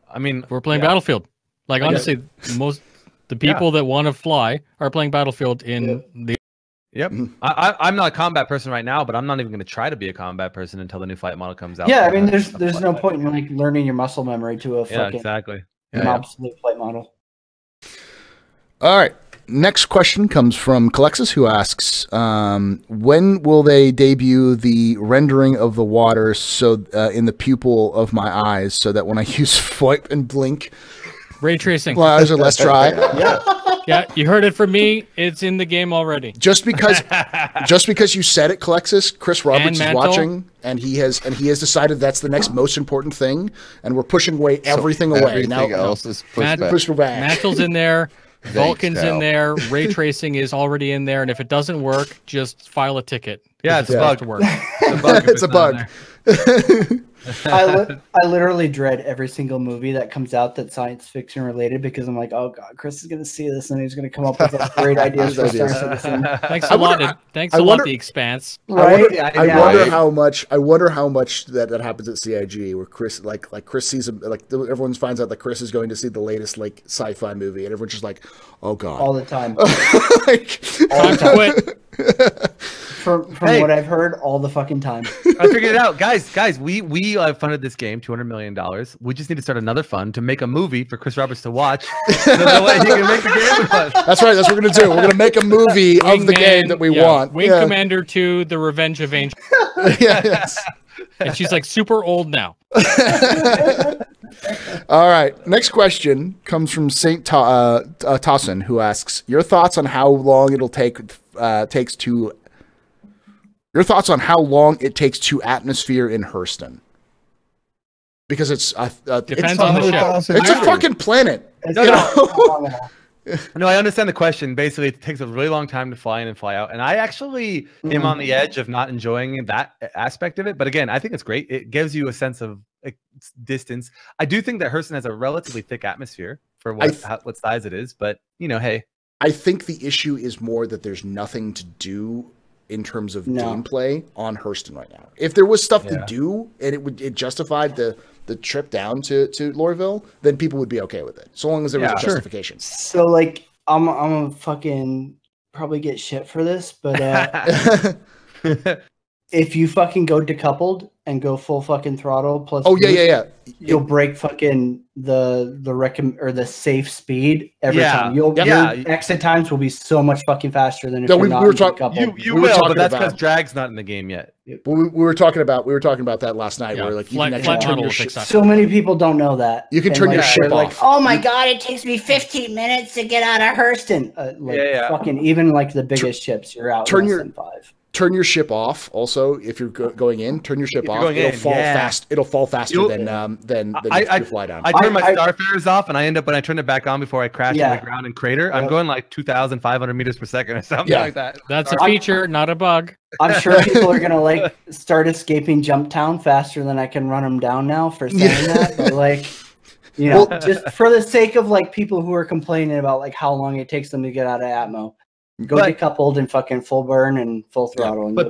I mean, we're playing Battlefield. Like, honestly, the people that want to fly are playing Battlefield in the. Yep. I'm not a combat person right now, but I'm not even going to try to be a combat person until the new flight model comes out. Yeah, I mean, there's no point in like learning your muscle memory to a fucking an obsolete flight model. All right. Next question comes from Calexis, who asks, when will they debut the rendering of the water in the pupil of my eyes so that when I use swipe and blink, ray tracing, my eyes are less dry? Yeah, you heard it from me. It's in the game already. Just because you said it, Calexis, Chris Roberts is watching, and he has decided that's the next most important thing, and we're pushing everything away. Everything else is pushed back. Mantle's in there. Vulcan's in there. Ray tracing is already in there, and if it doesn't work, just file a ticket. Yeah, it's a bug to work. It's a bug. I literally dread every single movie that comes out that's science fiction related because I'm like, oh god, Chris is gonna see this and he's gonna come up with great ideas for Star Citizen. Thanks a lot. Thanks a lot, The Expanse. Right? I wonder how much. I wonder how much that happens at CIG, where Chris, like Chris sees everyone finds out that Chris is going to see the latest like sci-fi movie, and everyone's just like, oh god, all the time. Time to quit. From what I've heard, all the fucking time. I figured it out, guys. We funded this game $200 million. We just need to start another fund to make a movie for Chris Roberts to watch. So that way he can make the game with us. That's right. That's what we're gonna do. We're gonna make a movie of the game that we want. Wing Commander 2: The Revenge of Angel. Yes. And she's like super old now. All right. Next question comes from Saint Tossin, who asks your thoughts on how long it'll takes to. Your thoughts on how long it takes to atmosphere in Hurston? Because it's depends on the ship. It's a fucking planet. No, I understand the question. Basically, it takes a really long time to fly in and fly out, and I actually am on the edge of not enjoying that aspect of it. But again, I think it's great. It gives you a sense of distance. I do think that Hurston has a relatively thick atmosphere for what size it is. But hey, I think the issue is more that there's nothing to do in terms of gameplay on Hurston right now. If there was stuff to do and it justified the trip down to Lorville, then people would be okay with it. So long as there was a justification. So like I'm a fucking probably get shit for this, but if you fucking go decoupled and go full fucking throttle plus you'll break fucking the safe speed every time. Your exit times will be so much fucking faster than if you're not decoupled. You will, but that's because drag's not in the game yet. We were talking about that last night. Where like you can actually turn your ship. So many people don't know that you can turn your ship off. Like, oh my god, it takes me 15 minutes to get out of Hurston. Fucking even like the biggest ships, you're out in less than 5. Turn your ship off. Also, if you're going in, turn your ship off. It'll fall fast. It'll fall faster than you fly down. I turn my Starfarers off, and when I turn it back on before I crash to the ground and crater, I'm going like 2,500 meters per second or something like that. That's a feature, not a bug. I'm sure people are gonna like start escaping Jump Town faster than I can run them down now for saying that. But like, just for the sake of like people who are complaining about like how long it takes them to get out of Atmo. Go decoupled and fucking full burn and full throttle. And but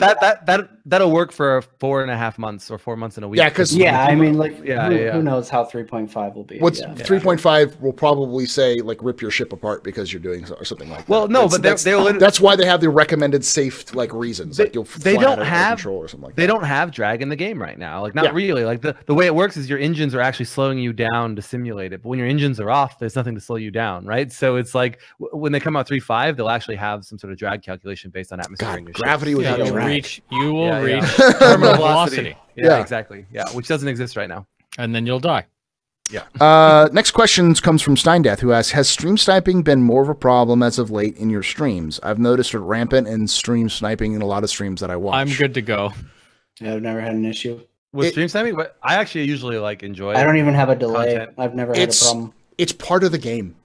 that'll work for 4.5 months or 4 months in a week. Yeah, because I mean, like, who knows how 3.5 will be? 3.5 will probably say like rip your ship apart because you're doing something like that. Well, no, that's why they have the recommended safe like reasons. Like you'll fly out of control or something like that. They don't have drag in the game right now. Like not really. Like the way it works is your engines are actually slowing you down to simulate it. But when your engines are off, there's nothing to slow you down, right? So it's like when they come out 3.5, they'll actually have some sort of drag calculation based on atmosphere in your gravity without drag. You will reach terminal velocity. Yeah, exactly. Yeah, which doesn't exist right now. And then you'll die. Yeah. Next question comes from Steindeath, who asks, has stream sniping been more of a problem as of late in your streams? I've noticed it rampant in stream sniping in a lot of streams that I watch. I'm good to go. Yeah, I've never had an issue. With stream sniping? But I actually usually like enjoy it. I don't even have a delay. Content. I've never had a problem. It's part of the game.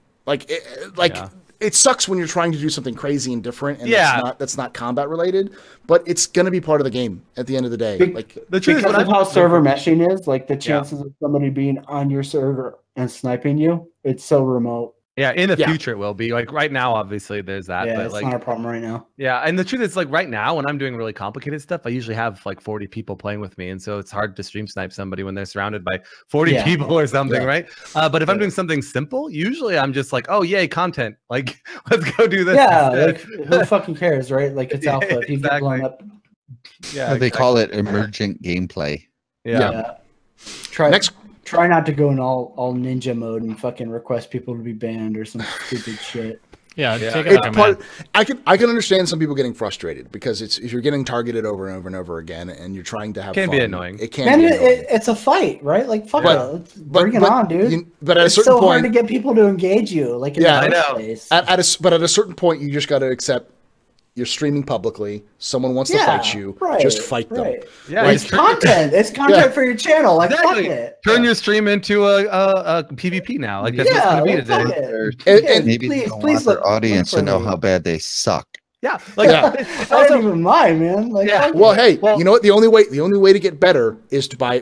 It sucks when you're trying to do something crazy and different, and that's not combat related. But it's gonna be part of the game at the end of the day. The truth because of how server meshing is, like the chances of somebody being on your server and sniping you, it's so remote. Yeah, in the future it will be. Like right now, obviously there's that. Yeah, but it's like, not a problem right now. Yeah, and the truth is, like right now, when I'm doing really complicated stuff, I usually have like 40 people playing with me, and so it's hard to stream snipe somebody when they're surrounded by 40 people or something, right? But if I'm doing something simple, usually I'm just like, oh yay, content! Like let's go do this. Yeah, like who fucking cares, right? Like it's alpha. If you get blown up. Yeah, they call it emergent gameplay. Yeah. Try not to go in all ninja mode and fucking request people to be banned or some stupid shit. Yeah. Take it I can understand some people getting frustrated because if you're getting targeted over and over and over again and you're trying to have fun, be annoying. It can be annoying. It's a fight, right? Like fuck it, bring it on, dude. But at a certain point, it's so hard to get people to engage you. Like in the first place. But at a certain point, you just got to accept. You're streaming publicly. Someone wants to fight you. Just fight them. Yeah, it's content. It's content for your channel. Like fuck it. Turn your stream into a PvP now. Like that's what's gonna be today. And maybe please want their audience to know how bad they suck. Yeah, like I don't even mind, man. Like, Yeah. Well, hey, you know what? The only way to get better is to by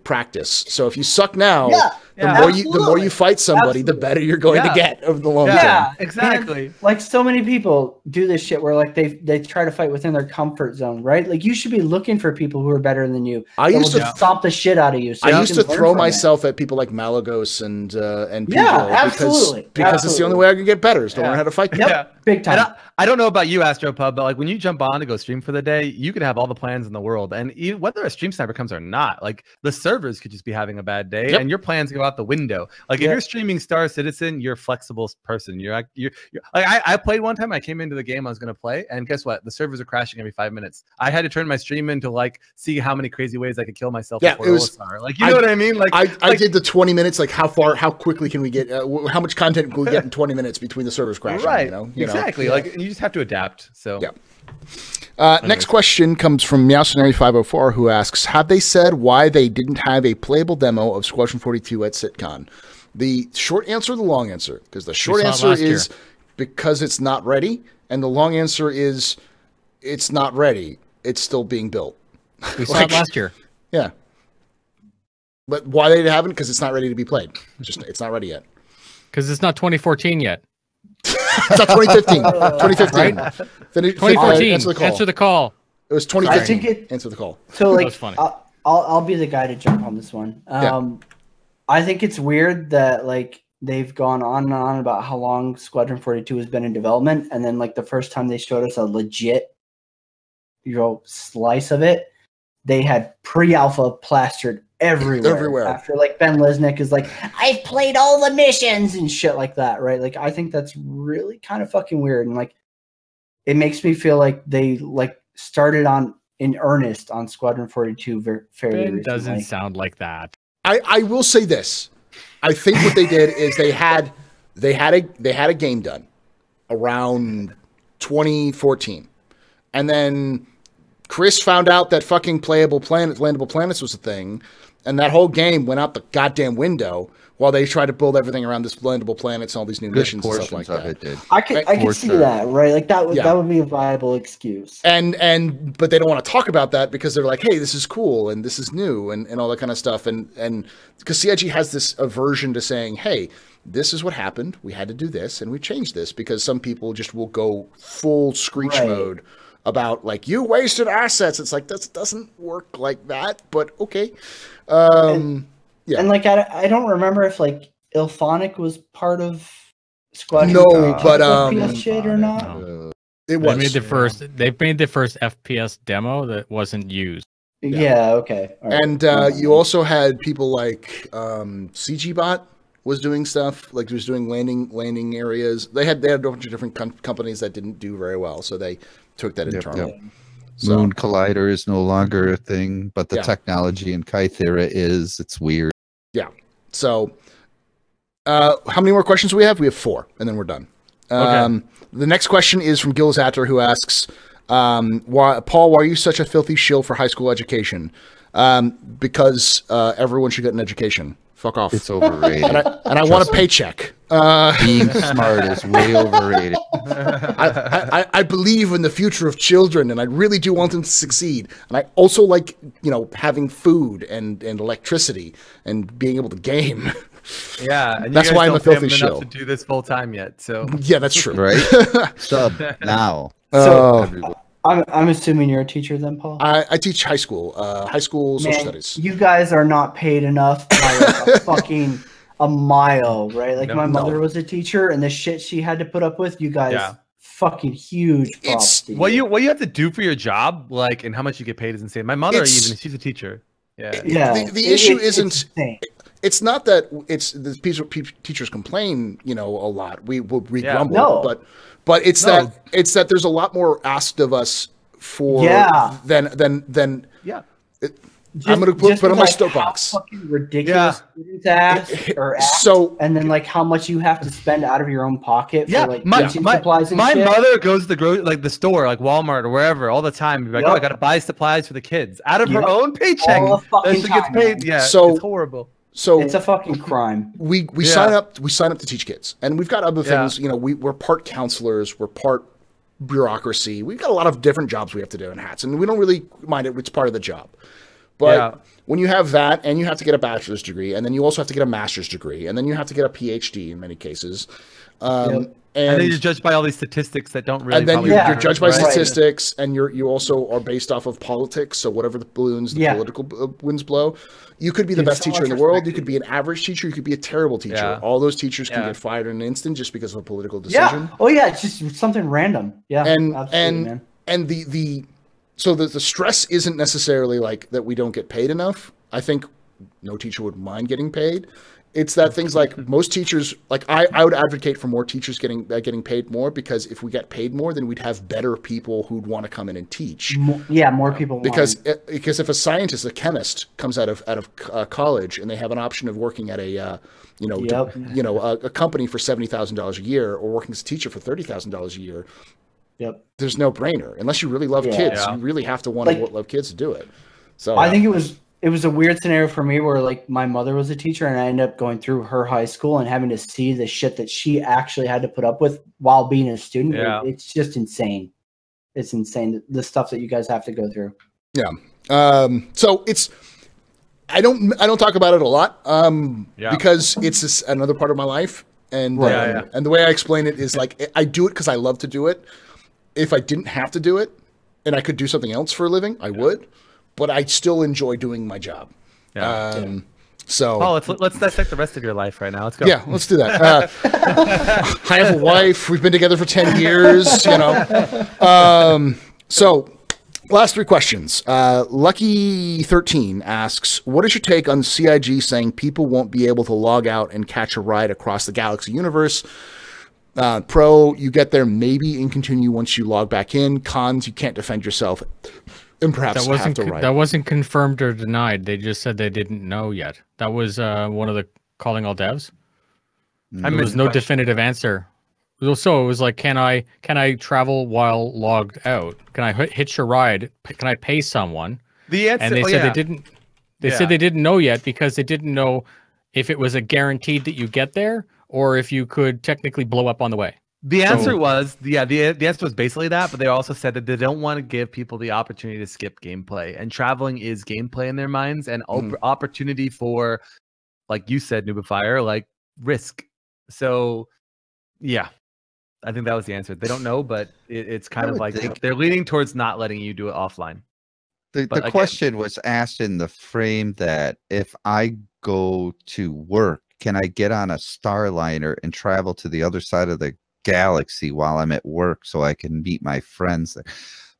practice. So if you suck now, the more you fight somebody, the better you're going to get over the long term. Yeah, exactly. And, like, so many people do this shit where like they try to fight within their comfort zone, right? Like, you should be looking for people who are better than you. I used to stomp the shit out of you. So I used to throw myself at people like Malagos and people absolutely. because it's the only way I can get better is to learn how to fight. Big time. I don't know about you, Astropub, but like when you jump on to go stream for the day, you could have all the plans in the world, and whether a stream sniper comes or not, like the servers could just be having a bad day, and your plans go out the window. Like if you're streaming Star Citizen, you're a flexible person. You're like I played one time. I came into the game I was going to play, and guess what? The servers are crashing every 5 minutes. I had to turn my stream into like see how many crazy ways I could kill myself. Yeah, before like you know what I mean. Like I did the 20 minutes. Like how quickly can we get? How much content can we get in 20 minutes between the servers crashing? Right. You know? Exactly. Like you just have to adapt. So next question comes from Meowscenary504, who asks, have they said why they didn't have a playable demo of Squadron 42 at SitCon? The short answer, the long answer, because the short answer is because it's not ready, and the long answer is it's not ready. It's still being built. We saw it last year. Yeah. But why they haven't? Because it's not ready to be played. It's not ready yet. Because it's not 2014 yet. It's not 2015. 2015. Right? 2014. Answer the call. It was 2015. Answer the call. So like, That was funny. I'll be the guy to jump on this one. I think it's weird that like they've gone on and on about how long Squadron 42 has been in development, and then like the first time they showed us a legit, slice of it, they had pre-alpha plastered everywhere. After like Ben Lesnick is like, I've played all the missions and shit like that, right? Like I think that's really kind of fucking weird, and like it makes me feel like they like started in earnest on Squadron 42 fairly recently. It doesn't sound like that. I will say this. I think what they did is they had a game done around 2014, and then Chris found out that fucking landable planets was a thing, and that whole game went out the goddamn window while they tried to build everything around this landable planets and all these new missions and stuff like that. I can see that, right? Like that would be a viable excuse. But they don't want to talk about that because they're like, hey, this is cool and this is new and all that kind of stuff. And because CIG has this aversion to saying, hey, this is what happened. We had to do this and we changed this, because some people just will go full screech mode about like, you wasted assets. It's like, that doesn't work like that, but okay. And like, I don't remember if like Ilphonic was part of Squadron. No, but FPS shit or not. It was. They made the first FPS demo that wasn't used. Yeah. Okay. Right. And you also had people like CGBot was doing stuff, like was doing landing areas. They had a bunch of different companies that didn't do very well, so they took that internally. Yep. So, Moon Collider is no longer a thing, but the technology in Kythera is. It's weird. Yeah. So, how many more questions do we have? We have 4, and then we're done. Okay. The next question is from Gilles Atter, who asks, Paul, why are you such a filthy shill for high school education? Because everyone should get an education. Fuck off. It's overrated. and I want a paycheck. Being smart is way overrated. I believe in the future of children, and I really do want them to succeed. And I also like, having food and electricity and being able to game. Yeah, and that's why I'm a filthy shill. To do this full time yet, so yeah, that's true. Right? Sub now. I'm assuming you're a teacher then, Paul? I teach high school social studies. You guys are not paid enough by like a mile, right? Like my mother was a teacher, and the shit she had to put up with, you guys fucking huge props. What you have to do for your job, like, and how much you get paid is insane. My mother she's a teacher. Yeah. The issue isn't. It's not that it's the teachers complain, a lot. We grumble, but it's that there's a lot more asked of us for than I'm gonna put on my soapbox. Fucking ridiculous students ask, and then like how much you have to spend out of your own pocket for like supplies and my shit. mother goes to the store, like Walmart or wherever, all the time. Like, I gotta buy supplies for the kids out of her own paycheck. All the fucking gets paid. Yeah, so it's horrible. So it's a fucking crime. We sign up to teach kids, and we've got other things. We're part counselors, we're part bureaucracy. We've got a lot of different jobs we have to do in hats, and we don't really mind it. It's part of the job. But when you have that, and you have to get a bachelor's degree, and then you also have to get a master's degree, and then you have to get a PhD in many cases. And then you're judged by all these statistics that don't really. And then you're judged by statistics, and you also are based off of politics. So whatever the balloons, the political winds blow, you could be the best teacher in the world. You could be an average teacher. You could be a terrible teacher. Yeah. All those teachers can get fired in an instant just because of a political decision. Yeah. Oh yeah, it's just something random. Yeah. And so the stress isn't necessarily like that we don't get paid enough. I think no teacher would mind getting paid. It's that things like most teachers, like I would advocate for more teachers getting paid more, because if we get paid more, then we'd have better people who'd want to come in and teach. More people. Because if a scientist, a chemist, comes out of college and they have an option of working at a a company for $70,000 a year, or working as a teacher for $30,000 a year, there's no brainer. Unless you really love kids, you really have to want to love kids to do it. So I think it was a weird scenario for me where like my mother was a teacher, and I ended up going through her high school and having to see the shit that she actually had to put up with while being a student. Yeah. It's just insane. It's insane, the stuff that you guys have to go through. Yeah. So I don't talk about it a lot because it's another part of my life. And and the way I explain it is like I do it because I love to do it. If I didn't have to do it and I could do something else for a living, I would. But I still enjoy doing my job. So, Paul, let's dissect the rest of your life right now. Let's go. Yeah, let's do that. I have a wife. We've been together for 10 years. So, last three questions. Lucky13 asks, "What is your take on CIG saying people won't be able to log out and catch a ride across the Galaxy universe? Pro, you get there maybe and continue once you log back in. Cons, you can't defend yourself." And perhaps that wasn't confirmed or denied. They just said they didn't know yet. That was one of the calling all devs. There was no definitive answer. So it was like, can I travel while logged out? Can I hitch a ride? Can I pay someone? The answer, and they said they didn't. They said they didn't know yet because they didn't know if it was a guaranteed that you get there or if you could technically blow up on the way. The answer was, the answer was basically that, but they also said that they don't want to give people the opportunity to skip gameplay, and traveling is gameplay in their minds, and opportunity for, like you said, Noobifier, like risk. So, yeah, I think that was the answer. They don't know, but it's kind of like they're leaning towards not letting you do it offline. The question was asked in the frame that if I go to work, can I get on a Starliner and travel to the other side of the galaxy while I'm at work so I can meet my friends there?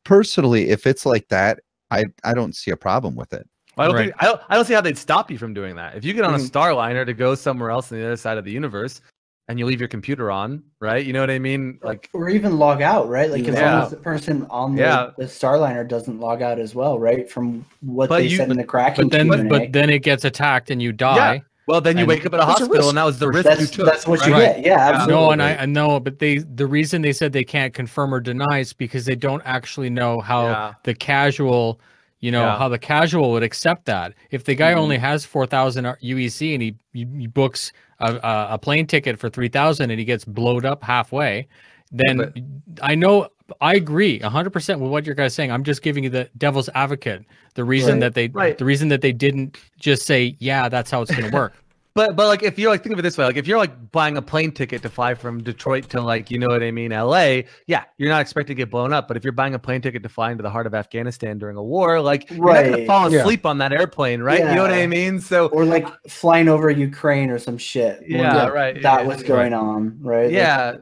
Personally, if it's like that, I don't see a problem with it. I don't see how they'd stop you from doing that. If you get on a Starliner to go somewhere else on the other side of the universe and you leave your computer on, right? You know what I mean? Like, or even log out, right? Like as long as the person on the Starliner doesn't log out as well, right? From what they said in the Kraken Q&A. But then it gets attacked and you die. Yeah. Well, then you wake up at a hospital, and that was the risk you took. That's what you get. Yeah, absolutely. No, and I know, but the reason they said they can't confirm or deny is because they don't actually know how the casual, how the casual would accept that. If the guy only has 4,000 UEC and he books a plane ticket for 3,000 and he gets blowed up halfway, then I agree 100% with what your guys saying. I'm just giving you the devil's advocate. The reason that they didn't just say, yeah, that's how it's going to work. But like, if you're like, think of it this way, like if you're like buying a plane ticket to fly from Detroit to, like, you know what I mean, LA, yeah, you're not expected to get blown up. But if you're buying a plane ticket to fly into the heart of Afghanistan during a war, like you're not gonna fall asleep on that airplane, right? You know what I mean? So, or like flying over Ukraine or some shit. That was going on, right? Yeah.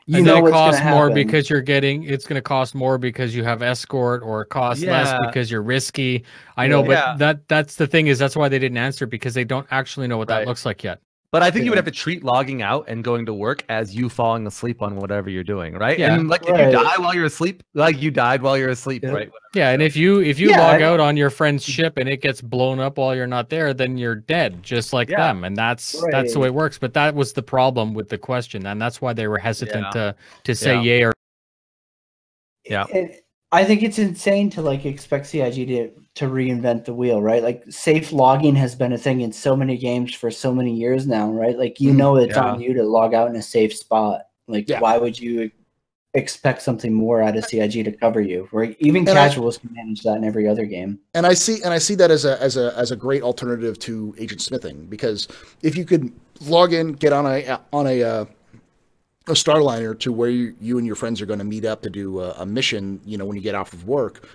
Like, you know, it costs more because it's going to cost more because you have escort, or it costs less because you're risky. I know, but that's the thing, is that's why they didn't answer, because they don't actually know what that looks like yet. But I think you would have to treat logging out and going to work as you falling asleep on whatever you're doing, right? Yeah. And like if you die while you're asleep, like you died while you're asleep, right? Whatever. Yeah, and if you log out on your friend's ship and it gets blown up while you're not there, then you're dead, just like them. And that's the way it works. But that was the problem with the question, and that's why they were hesitant to say yay or I think it's insane to like expect CIG to reinvent the wheel, right? Like safe logging has been a thing in so many games for so many years now, right? Like it's on you to log out in a safe spot. Like why would you expect something more out of CIG to cover you. Where even casuals can manage that in every other game. And I see that as a great alternative to agent smithing, because if you could log in, get on a Starliner to where you and your friends are going to meet up to do a mission, when you get off of work,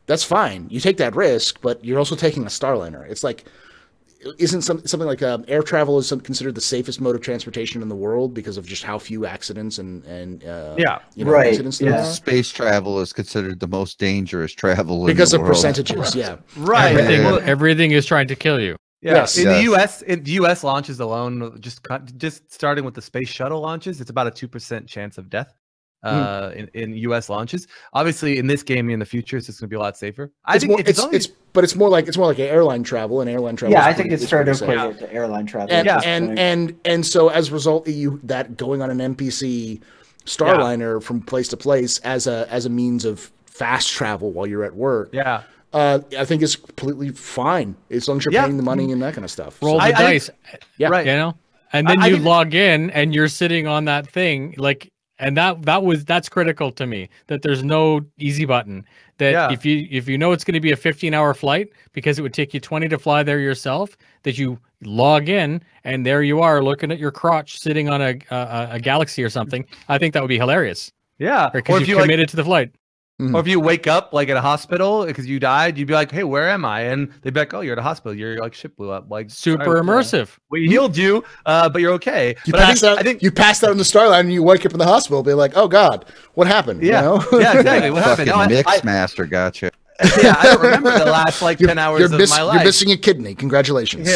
that's fine. You take that risk, but you're also taking a Starliner. It's like, isn't something like air travel is considered the safest mode of transportation in the world because of just how few accidents and right. Accidents there are? Space travel is considered the most dangerous travel because in the of world. percentages. Yeah, right. Everything is trying to kill you. Yeah. Yes. In the U.S. launches alone, just starting with the space shuttle launches, it's about a 2% chance of death in U.S. launches. Obviously, in this game in the future, it's just going to be a lot safer. It's more like airline travel, and airline travel. Yeah, I think it's starting to equate to airline travel. And so as a result, that going on an NPC Starliner from place to place as a means of fast travel while you're at work. Yeah. I think it's completely fine as long as you're paying the money and that kind of stuff. Roll the dice, right? And then you log in and you're sitting on that thing, and that's critical to me. That there's no easy button. That if you know it's going to be a 15-hour flight because it would take you 20 to fly there yourself, that you log in and there you are looking at your crotch sitting on a Galaxy or something. I think that would be hilarious. Yeah, because you committed to the flight. Mm-hmm. Or if you wake up at a hospital because you died, you'd be like, "Hey, where am I?" And they'd be like, "Oh, you're at a hospital. Your ship blew up." Super immersive. We healed you, but you're okay. I think you passed out on the Starline and you wake up in the hospital, be like, "Oh God, what happened?" Yeah, yeah, exactly. What happened? Mixmaster gotcha. Yeah, I don't remember the last 10 hours of my life. You're missing a kidney. Congratulations.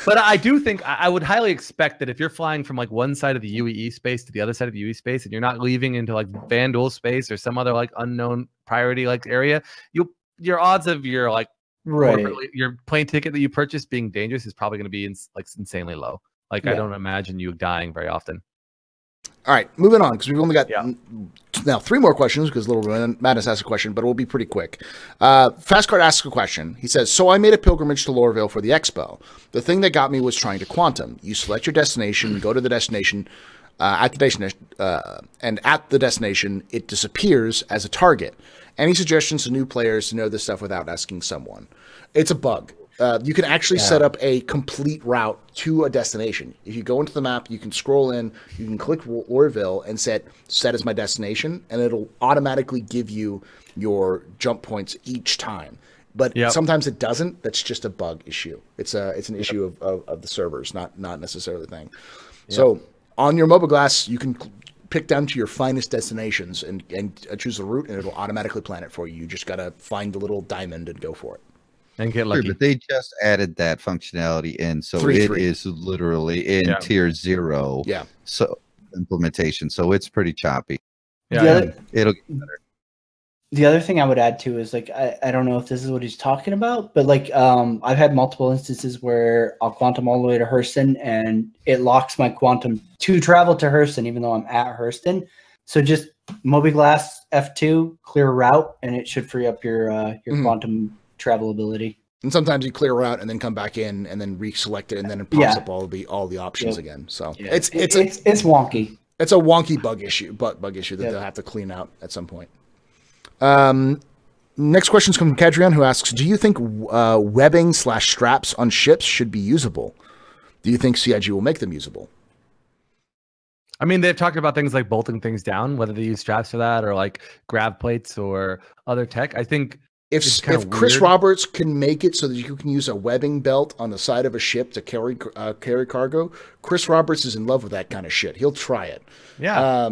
But I do think I would highly expect that if you're flying from one side of the UEE space to the other side of the UE space, and you're not leaving into Vandal space or some other unknown priority area, your odds of your your plane ticket that you purchased being dangerous is probably going to be insanely low. I don't imagine you dying very often. All right, moving on, because we've only got now 3 more questions, because Little Madness asked a question, but it will be pretty quick. Fastcard asks a question. He says, so I made a pilgrimage to Lorville for the expo. The thing that got me was trying to quantum. You select your destination, go to the destination, and at the destination, it disappears as a target. Any suggestions to new players to know this stuff without asking someone? It's a bug. You can actually set up a complete route to a destination. If you go into the map, you can scroll in, you can click Lorville and set as my destination, and it'll automatically give you your jump points each time. But sometimes it doesn't. That's just a bug issue. It's an issue of the servers, not necessarily the thing. Yep. So on your Mobiglass, you can pick down to your finest destinations and choose a route, and it'll automatically plan it for you. You just got to find the little diamond and go for it. And get lucky. But they just added that functionality in, so it is literally in tier 0. Yeah. So implementation, so it's pretty choppy. Yeah. It'll get better. The other thing I would add too is I don't know if this is what he's talking about, but I've had multiple instances where I'll quantum all the way to Hurston and it locks my quantum to travel to Hurston even though I'm at Hurston. So just Mobiglass F2 clear route and it should free up your quantum travel ability. And sometimes you clear out and then come back in and then reselect it and then it pops up all the options again. So it's wonky. It's a wonky bug issue that they'll have to clean out at some point. Next question is from Kadrian, who asks, do you think webbing / straps on ships should be usable? Do you think CIG will make them usable? I mean, they've talked about things like bolting things down, whether they use straps for that or grab plates or other tech. I think if Chris Roberts can make it so that you can use a webbing belt on the side of a ship to carry cargo, Chris Roberts is in love with that kind of shit. He'll try it. Yeah.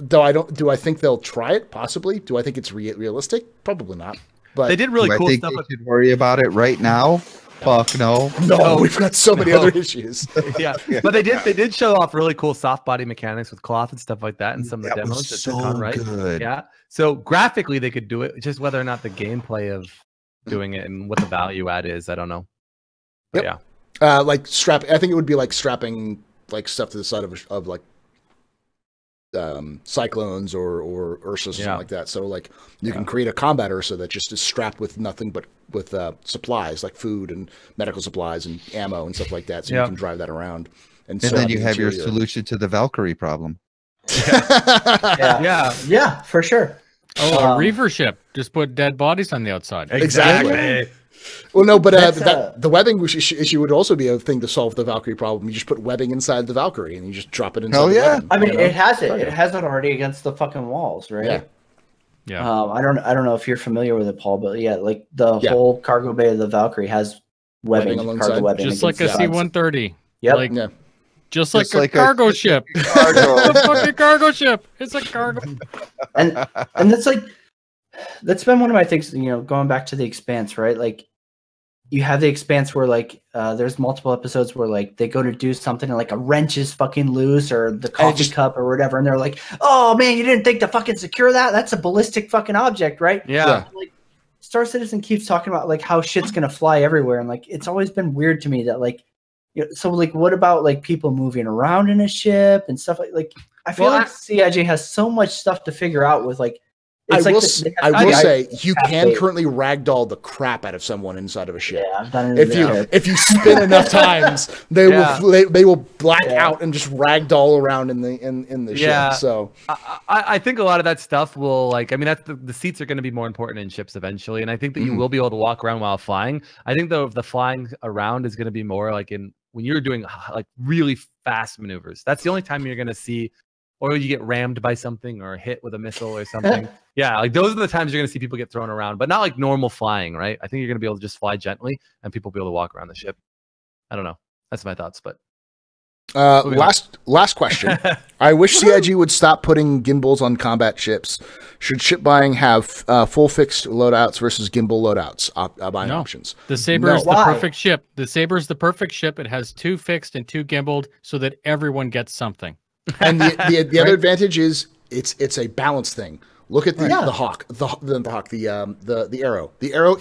Do I think they'll try it? Possibly. Do I think it's realistic? Probably not. But they did really cool stuff. They should worry about it right now. Fuck no. No, we've got so many other issues. Yeah. But they did show off really cool soft body mechanics with cloth and stuff like that in some of the demos. Was so good. Yeah. So graphically they could do it, just whether or not the gameplay of doing it and what the value add is, I don't know. But yeah. I think it would be like strapping stuff to the side of cyclones or Ursas or something like that. So you can create a combat Ursa that just is strapped with nothing but with supplies like food and medical supplies and ammo and stuff like that. So you can drive that around. And then you have your solution to the Valkyrie problem. Yeah, for sure. Oh, a reefer ship. Just put dead bodies on the outside. Exactly. Well, no, but the webbing issue would also be a thing to solve the Valkyrie problem. You just put webbing inside the Valkyrie, and you just drop it inside. Oh, the yeah. webbing, I mean, you know? it has it. It has it already against the fucking walls, right? Yeah. I don't know if you're familiar with it, Paul, but yeah, like the whole cargo bay of the Valkyrie has webbing alongside. cargo webbing, Just like a C-130. Yep. Like, Yeah. just like Just a cargo ship. Cargo. It's a fucking cargo ship. It's a cargo. and that's been one of my things. You know, going back to the Expanse, right? Like, you have the Expanse where like there's multiple episodes where like they go to do something and like a wrench is fucking loose or the coffee cup or whatever, and they're like, "Oh man, you didn't think to fucking secure that? That's a ballistic fucking object, right?" Yeah. Like, Star Citizen keeps talking about like how shit's gonna fly everywhere, and like it's always been weird to me that like, you know, so like what about like people moving around in a ship and stuff like I feel like CIG has so much stuff to figure out with like. I It's like will the- say you can Half-baked. currently ragdoll the crap out of someone inside of a ship. Yeah, I've done it. If you spin enough times, they will black out and just ragdoll around in the ship. So I think a lot of that stuff will like. I mean, that's the seats are going to be more important in ships eventually, and I think that you will be able to walk around while flying. I think though, if the flying around is going to be more like when you're doing like really fast maneuvers. That's the only time you're going to see. Or you get rammed by something or hit with a missile or something. Yeah, like those are the times you're going to see people get thrown around, but not like normal flying, right? I think you're going to be able to just fly gently and people will be able to walk around the ship. I don't know. That's my thoughts, but last question. I wish CIG would stop putting gimbals on combat ships. Should ship buying have full fixed loadouts versus gimbal loadouts buying options? The Saber is the Why? perfect ship. The Saber is the perfect ship. It has 2 fixed and 2 gimbaled so that everyone gets something. And the other advantage is it's a balance thing. Look at the Hawk, the Hawk, the Arrow. The Arrow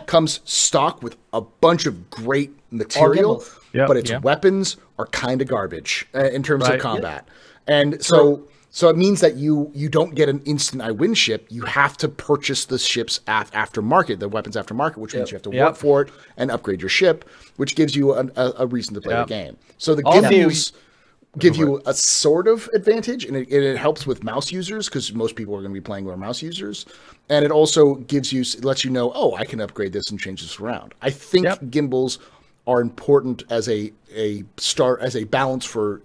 comes stock with a bunch of great material, but its weapons are kind of garbage in terms of combat. And so it means that you don't get an instant I win ship. You have to purchase the ships aftermarket, the weapons aftermarket, which means you have to work for it and upgrade your ship, which gives you a reason to play the game. So the gimbals give you a sort of advantage, and it helps with mouse users because most people are going to be playing with mouse users, and it also lets you know, oh, I can upgrade this and change this around. I think gimbals are important as a balance for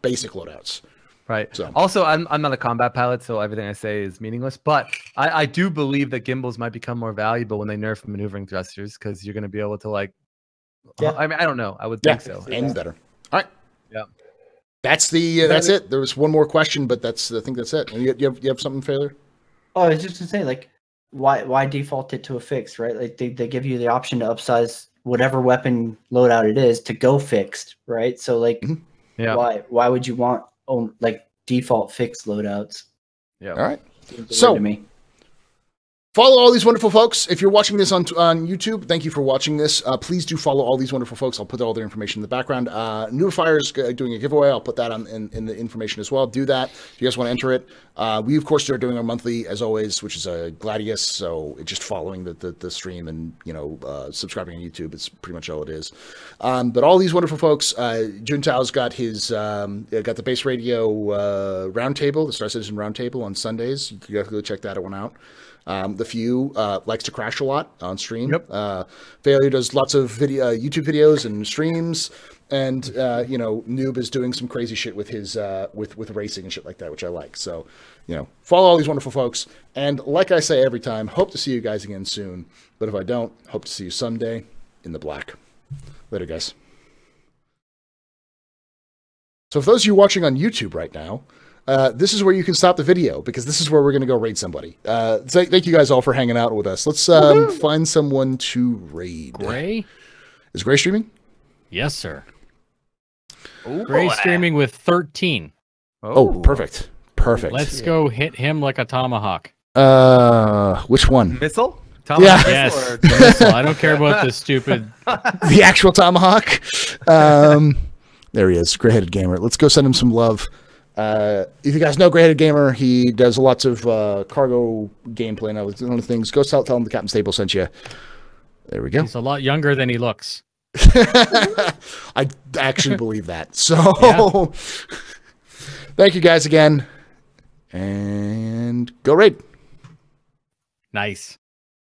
basic loadouts. Right. So. Also, I'm not a combat pilot, so everything I say is meaningless. But I do believe that gimbals might become more valuable when they nerf maneuvering thrusters because you're going to be able to like. I mean, I don't know. I would think so. And better. All right. Yeah. That's it. There was one more question, but I think that's it. You have something, Failure? Oh, I was just gonna say, like, why default it to a fixed, right? Like they give you the option to upsize whatever weapon loadout it is to go fixed, right? So like, why would you want like default fixed loadouts? Yeah. All right. So to me. Follow all these wonderful folks. If you're watching this on YouTube, thank you for watching this. Please do follow all these wonderful folks. I'll put all their information in the background. Newfire's doing a giveaway. I'll put that in the information as well. Do that if you guys want to enter it. We, of course, are doing our monthly, as always, which is a Gladius. So it's just following the stream and, subscribing on YouTube. It's pretty much all it is. But all these wonderful folks, Juntao's got his got the Base Radio Roundtable, the Star Citizen Roundtable on Sundays. You have to go check that one out. The Few likes to crash a lot on stream. Yep. Failure does lots of YouTube videos and streams, and Noob is doing some crazy shit with his with racing and shit like that, which I like. So, follow all these wonderful folks, and like I say every time, hope to see you guys again soon. But if I don't, hope to see you someday in the black. Later, guys. So, for those of you watching on YouTube right now. This is where you can stop the video because this is where we're going to go raid somebody. Thank you guys all for hanging out with us. Let's find someone to raid. Gray? Is Gray streaming? Yes, sir. Ooh, Gray streaming with 13. Oh, perfect. Perfect. Let's go hit him like a tomahawk. Which one? Missile? Yeah. Yes. The missile. I don't care about this stupid. The actual tomahawk. There he is, Gray-headed gamer. Let's go send him some love. If you guys know Gray-headed gamer, he does lots of cargo gameplay and other things. Go tell him the Captain's Table sent you. There we go. He's a lot younger than he looks. I actually believe that. So, Thank you guys again. And go Raid. Nice.